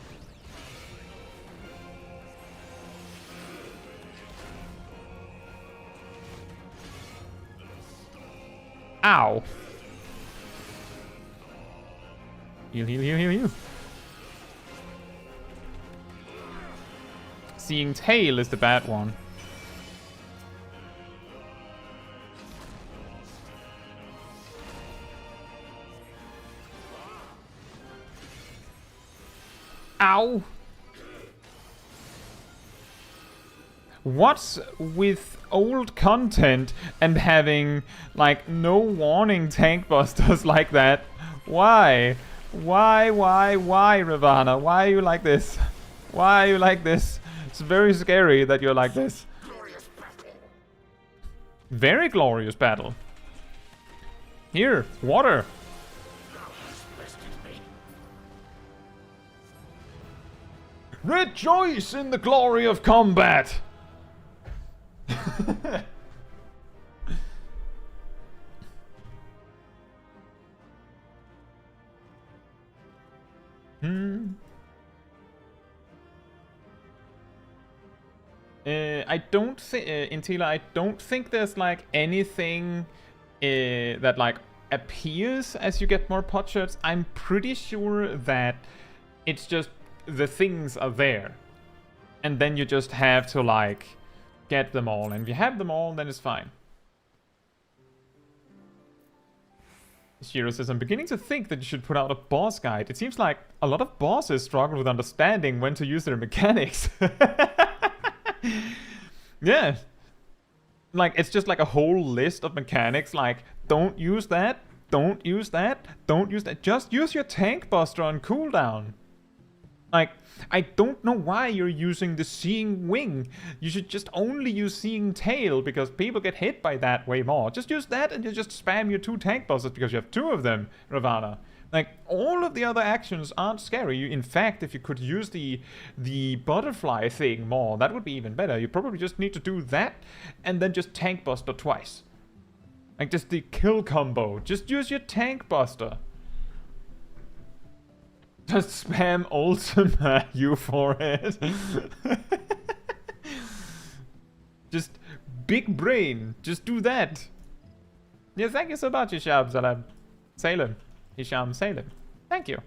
Ow. Heal, heal, heal, heal, heal. Seeing tail is the bad one. Ow! What's with old content and having, like, no warning tank busters like that? Why? Why, Ravana? Why are you like this? Why are you like this? It's very scary that you're like this. Very glorious battle. Here, water. Rejoice in the glory of combat! I don't think, Intila, I don't think there's like anything that like appears as you get more potshots. I'm pretty sure that it's just the things are there, and then you just have to like get them all, and if you have them all, then it's fine. Shiro says, I'm beginning to think that you should put out a boss guide. It seems like a lot of bosses struggle with understanding when to use their mechanics. Yeah, like it's just like a whole list of mechanics, like don't use that, don't use that, don't use that, just use your tank buster on cooldown. Like, I don't know why you're using the Seeing Wing. You should just only use Seeing Tail, because people get hit by that way more. Just use that and you just spam your 2 tank busters because you have 2 of them, Ravana. Like, all of the other actions aren't scary. In fact, if you could use the butterfly thing more, that would be even better. You probably just need to do that and then just tank buster twice. Like, just the kill combo. Just use your tank buster. Just spam Ultima, you forehead. Just big brain. Just do that. Yeah, thank you so much, Hisham Salam. Salem. Hisham Salem. Thank you.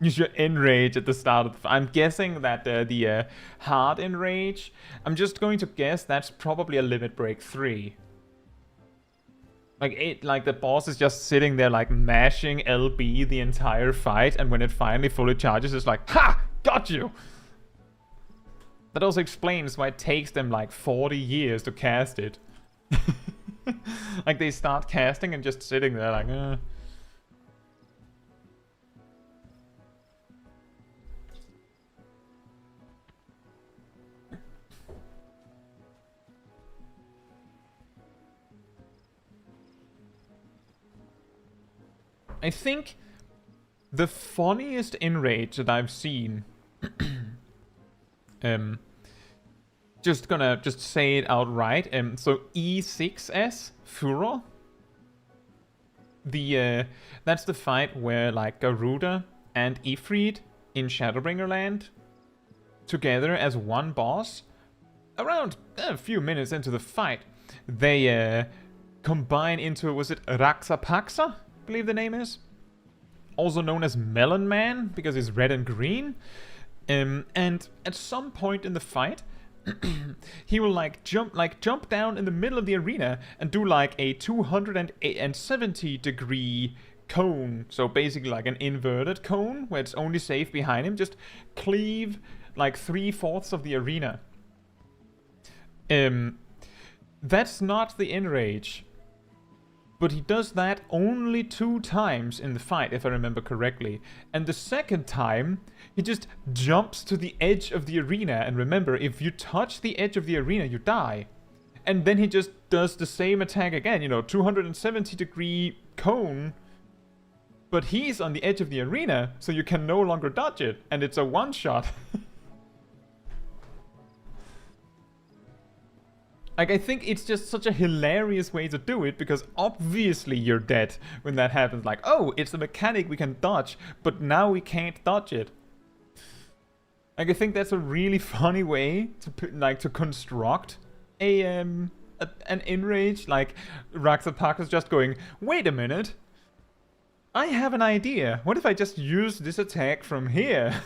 Use your Enrage at the start of the... I'm guessing that the hard Enrage, I'm just going to guess that's probably a limit break 3. Like the boss is just sitting there like mashing LB the entire fight, and when it finally fully charges, it's like, ha! Got you! That also explains why it takes them like 40 years to cast it. Like they start casting and just sitting there like, I think the funniest Enrage that I've seen, just say it outright. So E6S Furor. That's the fight where like Garuda and Ifrit in Shadowbringer Land together as one boss. Around a few minutes into the fight, they combine into, was it Raxapaxa? I believe the name is. Also known as Melon Man because he's red and green. And at some point in the fight, he will jump down in the middle of the arena and do like a 270 degree cone. So basically like an inverted cone where it's only safe behind him. Just cleave like 3/4 of the arena. That's not the Enrage. But he does that only 2 times in the fight, if I remember correctly. And the second time, he just jumps to the edge of the arena. And remember, if you touch the edge of the arena, you die. And then he just does the same attack again, 270 degree cone. But he's on the edge of the arena, so you can no longer dodge it. And it's a one-shot. Like, I think it's just such a hilarious way to do it, because obviously you're dead when that happens. Like, oh, it's a mechanic we can dodge, but now we can't dodge it. Like, I think that's a really funny way to construct an Enrage. Like, Raxapax is just going, wait a minute, I have an idea. What if I just use this attack from here?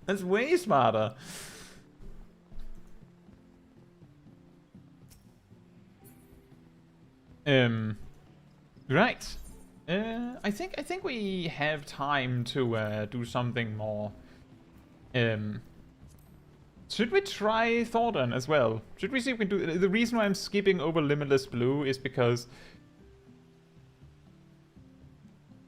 That's way smarter. Right. I think we have time to do something more. Should we try Thordan as well? Should we see if we can do... The reason why I'm skipping over Limitless Blue is because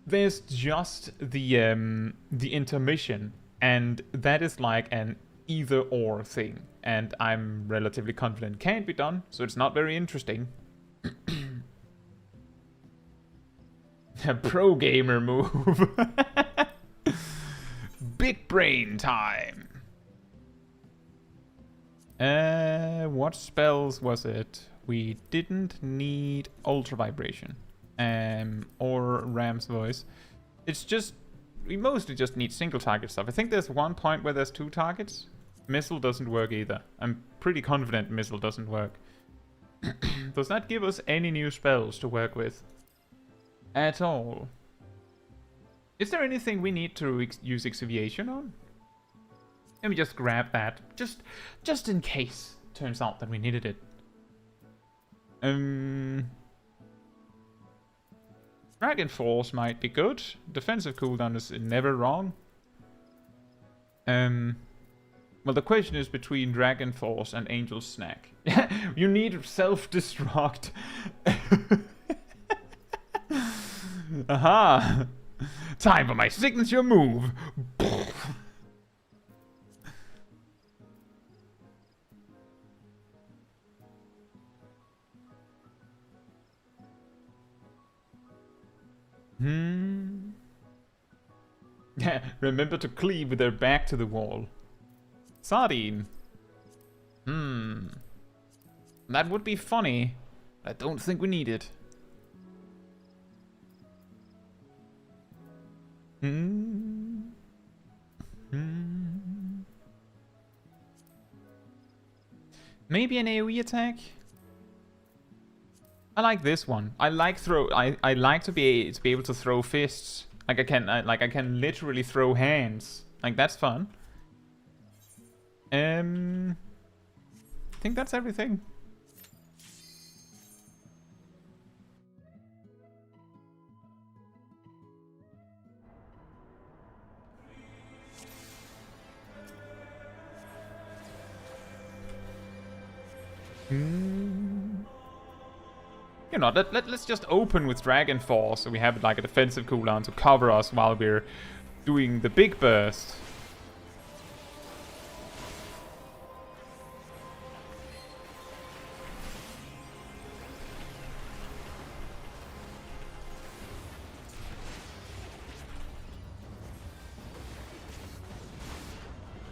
there's just the intermission, and that is like an either-or thing, and I'm relatively confident can't be done, so it's not very interesting. A pro gamer move. Big brain time. What spells was it? We didn't need Ultra Vibration. Or Ram's Voice. It's just... We mostly just need single target stuff. I think there's one point where there's 2 targets. Missile doesn't work either. I'm pretty confident Missile doesn't work. Does that give us any new spells to work with? At all? Is there anything we need to use Exaviation on? Let me just grab that. Just in case. Turns out that we needed it. Dragon Force might be good. Defensive cooldown is never wrong. Well, the question is between Dragon Force and Angel Snack. You need self-destruct. Aha! Time for my signature move! Yeah, remember to cleave with their back to the wall. Sardine. That would be funny. I don't think we need it. Maybe an AoE attack? I like this one. I like I like to be able to throw fists. Like I can literally throw hands. Like that's fun. I think that's everything. You know, let's just open with Dragon Force so we have like a defensive cooldown to cover us while we're doing the big burst.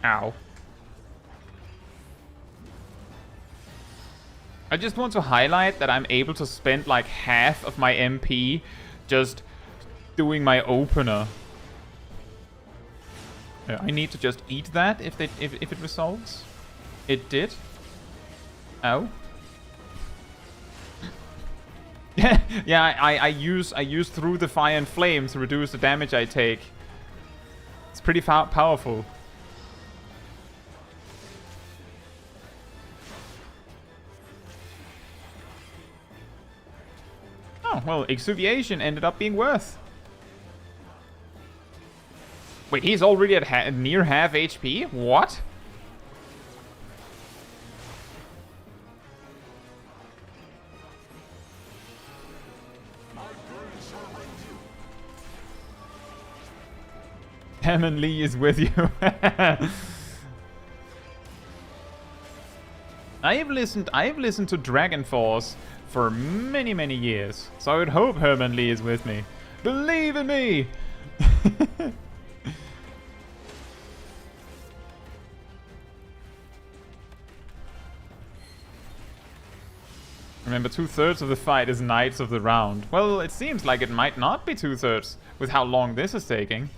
Ow. I just want to highlight that I'm able to spend like half of my MP just doing my opener. I need to just eat that if it resolves. It did. Ow. Yeah, I use Through the Fire and Flame to reduce the damage I take. It's pretty powerful. Oh, well, Exuviation ended up being worth. Wait, he's already at near half HP? What? Hammond Lee is with you. I've listened to Dragon Force for many years, so I would hope Herman Lee is with me. Believe in me. Remember, 2/3 of the fight is Knights of the Round. Well, it seems like it might not be 2/3 with how long this is taking.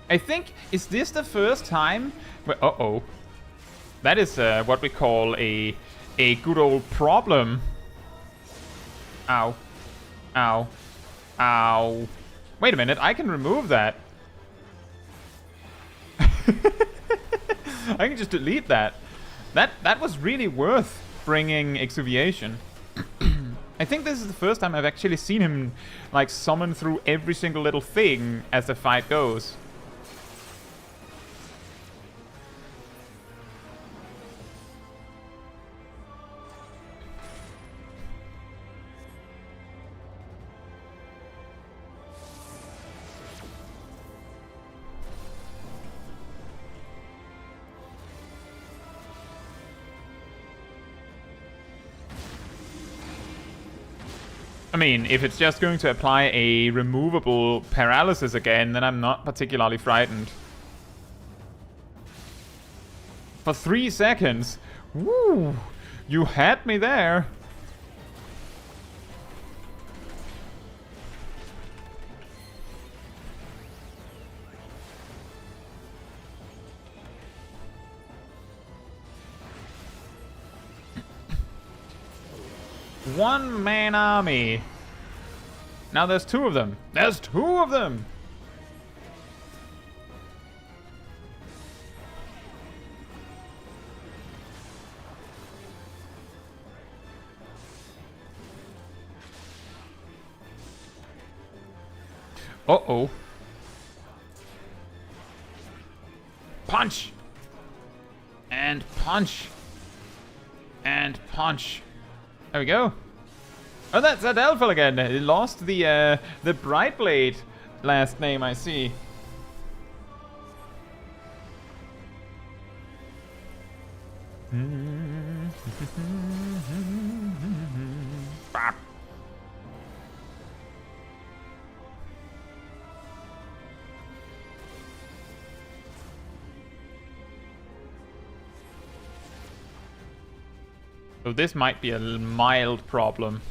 I think, is this the first time? Uh-oh. That is what we call a good old problem. Ow. Ow. Ow. Wait a minute, I can remove that. I can just delete that. That was really worth bringing Exuviation. I think this is the first time I've actually seen him like summon through every single little thing as the fight goes. I mean, if it's just going to apply a removable paralysis again, then I'm not particularly frightened. For 3 seconds? Woo! You had me there. One-man army. Now there's 2 of them. There's 2 of them! Uh-oh. Punch! And punch! And punch! There we go. Oh, that's that Elfel again. He lost the Brightblade last name, I see. Bop. So this might be a mild problem.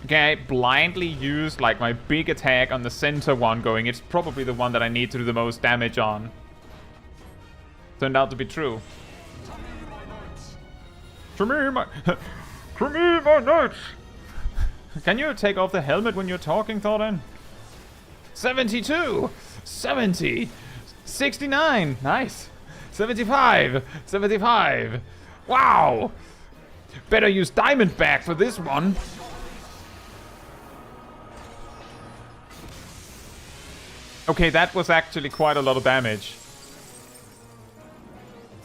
Okay, I blindly used like my big attack on the center one going. It's probably the one that I need to do the most damage on. Turned out to be true. To me, my knights! Can you take off the helmet when you're talking, Thorin? 72! 70! 69! Nice! 75! 75! Wow! Better use Diamondback for this one. Okay, that was actually quite a lot of damage.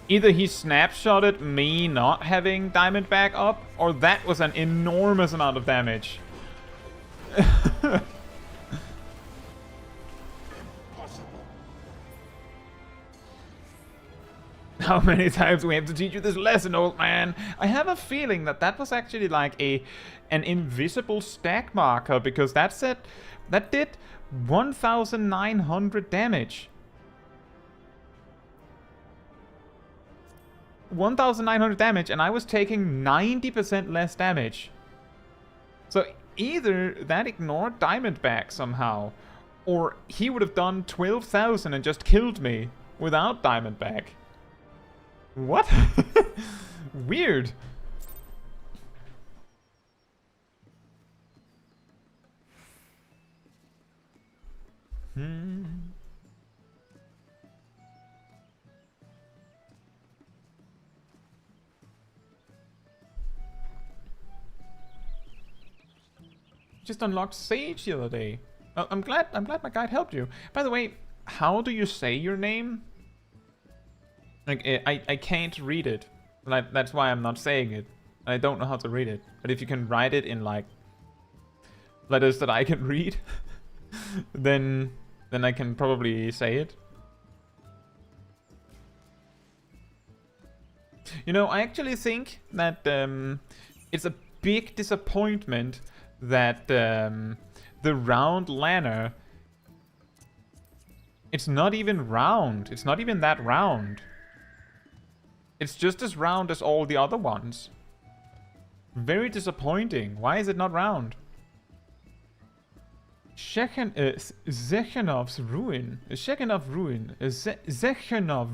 Either he snapshotted me not having diamond back up, or that was an enormous amount of damage. How many times do we have to teach you this lesson, old man? I have a feeling that that was actually like an invisible stack marker, because that did 1,900 damage. 1,900 damage, and I was taking 90% less damage. So either that ignored diamond back somehow, or he would have done 12,000 and just killed me without diamond back. What? Weird. Just unlocked Sage the other day. I'm glad my guide helped you. By the way, how do you say your name? Like, I can't read it. That's why I'm not saying it. I don't know how to read it. But if you can write it in, like, letters that I can read, then I can probably say it. You know, I actually think that it's a big disappointment that the round lanner, it's not even round. It's not even that round. It's just as round as all the other ones. Very disappointing. Why is it not round? Zechenov's ruin. Zechenov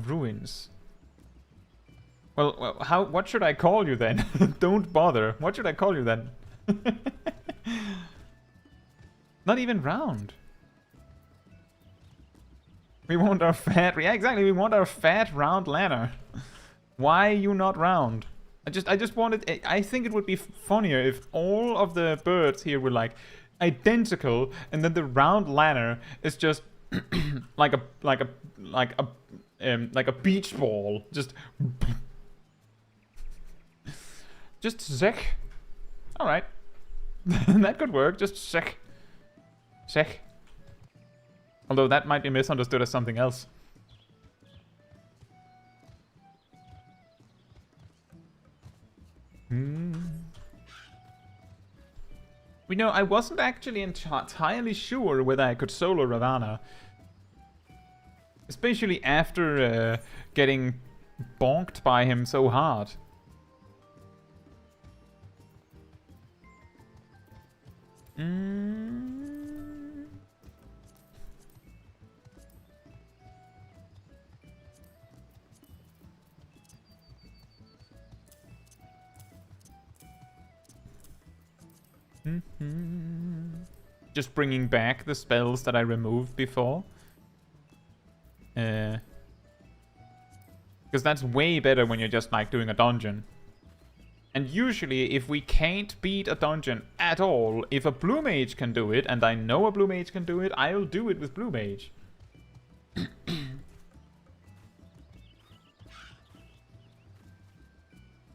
ruins. Well, what should I call you then? Don't bother. What should I call you then? Not even round. We want our fat... Yeah, exactly. We want our fat round lanner. Why are you not round? I just wanted... I think it would be funnier if all of the birds here were like identical, and then the round lanner is just like a beach ball. Just Zek. All right. That could work. Just Zek. Although that might be misunderstood as something else. You know, I wasn't actually entirely sure whether I could solo Ravana. Especially after getting bonked by him so hard. Just bringing back the spells that I removed before. Because that's way better when you're just like doing a dungeon. And usually if we can't beat a dungeon at all, if a Blue Mage can do it, and I know a Blue Mage can do it, I'll do it with Blue Mage.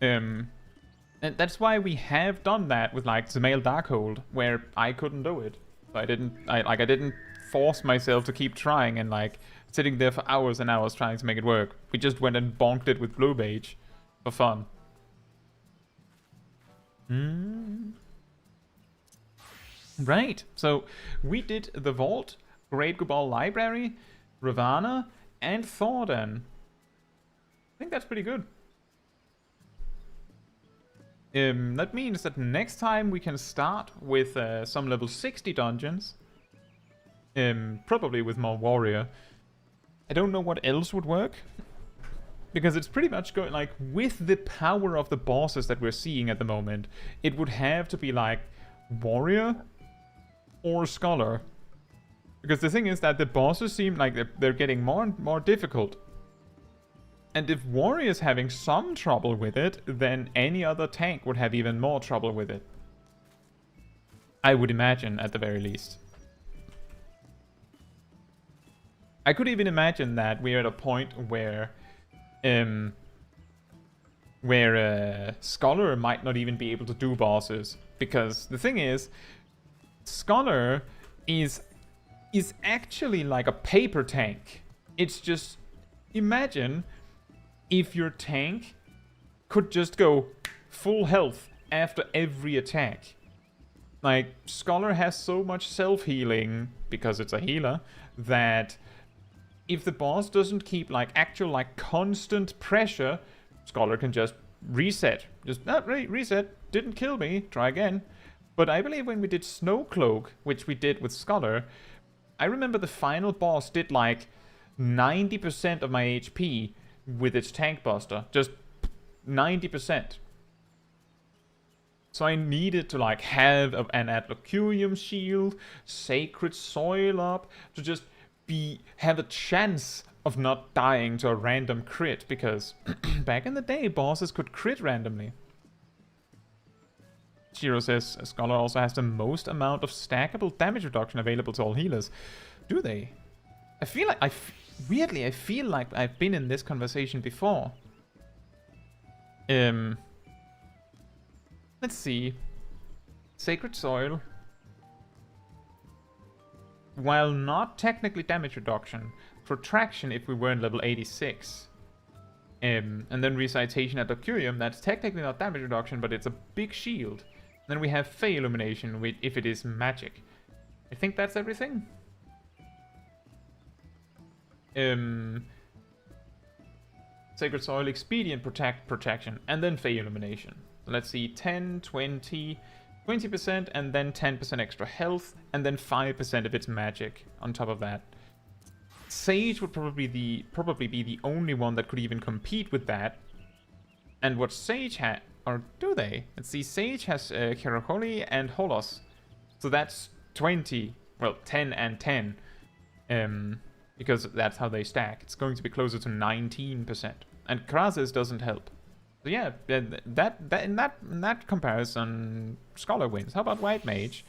And that's why we have done that with like the male Darkhold, where I couldn't do it. So I didn't force myself to keep trying and like sitting there for hours and hours trying to make it work. We just went and bonked it with Blue Mage for fun. Right, so we did the Vault, Great Gubal Library, Ravana, and Thordan. I think that's pretty good. That means that next time we can start with some level 60 dungeons. Probably with more warrior. I don't know what else would work. Because it's pretty much going like with the power of the bosses that we're seeing at the moment, it would have to be like warrior or scholar. Because the thing is that the bosses seem like they're getting more and more difficult. And if warrior's having some trouble with it, then any other tank would have even more trouble with it. I would imagine, at the very least. I could even imagine that we're at a point where Scholar might not even be able to do bosses, because the thing is, Scholar is actually like a paper tank. It's just, imagine if your tank could just go full health after every attack. Like, Scholar has so much self-healing, because it's a healer, that if the boss doesn't keep like actual like constant pressure, Scholar can just reset. Just, reset, didn't kill me, try again. But I believe when we did Snowcloak, which we did with Scholar, I remember the final boss did like 90% of my HP with its tank buster. Just 90%. So I needed to like have an Adlocurium shield, Sacred Soil up, to just have a chance of not dying to a random crit, because back in the day, bosses could crit randomly. Shiro says Scholar also has the most amount of stackable damage reduction available to all healers. Do they? I feel like weirdly, I feel like I've been in this conversation before. Let's see. Sacred Soil. While not technically damage reduction, protraction if we were in level 86. And then recitation at Ocurium, that's technically not damage reduction, but it's a big shield. Then we have Fey Illumination if it is magic. I think that's everything. Sacred Soil, Expedient Protection, and then Fey Illumination. So let's see, 10, 20, 20%, and then 10% extra health, and then 5% of its magic on top of that. Sage would probably be the only one that could even compete with that. And what Sage had, or do they? Let's see, Sage has Keraholi and Holos. So that's 20, well, 10 and 10. Because that's how they stack. It's going to be closer to 19%. And Krasis doesn't help. So yeah, in that comparison, Scholar wins. How about White Mage?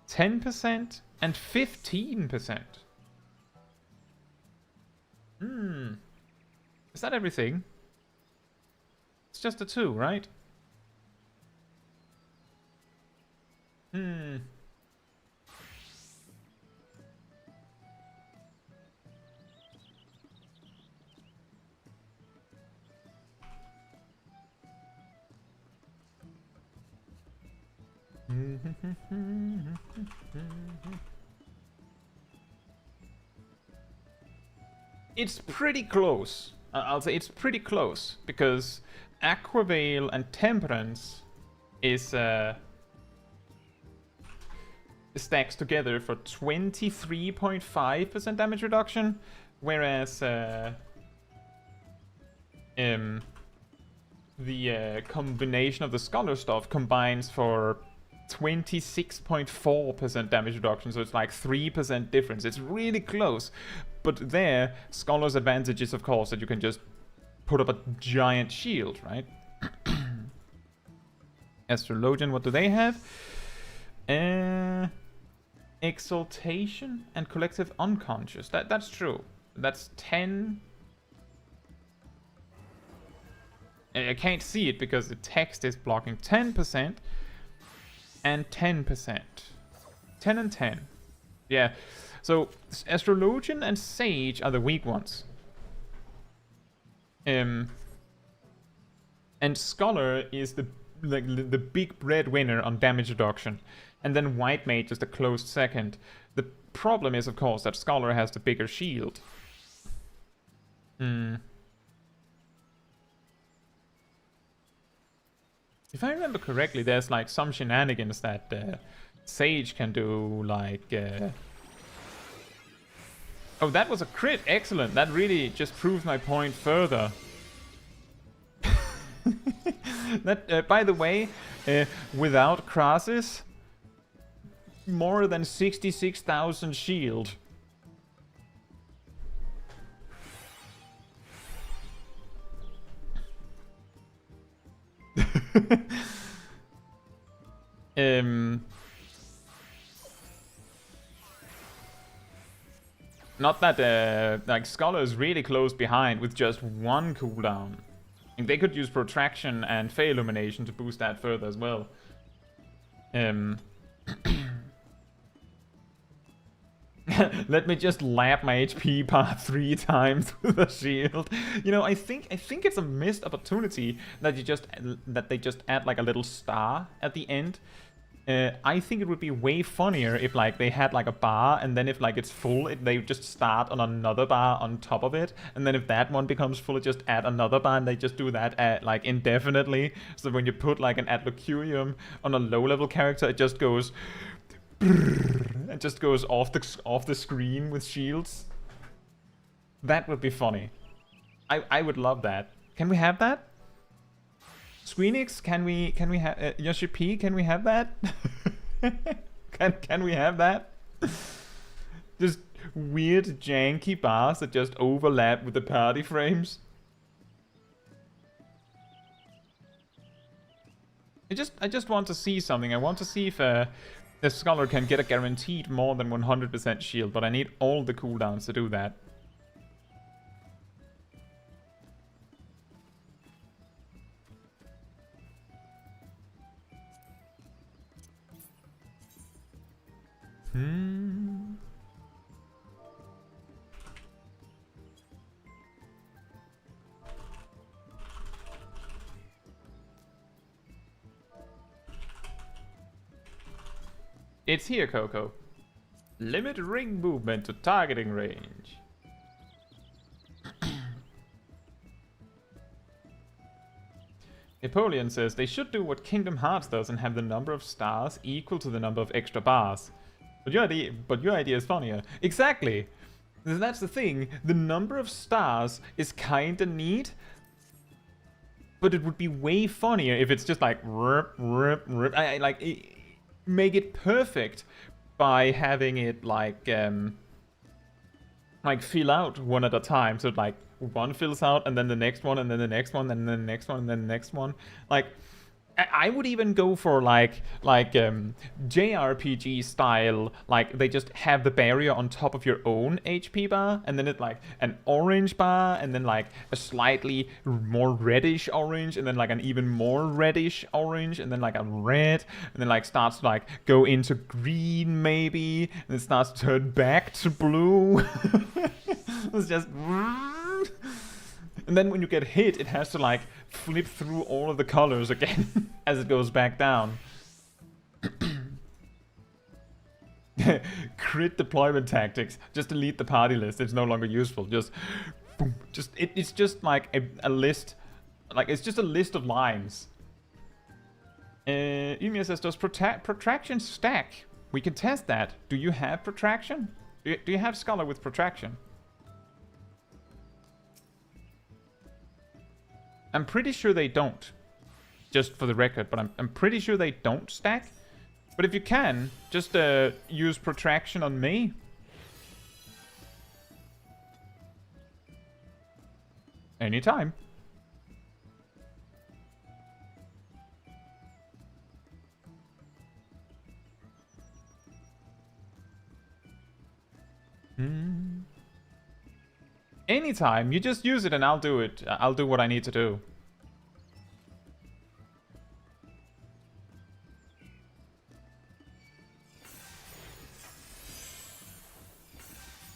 10% and 15%. Is that everything? It's just the two, right? It's pretty close. I'll say it's pretty close, because Aquaveil and Temperance is stacks together for 23.5% damage reduction, whereas the combination of the Scholar stuff combines for 26.4% damage reduction, so it's like 3% difference. It's really close. But there, Scholar's advantage is, of course, that you can just put up a giant shield, right? Astrologian, what do they have? Exaltation and Collective Unconscious. That's true. That's 10. I can't see it because the text is blocking. 10% and 10%. 10 and 10. Yeah. So Astrologian and Sage are the weak ones. And Scholar is the big breadwinner on damage reduction. And then White Mage is the close second. The problem is, of course, that Scholar has the bigger shield. If I remember correctly, there's like some shenanigans that Sage can do, like... Oh, that was a crit! Excellent! That really just proves my point further. That, by the way, without Krasis, more than 66,000 shield. Not that like Scholar is really close behind with just one cooldown. And they could use Protraction and Fey Illumination to boost that further as well. Let me just lap my HP bar 3 times with a shield. You know, I think it's a missed opportunity that they just add like a little star at the end. I think it would be way funnier if like they had like a bar, and then if like it's full, they just start on another bar on top of it, and then if that one becomes full, it just add another bar, and they just do that like indefinitely. So when you put like an Adlocurium on a low-level character, it just goes. It just goes off the screen with shields. That would be funny. I would love that. Can we have that? Squeenix, can we have Yoshi P? Can we have that? can we have that? Just weird janky bars that just overlap with the party frames. I just want to see something. I want to see if the Scholar can get a guaranteed more than 100% shield, but I need all the cooldowns to do that. It's here, Coco. Limit ring movement to targeting range. Napoleon says they should do what Kingdom Hearts does and have the number of stars equal to the number of extra bars. But your idea is funnier. Exactly. That's the thing. The number of stars is kinda neat, but it would be way funnier if it's just like make it perfect by having it like fill out one at a time. So like one fills out, and then the next one, and then the next one, and then the next one, and then the next one. Like I would even go for like JRPG style, like they just have the barrier on top of your own HP bar, and then it like an orange bar, and then like a slightly more reddish orange, and then like an even more reddish orange, and then like a red, and then like starts to like go into green maybe, and it starts to turn back to blue. It's just. And then when you get hit, it has to like flip through all of the colors again as it goes back down. Crit deployment tactics. Just delete the party list. It's no longer useful. Just boom. It's just like a list. Like it's just a list of lines. Ymir says, does protraction stack? We can test that. Do you have protraction? Do you have Scholar with protraction? I'm pretty sure they don't, just for the record, but I'm pretty sure they don't stack. But if you can, just use protraction on me. Anytime. Anytime, you just use it and I'll do it. I'll do what I need to do.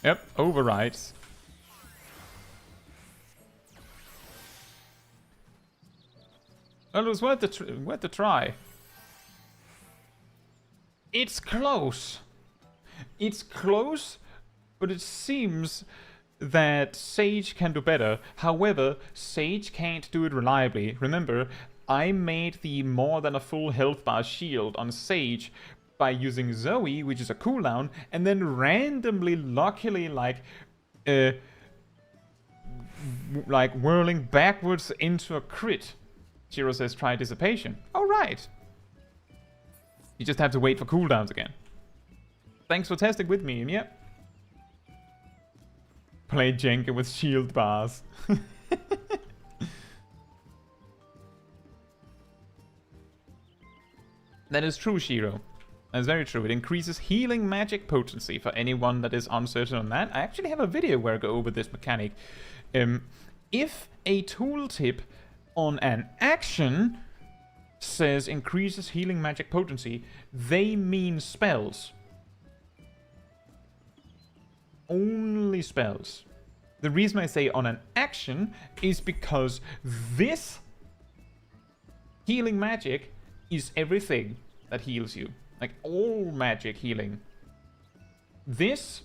Yep, overrides. Well, it was worth the try. It's close. It's close, but it seems that Sage can do better. However, Sage can't do it reliably. Remember, I made the more than a full health bar shield on Sage by using Zoe, which is a cooldown, and then randomly, luckily, like whirling backwards into a crit. Shiro says try Dissipation. Oh, right. You just have to wait for cooldowns again. Thanks for testing with me, and yep. Play Jenga with shield bars. That is true, Shiro. That's very true. It increases healing magic potency for anyone that is uncertain on that. I actually have a video where I go over this mechanic. If a tooltip on an action says increases healing magic potency, they mean spells. Only spells. The reason I say on an action is because this healing magic is everything that heals you. Like all magic healing. This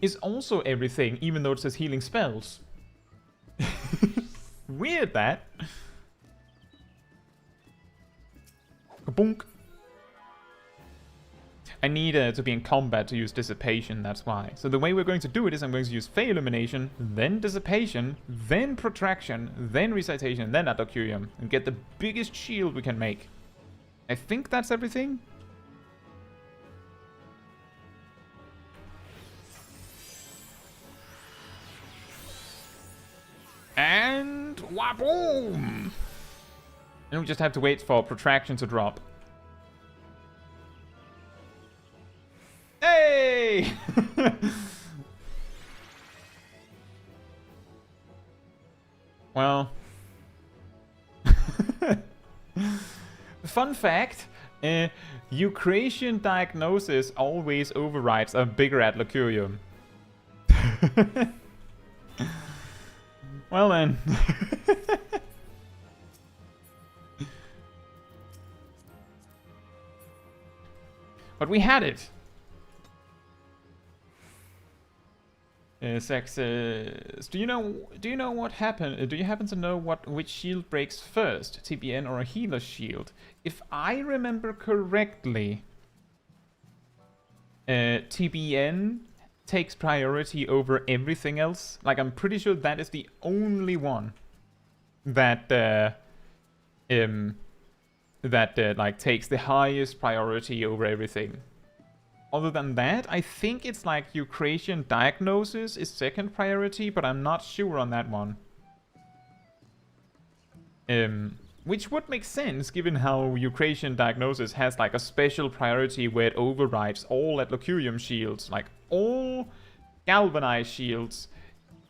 is also everything, even though it says healing spells. Weird that. Kabunk. I need to be in combat to use Dissipation, that's why. So the way we're going to do it is I'm going to use Fey Illumination, then Dissipation, then Protraction, then Recitation, then Adocurium, and get the biggest shield we can make. I think that's everything. And waboom! And we just have to wait for Protraction to drop. Hey! Well. Fun fact, Eucratian Diagnosis always overrides a bigger Adlocurium. Well then. But we had it. Sex says, do you know what happened? Do you happen to know which shield breaks first, TBN or a healer shield? If I remember correctly, TBN takes priority over everything else. Like, I'm pretty sure that is the only one that like takes the highest priority over everything. Other than that, I think it's like Eucratian Diagnosis is second priority, but I'm not sure on that one. Which would make sense given how Eucratian Diagnosis has like a special priority where it overrides all Adlocurium shields. Like all galvanized shields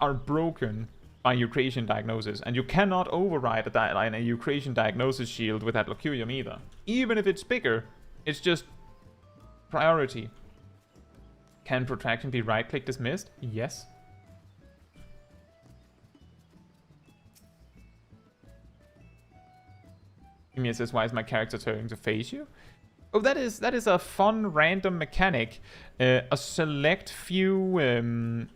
are broken by Eucratian Diagnosis, and you cannot override a Eucratian Diagnosis shield with Adlocurium either. Even if it's bigger, it's just priority. Can Protraction be right-click dismissed? Yes. Ymir says, why is my character turning to face you? Oh, that is a fun random mechanic. A select few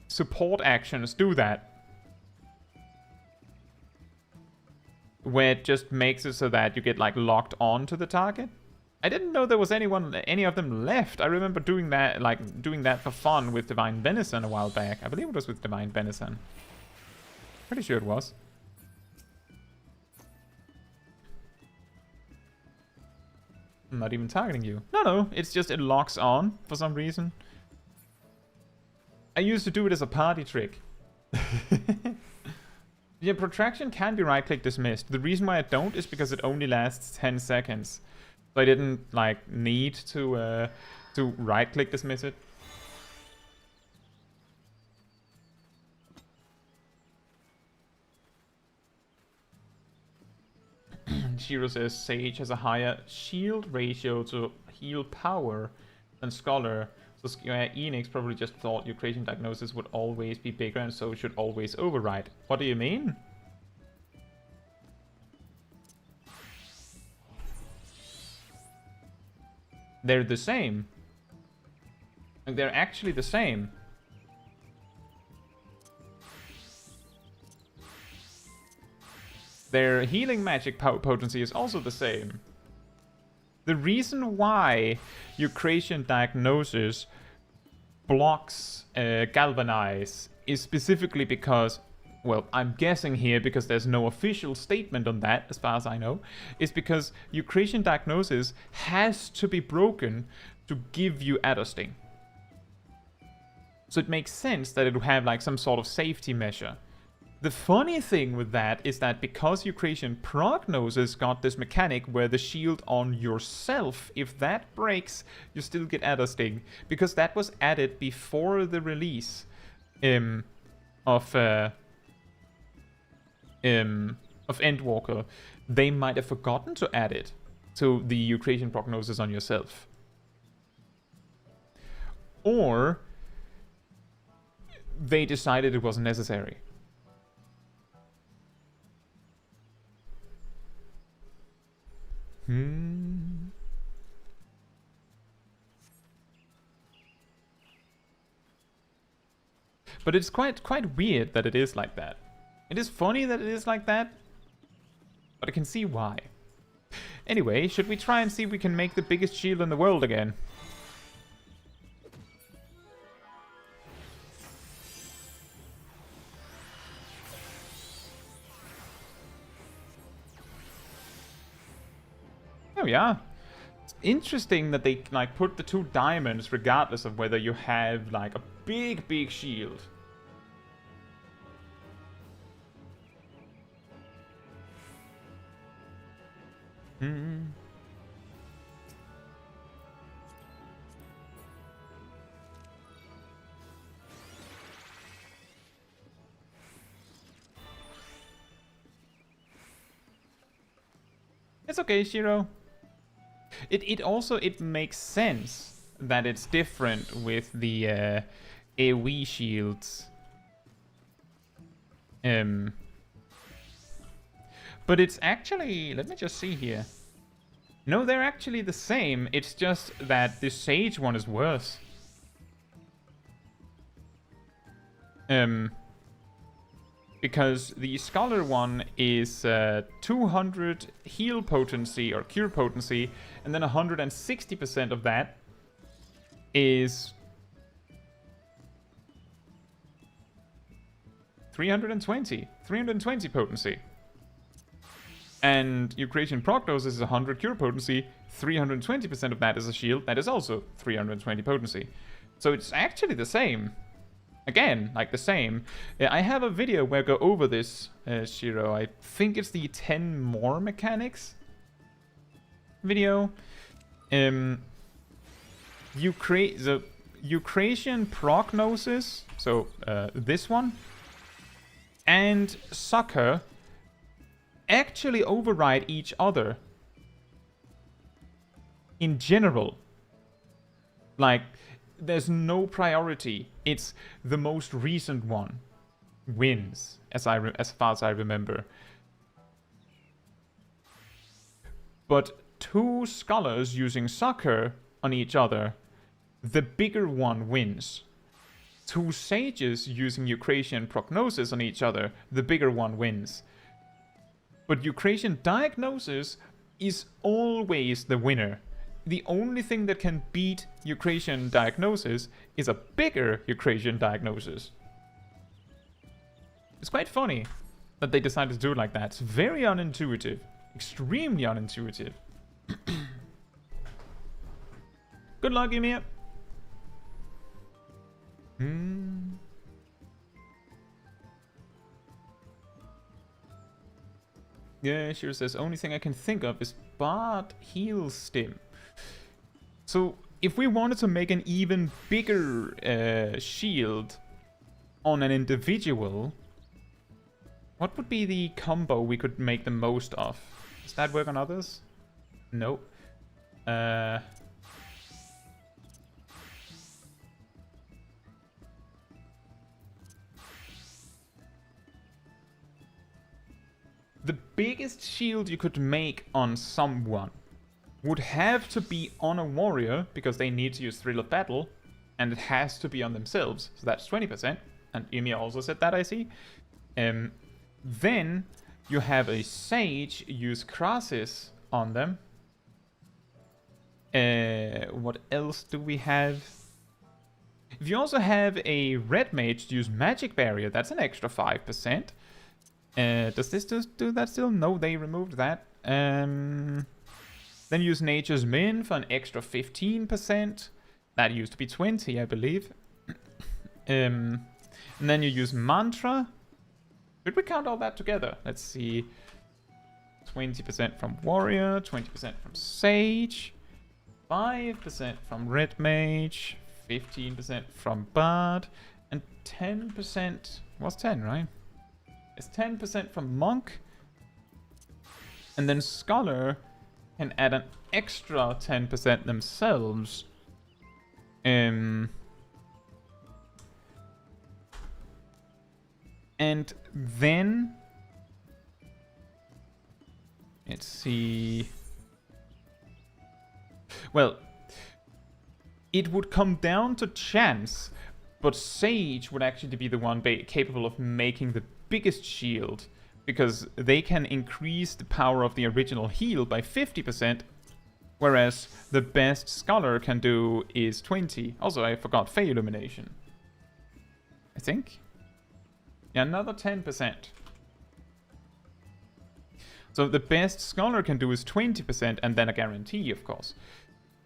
support actions do that. Where it just makes it so that you get like locked on to the target. I didn't know there was any of them left. I remember doing that for fun with Divine Benison a while back. I believe it was with Divine Benison. Pretty sure it was. I'm not even targeting you. No, it's just it locks on for some reason. I used to do it as a party trick. Yeah, Protraction can be right-click dismissed. The reason why I don't is because it only lasts 10 seconds. So I didn't like need to right-click dismiss it. Shiro says Sage has a higher shield ratio to heal power than Scholar. So Square Enix probably just thought Eucratian Diagnosis would always be bigger and so should always override. What do you mean? They're the same. Like, they're actually the same. Their healing magic potency is also the same. The reason why Eucratian Diagnosis blocks Galvanize is specifically because, well, I'm guessing here because there's no official statement on that, as far as I know, is because Eucratian Diagnosis has to be broken to give you Addersting. So it makes sense that it would have like some sort of safety measure. The funny thing with that is that because Eucratian Prognosis got this mechanic where the shield on yourself, if that breaks, you still get Adder Sting. Because that was added before the release of Endwalker. They might have forgotten to add it to the Eucratian Prognosis on yourself. Or they decided it wasn't necessary. But it's quite weird that it is like that. It is funny that it is like that, but I can see why. Anyway, should we try and see if we can make the biggest shield in the world again? Oh yeah. It's interesting that they like put the 2 diamonds regardless of whether you have like a big shield. It's okay, Shiro. It also makes sense that it's different with the AoE shields. But it's actually, let me just see here. No, they're actually the same. It's just that the Sage one is worse. Because the Scholar one is 200 heal potency or cure potency, and then 160% of that is 320 potency. And Eucratian Prognosis is 100 cure potency, 320% of that is a shield, that is also 320 potency. So it's actually the same. Again, like the same. I have a video where I go over this, Shiro. I think it's the 10 more mechanics video. The Eucratian Prognosis, so this one, and Succor actually override each other in general. Like, there's no priority. It's the most recent one wins, as far as I remember. But 2 scholars using Succor on each other, the bigger one wins. 2 sages using Eucratian Prognosis on each other, the bigger one wins. But Eucratian Diagnosis is always the winner. The only thing that can beat Eucratian Diagnosis is a bigger Eucratian Diagnosis. It's quite funny that they decided to do it like that. It's very unintuitive. Extremely unintuitive. Good luck, Ymir. Yeah, Shiro says, only thing I can think of is Bard Heal Stim. So, if we wanted to make an even bigger shield on an individual, what would be the combo we could make the most of? Does that work on others? No. The biggest shield you could make on someone would have to be on a warrior, because they need to use Thrill of Battle, and it has to be on themselves, so that's 20%, and Ymir also said that, I see. Then you have a Sage use Krasis on them. What else do we have? If you also have a Red Mage use Magic Barrier, that's an extra 5%. Does this do that still? No, they removed that. Then use Nature's Min for an extra 15%. That used to be 20, I believe. And then you use Mantra Did we count all that together? Let's see. 20% from Warrior, 20% from Sage, 5% from Red Mage, 15% from Bard, and 10%... was 10, right? It's 10% from Monk. And then Scholar can add an extra 10% themselves. And then... let's see... well, it would come down to chance, but Sage would actually be the one capable of making the biggest shield, because they can increase the power of the original heal by 50%, whereas the best Scholar can do is 20. Also, I forgot Fey Illumination. I think? Yeah, another 10%. So the best Scholar can do is 20%, and then a guarantee, of course.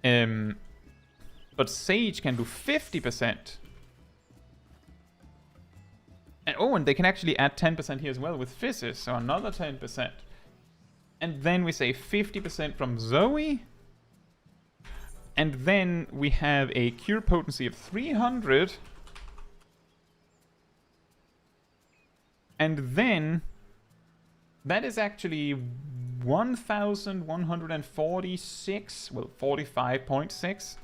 But Sage can do 50%. And they can actually add 10% here as well with Physis, so another 10%. And then we say 50% from Zoe. And then we have a cure potency of 300. And then that is actually 1,146, well, 45.6.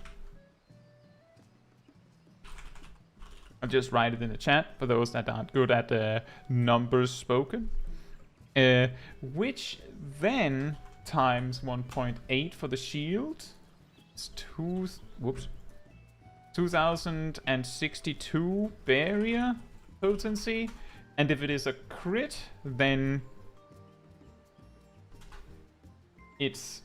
I'll just write it in the chat for those that aren't good at numbers spoken. Which then times 1.8 for the shield. It's 2,062 barrier potency. And if it is a crit, then it's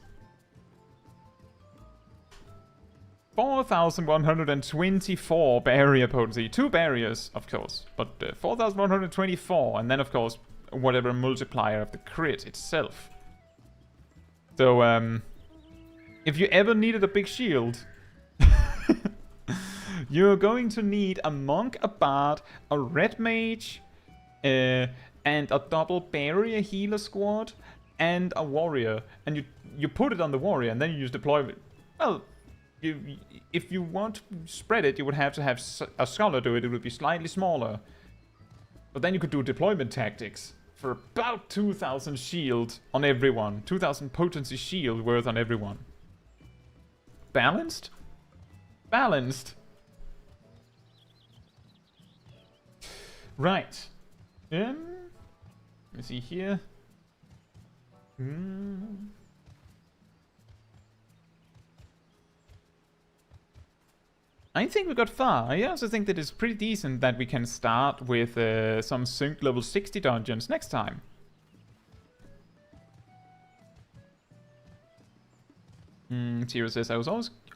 4,124 barrier potency. 2 barriers, of course, but 4,124, and then, of course, whatever multiplier of the crit itself. So, if you ever needed a big shield, you're going to need a Monk, a Bard, a Red Mage, and a double barrier healer squad, and a Warrior. And you put it on the Warrior, and then you use deployment. Well, if you want to spread it, you would have to have a Scholar do it. It would be slightly smaller. But then you could do deployment tactics for about 2,000 shield on everyone. 2,000 potency shield worth on everyone. Balanced? Balanced. Right. Let me see here. I think we got far. I also think that it's pretty decent that we can start with some sync level 60 dungeons next time. Tiro says, I was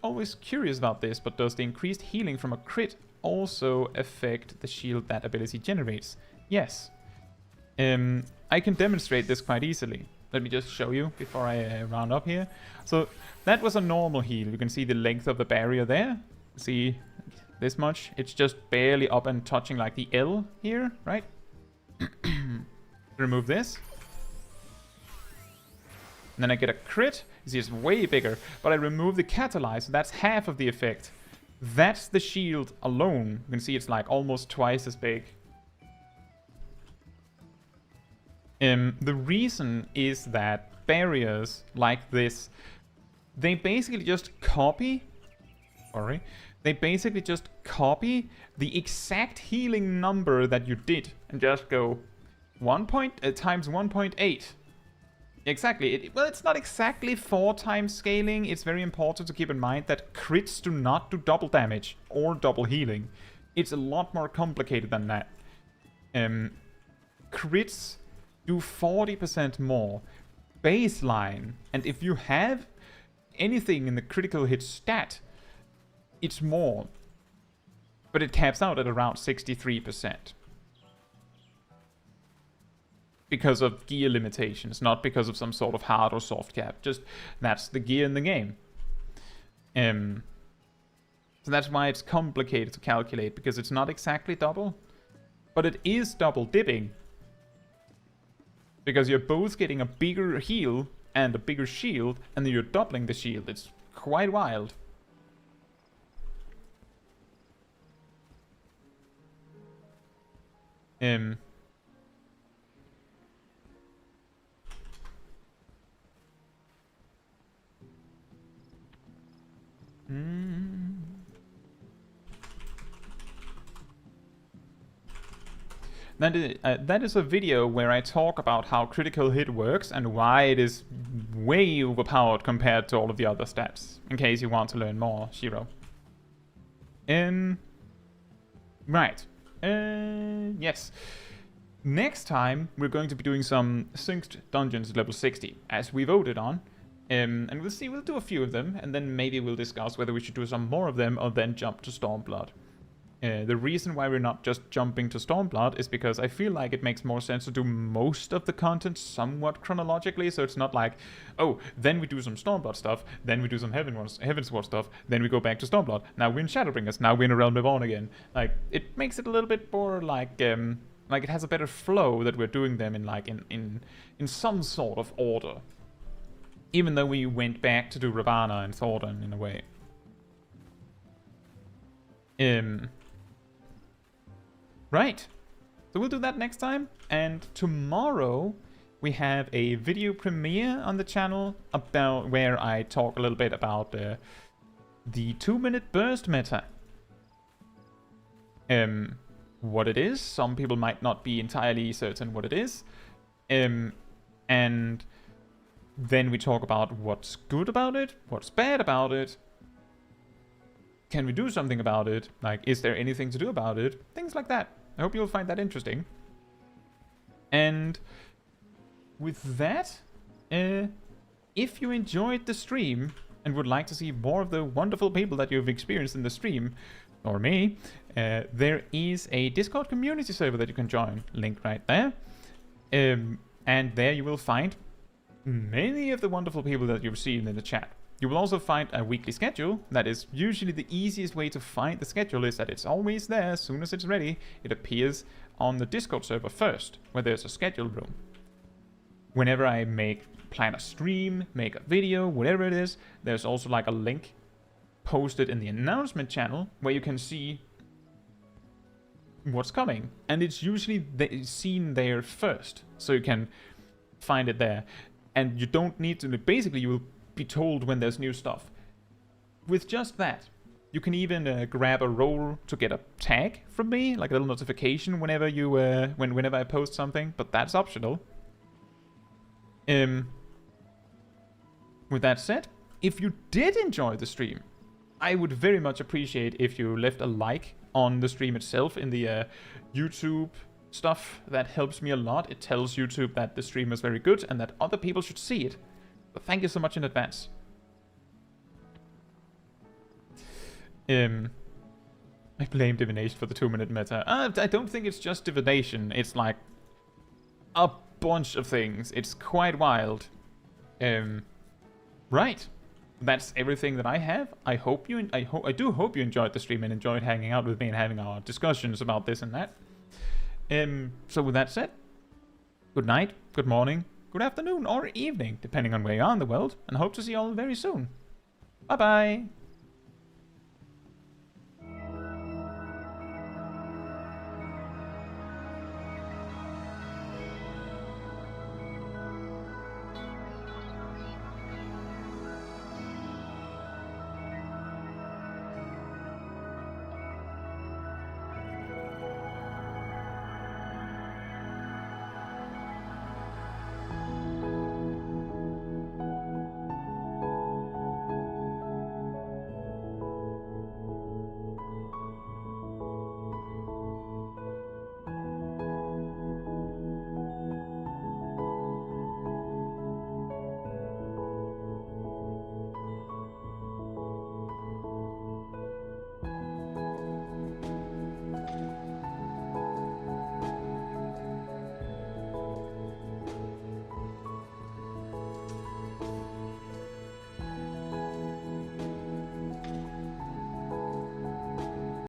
always curious about this, but does the increased healing from a crit also affect the shield that ability generates? Yes. I can demonstrate this quite easily. Let me just show you before I round up here. So that was a normal heal. You can see the length of the barrier there. See this much? It's just barely up and touching like the L here, right? Remove this. And then I get a crit. You see it's way bigger. But I remove the catalyze, so that's half of the effect. That's the shield alone. You can see it's like almost twice as big. The reason is that barriers like this, they basically just copy... Sorry. They basically just copy the exact healing number that you did and just go times 1.8. Exactly. Well, it's not exactly 4 times scaling. It's very important to keep in mind that crits do not do double damage or double healing. It's a lot more complicated than that. Crits do 40% more baseline, and if you have anything in the critical hit stat, it's more, but it caps out at around 63% because of gear limitations, not because of some sort of hard or soft cap. Just that's the gear in the game. So that's why it's complicated to calculate, because it's not exactly double, but it is double dipping. Because you're both getting a bigger heal and a bigger shield, and then you're doubling the shield. It's quite wild. That is a video where I talk about how critical hit works and why it is way overpowered compared to all of the other stats, in case you want to learn more, Shiro. Right. Yes. Next time, we're going to be doing some synced dungeons level 60, as we voted on. And we'll do a few of them, and then maybe we'll discuss whether we should do some more of them or then jump to Stormblood. The reason why we're not just jumping to Stormblood is because I feel like it makes more sense to do most of the content somewhat chronologically, so it's not like, oh, then we do some Stormblood stuff, then we do some Heavensward stuff, then we go back to Stormblood, now we're in Shadowbringers, now we're in A Realm Reborn again. Like, it makes it a little bit more like it has a better flow that we're doing them in some sort of order. Even though we went back to do Ravana and Thordan in a way. Right. So we'll do that next time. And tomorrow we have a video premiere on the channel about where I talk a little bit about the 2-minute burst meta. What it is. Some people might not be entirely certain what it is. And then we talk about what's good about it, what's bad about it. Can we do something about it? Like, is there anything to do about it? Things like that. I hope you'll find that interesting. And with that, if you enjoyed the stream and would like to see more of the wonderful people that you've experienced in the stream, or me, there is a Discord community server that you can join. Link right there. And there you will find many of the wonderful people that you've seen in the chat. You will also find a weekly schedule. That is usually the easiest way to find the schedule, is that it's always there. As soon as it's ready, it appears on the Discord server first, where there's a schedule room. Whenever I plan a stream, make a video, whatever it is, there's also like a link posted in the announcement channel where you can see what's coming. And it's usually seen there first, so you can find it there. And you don't need to, basically you will be told when there's new stuff. With just that, you can even grab a role to get a tag from me, like a little notification whenever you whenever I post something, but that's optional. With that said, if you did enjoy the stream, I would very much appreciate if you left a like on the stream itself in the YouTube stuff. That helps me a lot. It tells YouTube that the stream is very good and that other people should see it. But thank you so much in advance. I blame divination for the 2-minute meta. I don't think it's just divination. It's like a bunch of things. It's quite wild. Right. That's everything that I have. I do hope you enjoyed the stream and enjoyed hanging out with me and having our discussions about this and that. So with that said, good night, good morning, good afternoon, or evening, depending on where you are in the world, and hope to see you all very soon. Bye bye!